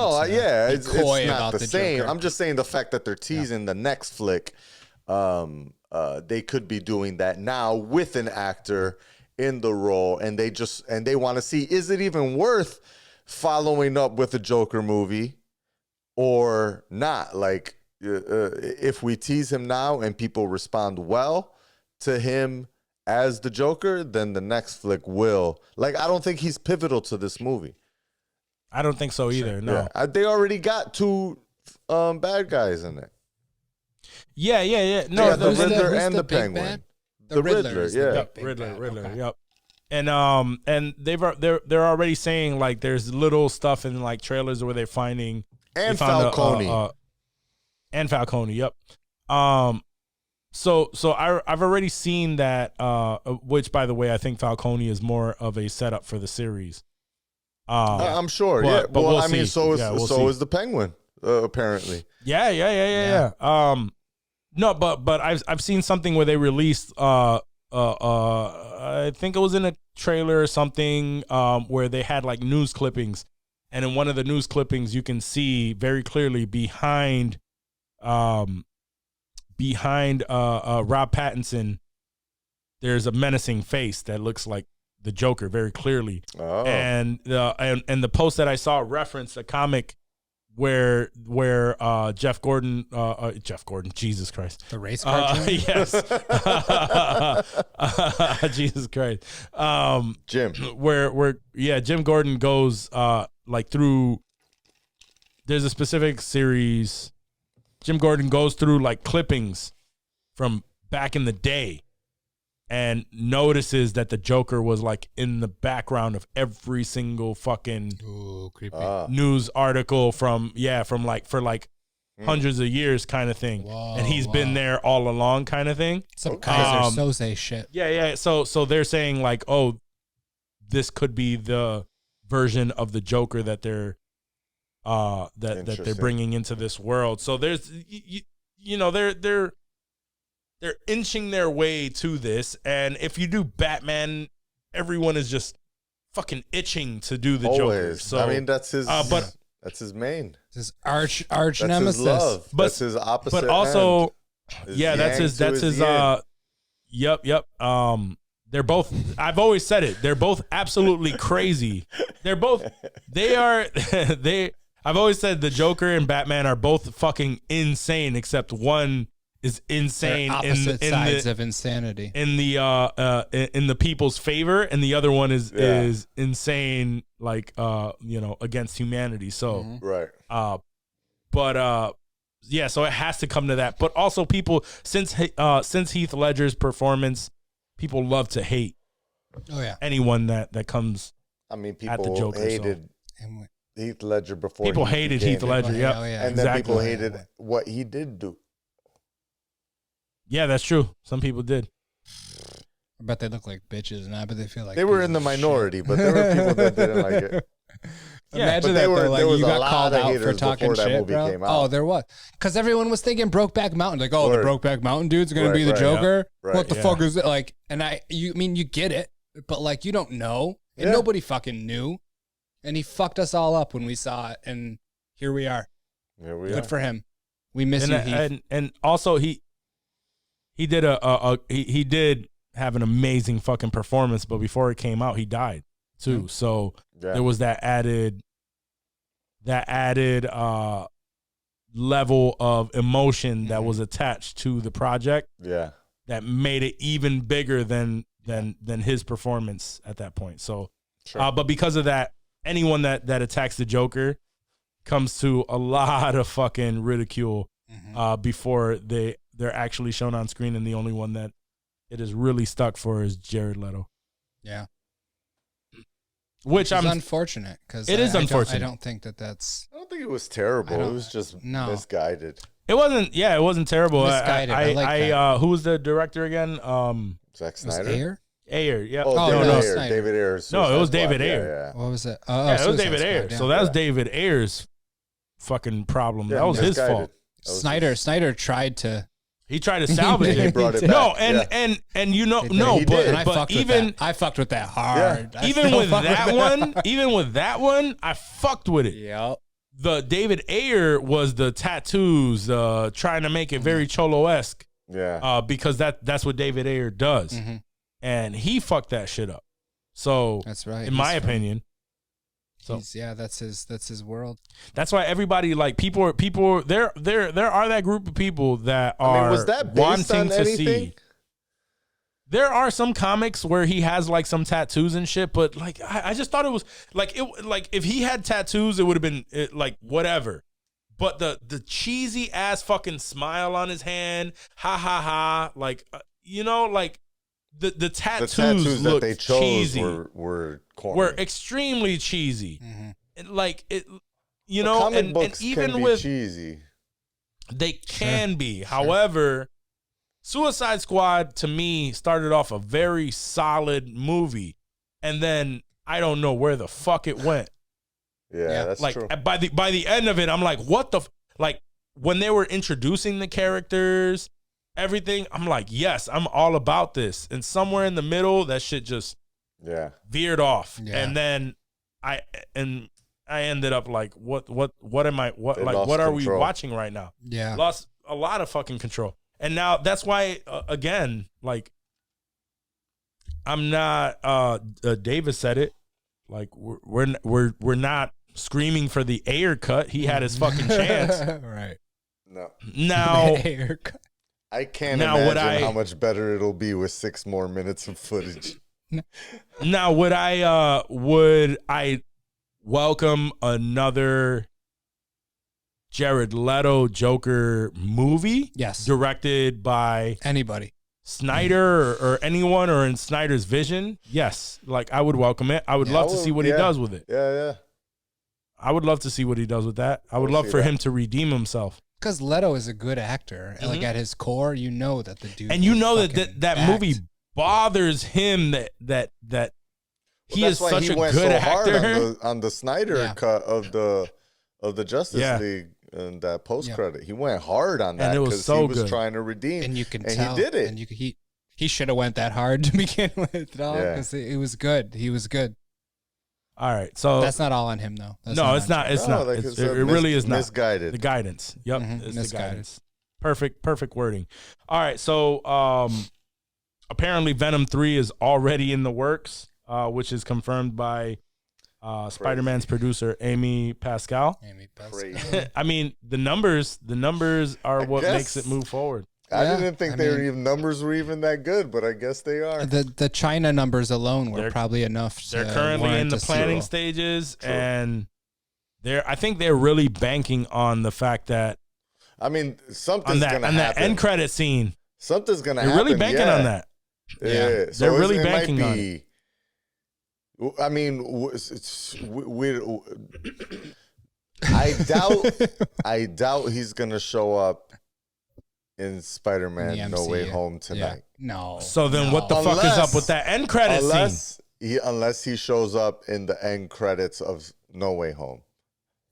it's coy not about the same. Joker. I'm just saying the fact that they're teasing the next flick, they could be doing that now with an actor in the role, and they want to see, is it even worth following up with a Joker movie or not? Like, if we tease him now and people respond well to him as the Joker, then the next flick will. Like, I don't think he's pivotal to this movie. I don't think so either. No, they already got two bad guys in it. Yeah. No, the Riddler and the Penguin. Bad? The Riddler, Riddler, yep. And they're already saying like there's little stuff in like trailers where they're finding Falcone. And Falcone, yep. So I've already seen that, which by the way I think Falcone is more of a setup for the series. I'm sure, but Well, we'll I mean, see. so is the Penguin, apparently. Yeah. No, but I've seen something where they released I think it was in a trailer or something where they had like news clippings, and in one of the news clippings you can see very clearly behind Rob Pattinson there's a menacing face that looks like the Joker very clearly. Oh. And the post that I saw referenced a comic where Jeff Gordon, Jesus Christ, The race cartoon. yes, Jesus Christ, Jim. where Jim Gordon goes like through. There's a specific series. Jim Gordon goes through like clippings from back in the day and notices that the Joker was like in the background of every single fucking Creepy. news article from hundreds of years kind of thing. Whoa, and he's been there all along kind of thing. Some Kaiser Soze shit. Yeah. So they're saying like, oh, this could be the version of the Joker that they're that they're bringing into this world. So there's they're inching their way to this, and if you do Batman, everyone is just fucking itching to do the Joker. So I mean, that's his that's his main. His arch That's nemesis. his love. But- That's his opposite. but also hand. yeah, that's yang his to yin. yep. They're both, I've always said it, they're both absolutely crazy. I've always said the Joker and Batman are both fucking insane, except one is insane They're opposite sides of insanity. in the people's favor, and the other one is insane, like against humanity. So Right. so it has to come to that. But also, people since Heath Ledger's performance, people love to hate anyone that comes. I mean, at the people Joker, hated Heath Ledger before. People he hated became Heath Ledger, yeah. and then exactly. people hated what he did do. Yeah, that's true. Some people did. I bet they look like bitches now, but they feel like They were pieces in the of minority, but there were people that didn't like it. Yeah, Imagine but that there though, like was you a got lot called of out for haters talking before that shit, movie bro. came out. Oh, there was, because everyone was thinking Brokeback Mountain, like, oh, Word. the Brokeback Mountain dude's gonna Right, be the right, Joker. yeah. What the Right, fuck is it like? And you get it, but like you don't know, and Yeah. nobody fucking knew, and he fucked us all up when we saw it, and here we are. Here we Good are. for him. We miss you, Heath. And also he did he did have an amazing fucking performance, but before it came out, he died too. So there was that added level of emotion that was attached to the project. Yeah. That made it even bigger than his performance at that point. So, but because of that, anyone that attacks the Joker comes to a lot of fucking ridicule before they're actually shown on screen, and the only one that it is really stuck for is Jared Leto. Yeah. Which is unfortunate, because it is unfortunate. I don't think that's. I don't think it was terrible. It was just misguided. It wasn't. Yeah, it wasn't terrible. Misguided. I like that. Who was the director again? Zack Was Snyder. Ayer? Ayer. Yeah. Oh, no, David Ayer. Snyder. David Ayer. No, it was Suicide David Squad. Ayer. What was it? Yeah, it was David Ayer. Squad, So that was David Ayer's fucking problem. Yeah, that was his misguided. fault. That was Snyder tried to. He tried to salvage He it. brought it No, back. and you know, He no, did. but And I but fucked even with that. I fucked with that hard. I even still with fuck that one, even with that one, I fucked with it. Yep. The David Ayer was the tattoos, trying to make it very Cholo-esque, Yeah. because that's what David Ayer does, and he fucked that shit up. So That's right. in my He's opinion. So that's his world. that's why everybody, like, people there are that group of people that are was that based wanting on to anything? see. There are some comics where he has like some tattoos and shit, but like I just thought it was like if he had tattoos, it would have been like whatever. But the cheesy ass fucking smile on his hand, ha ha ha, like like the tattoos that look they chose cheesy. were corny. Were extremely cheesy. And like it, Comic and books even can be with cheesy. they can be. However, Suicide Squad to me started off a very solid movie, and then I don't know where the fuck it went. Yeah, that's like true. by the end of it, I'm like, what the like when they were introducing the characters, everything, I'm like, yes, I'm all about this. And somewhere in the middle, that shit just veered off. Yeah. And then I ended up like, what are we watching right now? Yeah. Lost a lot of fucking control. And now that's why again, like Davis said it. Like we're not screaming for the Ayer cut. He had his fucking chance. Right. No. Now Ayer cut. I can't imagine how much better it'll be with 6 more minutes of footage. Now would I welcome another Jared Leto Joker movie? Yes. Directed by Anybody. Snyder or anyone or in Snyder's vision? Yes. Like I would welcome it. I would love to see what he does with it. Yeah. I would love to see what he does with that. I would love for him to redeem himself. Because Leto is a good actor. And like at his core, you know that the dude. And you know that movie bothers him that he is such a good actor. On the Snyder cut of the Justice League and that post credit, he went hard on that because he was trying to redeem, and you can and tell, he did it. And he should have went that hard to begin with, dog. Because it was good. He was good. All right, so that's not all on him though. It's not. It's not. It really is not. Misguided. The guidance. Yep, it's misguided. the guidance. Perfect wording. All right, so apparently Venom 3 is already in the works, which is confirmed by Spider-Man's producer Amy Pascal. I mean, the numbers are what makes it move forward. I didn't think numbers were even that good, but I guess they are. The China numbers alone were probably enough. They're currently in the planning stages, and I think they're really banking on the fact that something's gonna happen on that end credit scene. Something's gonna happen. They're really banking on that. Yeah, so they're really banking on it. I mean, I doubt he's gonna show up in Spider-Man No Way Home tonight. Yeah. No. So then what the fuck is up with that end credit scene? Unless he shows up in the end credits of No Way Home.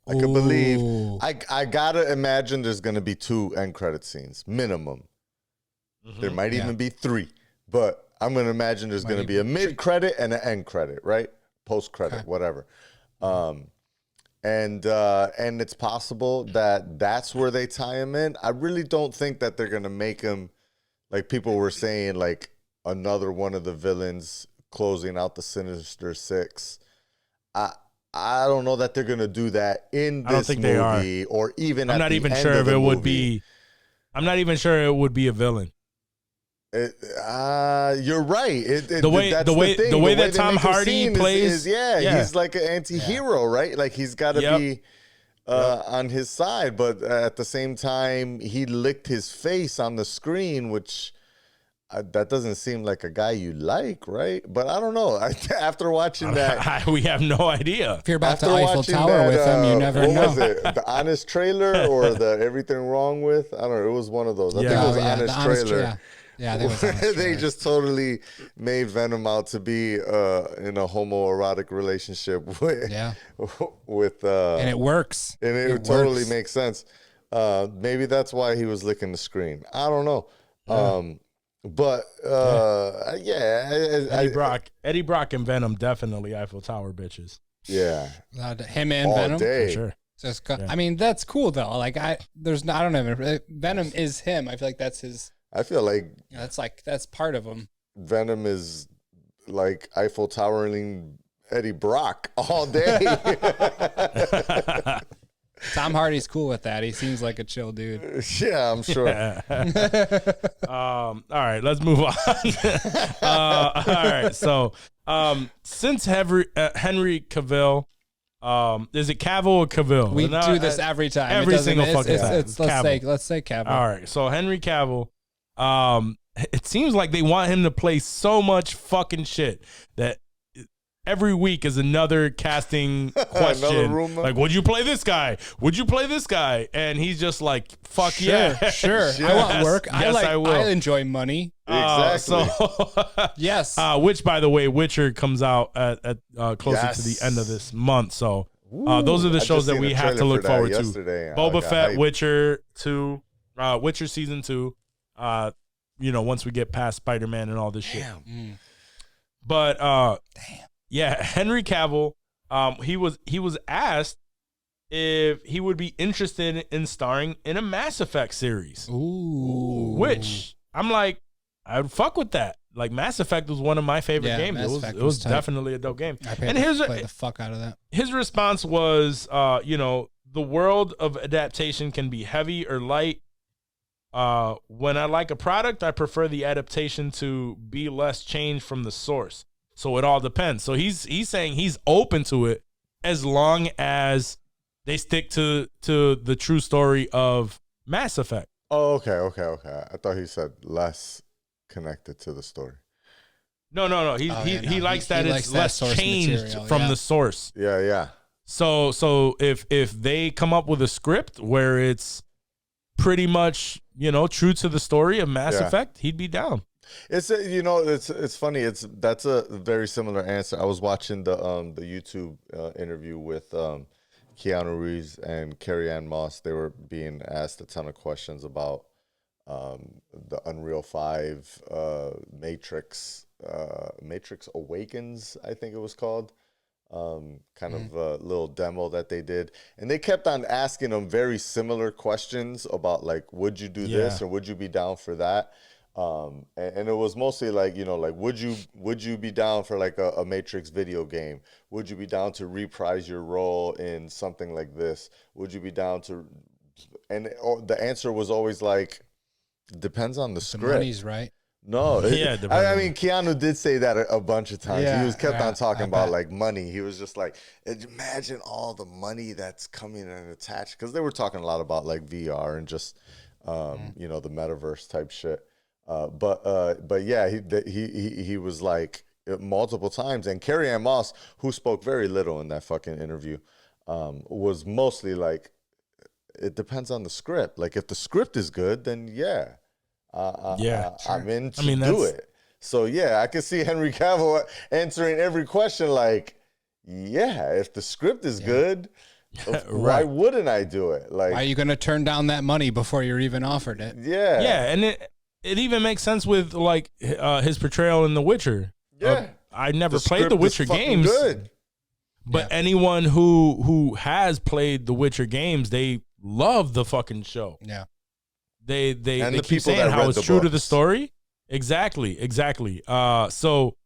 I could believe. I gotta imagine there's gonna be 2 end credit scenes, minimum. There might even be 3. But I'm gonna imagine there's gonna be a mid-credit and an end credit, right? Post-credit, whatever. And it's possible that that's where they tie him in. I really don't think that they're gonna make him, like people were saying, like another one of the villains closing out the Sinister Six. I don't know that they're gonna do that in this movie, or even. I'm not even sure if it would be. I'm not even sure it would be a villain. You're right. The way that Tom Hardy plays, he's like an anti-hero, right? Like he's got to be on his side, but at the same time, he licked his face on the screen, which that doesn't seem like a guy you like, right? But I don't know. After watching that, we have no idea. If you're about to Eiffel Tower with him, you never know. What was it? The Honest Trailer or the Everything Wrong With? I don't know. It was one of those. I think it was Honest Trailer. Yeah, they just totally made Venom out to be in a homoerotic relationship with and it works. And it totally makes sense. Maybe that's why he was licking the screen. I don't know. Eddie Brock and Venom definitely Eiffel Tower bitches. Yeah. Him and all Venom day. For sure. So I mean, that's cool though. Like I don't know. Venom is him. I feel like that's his. I feel like that's part of him. Venom is like Eiffel Towering Eddie Brock all day. Tom Hardy's cool with that. He seems like a chill dude. Yeah, I'm sure. All right, let's move on. All right, so since Henry Cavill, is it Cavill or Cavill? We do this every time. Every single fucking time. Let's say Cavill. All right, so Henry Cavill. It seems like they want him to play so much fucking shit that every week is another casting question. Like, would you play this guy? Would you play this guy? And he's just like, fuck sure, yeah. Sure. I want work. Yes, I will. I enjoy money. Exactly. Yes. Which, by the way, Witcher comes out at closer to the end of this month. So those are the shows that we have to look forward to. Boba Fett, hyped. Witcher 2, Witcher Season 2. Once we get past Spider-Man and all this shit. But Henry Cavill, he was asked if he would be interested in starring in a Mass Effect series. Ooh. Which I'm like, I would fuck with that. like Mass Effect was one of my favorite games. It was definitely a dope game. And here's play the fuck out of that. His response was, the world of adaptation can be heavy or light. When I like a product, I prefer the adaptation to be less changed from the source. So it all depends. So he's saying he's open to it as long as they stick to the true story of Mass Effect. Oh, okay. I thought he said less connected to the story. No. He likes that it's less changed from the source. Yeah. So if they come up with a script where it's pretty much, true to the story of Mass Effect, he'd be down. It's it's funny. That's a very similar answer. I was watching the YouTube interview with Keanu Reeves and Carrie-Anne Moss. They were being asked a ton of questions about the Unreal 5 Matrix Awakens, I think it was called. Kind of a little demo that they did, and they kept on asking them very similar questions about like, would you do this or would you be down for that? And it was mostly like, would you be down for like a Matrix video game? Would you be down to reprise your role in something like this? Would you be down to? And the answer was always like, depends on the script. The money's right. No, I mean, Keanu did say that a bunch of times. Yeah, he was kept on talking about like money. He was just like, imagine all the money that's coming and attached, because they were talking a lot about like VR and just, the metaverse type shit. But yeah, he was like multiple times, and Carrie-Anne Moss, who spoke very little in that fucking interview, was mostly like, it depends on the script. Like if the script is good, then I'm in to do it. So yeah, I can see Henry Cavill answering every question like, if the script is good, why wouldn't I do it? Like, why are you going to turn down that money before you're even offered it? Yeah, and it even makes sense with like his portrayal in The Witcher. I never played The Witcher games, but anyone who has played The Witcher games, they love the fucking show. Yeah. They keep saying how it's true to the story. Exactly. So,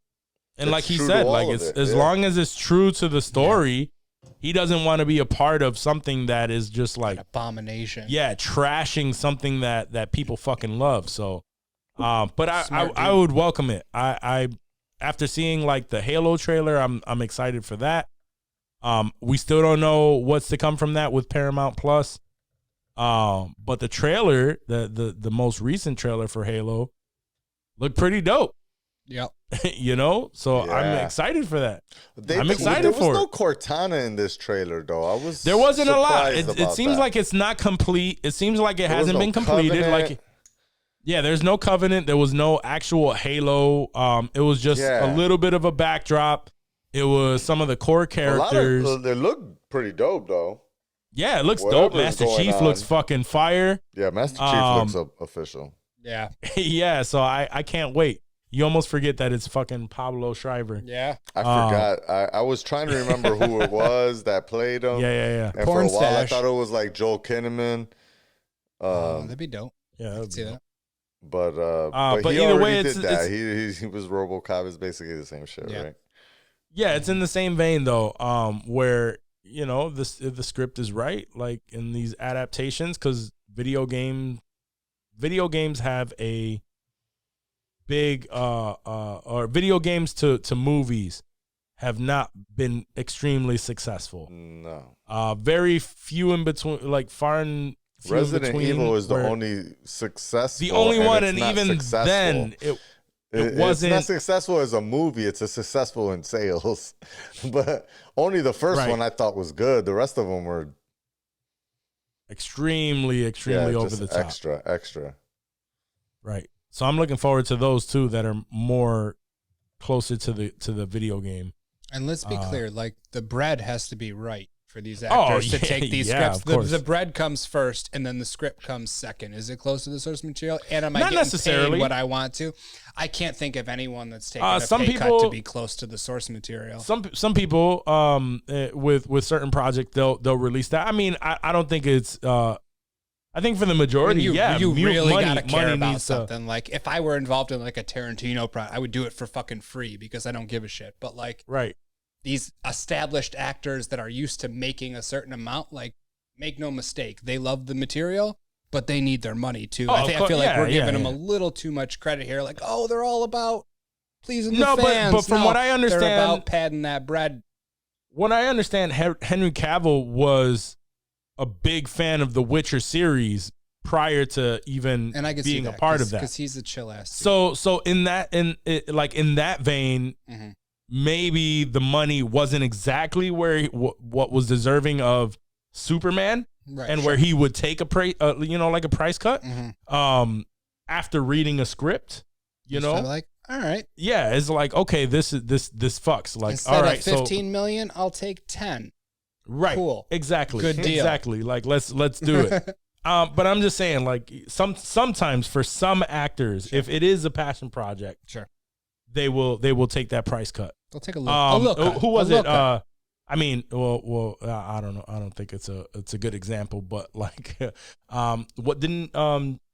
and like he said, like it's as long as it's true to the story, he doesn't want to be a part of something that is just like an abomination. Yeah, trashing something that people fucking love. So, but I would welcome it. I after seeing like the Halo trailer, I'm excited for that. We still don't know what's to come from that with Paramount Plus. But the trailer, the most recent trailer for Halo, looked pretty dope. Yep. So I'm excited for that. I'm excited for it. There was no Cortana in this trailer, though. There wasn't a lot. It seems like it's not complete. It seems like it hasn't been completed. Covenant. There's no Covenant. There was no actual Halo. It was just a little bit of a backdrop. It was some of the core characters. They look pretty dope, though. Yeah, it looks dope. Master Chief looks fucking fire. Yeah, Master Chief looks official. Yeah. Yeah, so I can't wait. You almost forget that it's fucking Pablo Schreiber. Yeah. I forgot. I was trying to remember who it was that played him. Yeah. And for a while, I thought it was like Joel Kinnaman. That'd be dope. Yeah, I'd see that. But he either already way, did that. He was RoboCop. It's basically the same shit, right? Yeah, it's in the same vein though, where the script is right, like in these adaptations, because video games have a big or video games to movies have not been extremely successful. No. Very few in between, like far and few Resident in between. Evil is the only successful. The only one, and even successful. Then it wasn't. It's not successful as a movie. It's a successful in sales, but only the first one I thought was good. The rest of them were extremely over the top. Extra. Right. So I'm looking forward to those two that are more closer to the video game. And let's be clear, like the bread has to be right for these actors to take these scripts. The bread comes first, and then the script comes second. Is it close to the source material? And am I getting paid what I want to? I can't think of anyone that's taking a pay cut to be close to the source material. Some people with certain project they'll release that. I mean, I don't think it's I think for the majority, you you really money, gotta care money about needs something. Like if I were involved in like a Tarantino project, I would do it for fucking free because I don't give a shit. But like right. these established actors that are used to making a certain amount, like make no mistake, they love the material, but they need their money too. I feel like we're giving them a little too much credit here. Like, oh, they're all about pleasing the fans. But from what I understand, they're about padding that bread. What I understand, Henry Cavill was a big fan of the Witcher series prior to even being a part of that, because he's a chill ass. So in that vein, mm-hmm. maybe the money wasn't exactly where what was deserving of Superman, right, and where he would take a price cut. Mm-hmm. After reading a script, like, all right, yeah, it's like, okay, this fucks. Like, instead all right, of 15 million, I'll take 10. Right. Cool. Exactly. Good deal. Exactly. Like let's do it. But I'm just saying, like sometimes for some actors, if it is a passion project, they will take that price cut. They'll take a look. Who was it? I mean, well, I don't know. I don't think it's a good example, but like, what didn't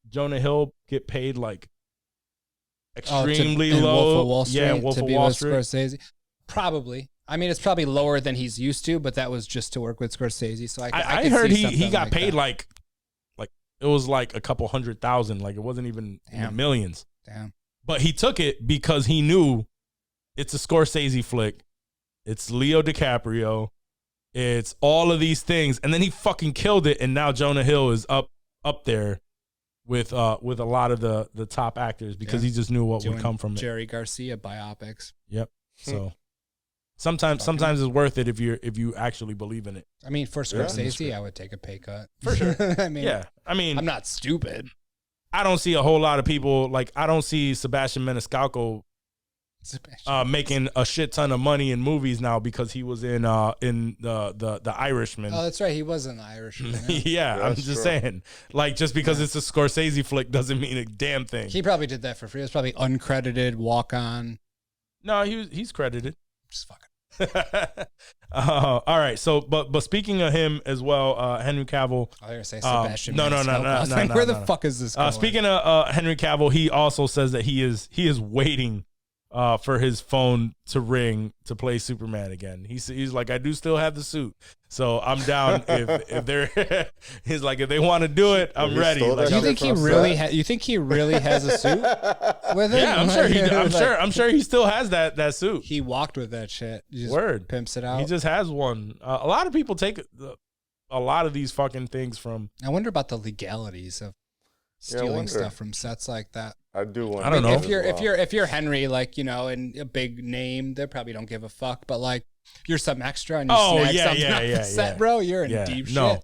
Jonah Hill get paid like extremely low? Wolf of Wall Street, Wolf to of be Wall with Street. Scorsese. Probably. I mean, it's probably lower than he's used to, but that was just to work with Scorsese. So I heard see he got like paid that. like it was like a couple $100,000. Like it wasn't even in the millions. Damn. But he took it because he knew it's a Scorsese flick. It's Leo DiCaprio. It's all of these things, and then he fucking killed it. And now Jonah Hill is up there with a lot of the top actors because he just knew what would come from it. Jerry Garcia biopics. Yep. So sometimes it's worth it if you actually believe in it. I mean, for Scorsese, I would take a pay cut for sure. I mean, I'm not stupid. I don't see a whole lot of people like I don't see Sebastian Maniscalco making a shit ton of money in movies now because he was in the Irishman. Oh, that's right. He was in the Irishman. Yeah, I'm just saying. Like, just because it's a Scorsese flick doesn't mean a damn thing. He probably did that for free. It was probably uncredited, walk on. No, he's credited. Just fucking. All right. So, but speaking of him as well, Henry Cavill. I was gonna say Sebastian. No. Where the fuck is this going? Speaking of Henry Cavill, he also says that he is waiting for his phone to ring to play Superman again. He's like, I do still have the suit, so I'm down if they're. He's like, if they want to do it, I'm ready. Like, you think he really? You think he really has a suit with it? Yeah, I'm sure he still has that suit. He walked with that shit. Just Word pimps it out. He just has one. A lot of people take a lot of these fucking things from. I wonder about the legalities of stealing stuff from sets like that. I do wonder. I don't know. If you're Henry, like, and a big name, they probably don't give a fuck. But like, you're some extra and you snag something off the set, bro. You're in deep shit.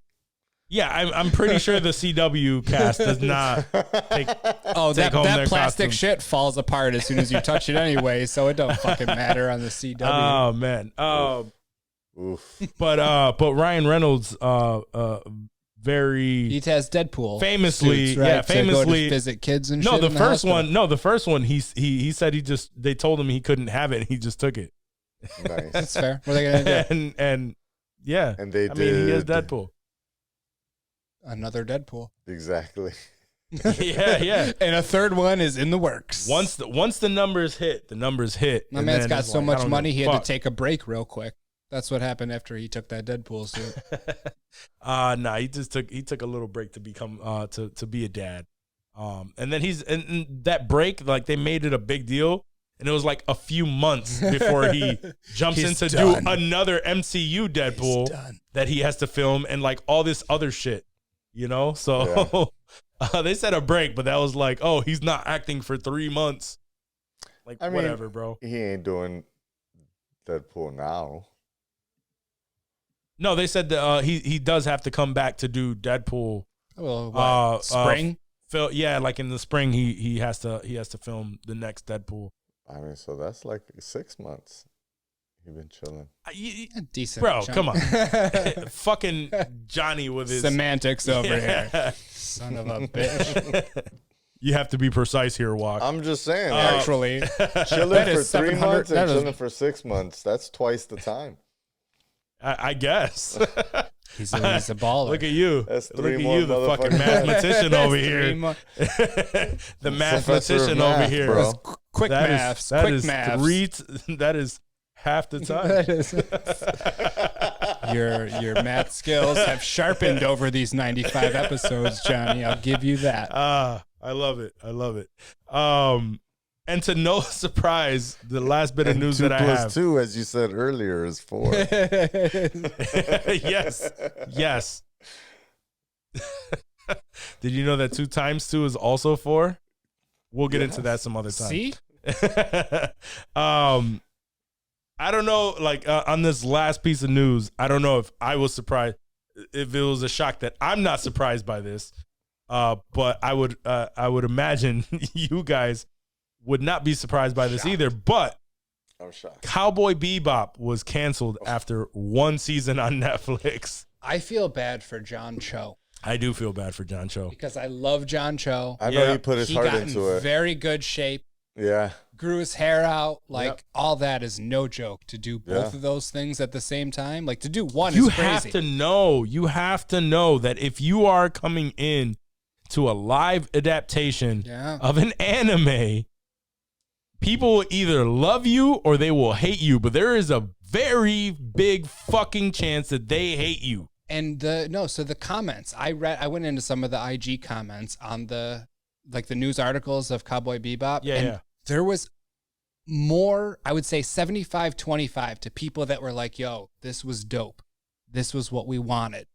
Yeah, I'm pretty sure the CW cast does not take. That plastic shit falls apart as soon as you touch it anyway, so it don't fucking matter on the CW. Oh man. Oof. But Ryan Reynolds, very he has Deadpool famously, suits, right, famously to go to visit kids and no, shit. The first one, he said they told him he couldn't have it, and he just took it. Nice. That's fair. What are they gonna do? and yeah, and they I mean, he is Deadpool. Another Deadpool. Exactly. yeah. And a third one is in the works. Once the numbers hit, My man's got so much money, he had to take a break real quick. That's what happened after he took that Deadpool suit. Nah, he took a little break to become to be a dad. And then and that break, like, they made it a big deal, and it was like a few months before he jumps in to do another MCU Deadpool that he has to film and like all this other shit, So they said a break, but that was like, oh, he's not acting for 3 months. Like, whatever, bro. He ain't doing Deadpool now. No, they said that he does have to come back to do Deadpool. Well, spring? Like in the spring, he has to film the next Deadpool. I mean, so that's like 6 months. You've been chilling. Decent, bro. chunk. Come on, fucking Johnny with his semantics over here. Son of a bitch. You have to be precise here, Walk. I'm just saying. Actually, chilling for 3 months and chilling for 6 months. That's twice the time. I guess. He's a baller. Look at you. That's Look three at more you, the fucking motherfucking mathematician over here. The mathematician over math, here. bro. Quick That is- maths. that Quick is maths. that is half the time. That is. Your math skills have sharpened over these 95 episodes, Johnny. I'll give you that. I love it. I love it. And to no surprise, the last bit of news that I have. 2 + 2, as you said earlier, is 4. Yes. Did you know that 2 × 2 is also 4? We'll get into that some other time. See? I don't know, like on this last piece of news, I don't know if I was surprised, if it was a shock that I'm not surprised by this. But I would imagine you guys would not be surprised by this either. But I'm shocked. Cowboy Bebop was canceled after 1 season on Netflix. I feel bad for John Cho I do feel bad for John Cho. because I love John Cho. I know Yeah. he put his He heart got into in it. very good shape. Yeah. Grew his hair out. Like Yep. all that is no joke. To do both Yeah. of those things at the same time, like to do one You is crazy. have to know that if you are coming in to a live adaptation Yeah. of an anime, people will either love you or they will hate you, but there is a very big fucking chance that they hate you. And so the comments I went into some of the IG comments on the news articles of Cowboy Bebop. Yeah, and yeah. there was more, I would say 75-25 to people that were like, yo, this was dope. This was what we wanted.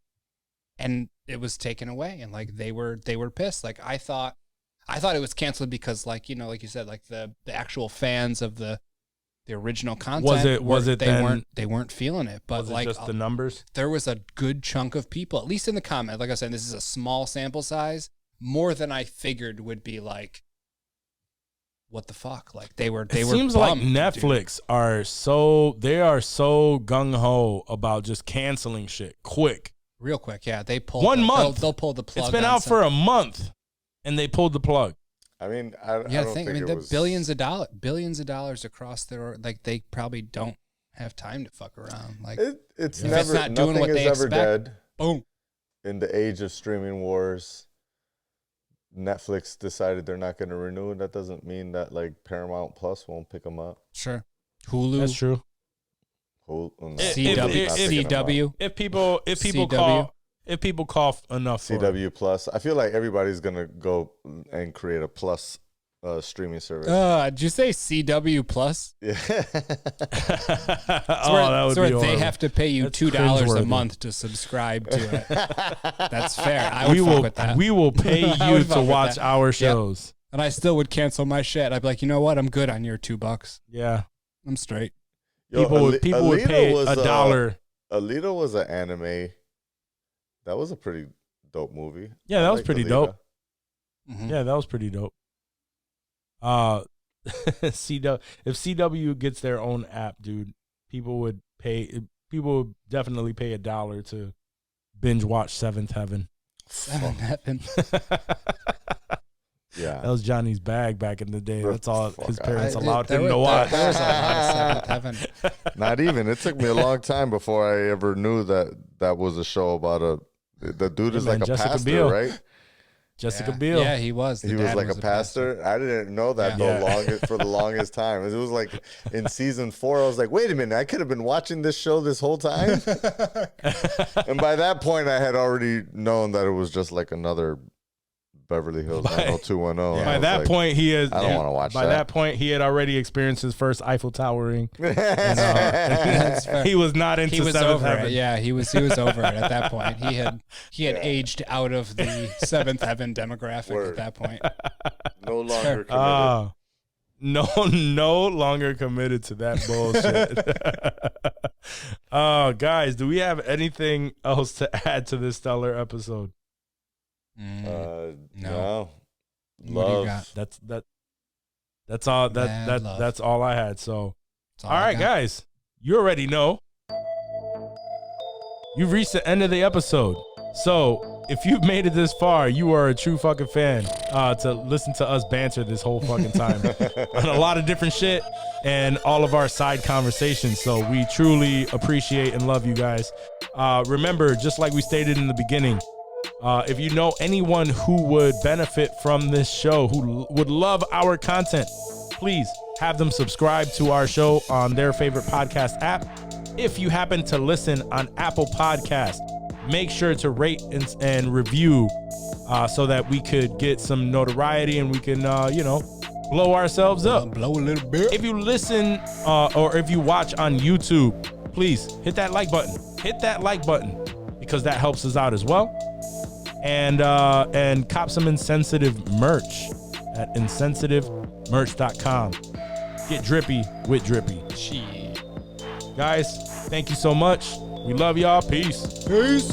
And it was taken away. And like they were pissed. Like I thought it was canceled because like you said, like the actual fans of the original content they weren't feeling it. But Was it like just the numbers? there was a good chunk of people, at least in the comment. Like I said, this is a small sample size, more than I figured would be like, what the fuck? Like they were Seems like bummed, Netflix are so gung ho about just canceling shit quick. real quick. Yeah, they pulled 1 month. They'll pull the plug. It's been on out for a month, and they pulled the plug. I mean, I don't think I mean, it the was billions of dollars across their, like they probably don't have time to fuck around. Like It's If never. it's not doing nothing what is they ever expect, dead. boom. In the age of streaming wars, Netflix decided they're not going to renew. That doesn't mean that like Paramount Plus won't pick them up. Sure. Hulu. That's true. CW. If people CW. cough enough for it. CW Plus. I feel like everybody's going to go and create a Plus streaming service. Did you say CW Plus? Yeah. That would be they horrible. have to pay you That's $2 a cringeworthy. month to subscribe to it. That's fair. I would fuck with that. We will pay I you would fuck to with watch that. our Yep. shows. And I still would cancel my shit. I'd be like, you know what? I'm good on your $2. Yeah. I'm straight. Yo, People would Alita pay was, $1. Alita was an anime. That was a pretty dope movie. Yeah, I that was liked pretty Alita. dope. Mhm. Yeah, that was pretty dope. CW, if CW gets their own app, dude, people would definitely pay $1 to binge watch Seventh Heaven. Nothing. Yeah. That was Johnny's bag back in the day. That's all his Fuck, parents I- allowed there him were- to watch. There was a lot of Seventh Heaven. Not even. It took me a long time before I ever knew that was a show about the dude is man, like a Jessica pastor, Biel. right? Jessica Yeah. Biel. Yeah, he was. The He was dad like a pastor. I didn't know that Yeah. for the longest time. It was like in season 4, I was like, wait a minute, I could have been watching this show this whole time. And by that point, I had already known that it was just like another Beverly Hills 90210. By that point, he is. I don't wanna watch By that. that point, he had already experienced his first Eiffel Towering. That's fair. He was not into He was Seventh over Heaven. it. Yeah, he was over it at that point. He had aged out of the Seventh Heaven demographic Word. at that point. No longer committed. No longer committed to that bullshit. Guys, do we have anything else to add to this stellar episode? No. No. What do you Love. got? That's all. Mad love. That's all I had. So, That's all I right, got. guys, you already know. You've reached the end of the episode. So, if you've made it this far, you are a true fucking fan to listen to us banter this whole fucking time on a lot of different shit and all of our side conversations. So we truly appreciate and love you guys. Remember, just like we stated in the beginning, if you know anyone who would benefit from this show, who would love our content, please have them subscribe to our show on their favorite podcast app. If you happen to listen on Apple Podcasts, make sure to rate and review so that we could get some notoriety and we can, blow ourselves up. Blow a little bit. If you listen or if you watch on YouTube, please hit that like button. Hit that like button because that helps us out as well. And cop some Insensitive merch at insensitivemerch.com. Get drippy with Drippy. Shit. Guys, thank you so much. We love y'all. Peace. Peace.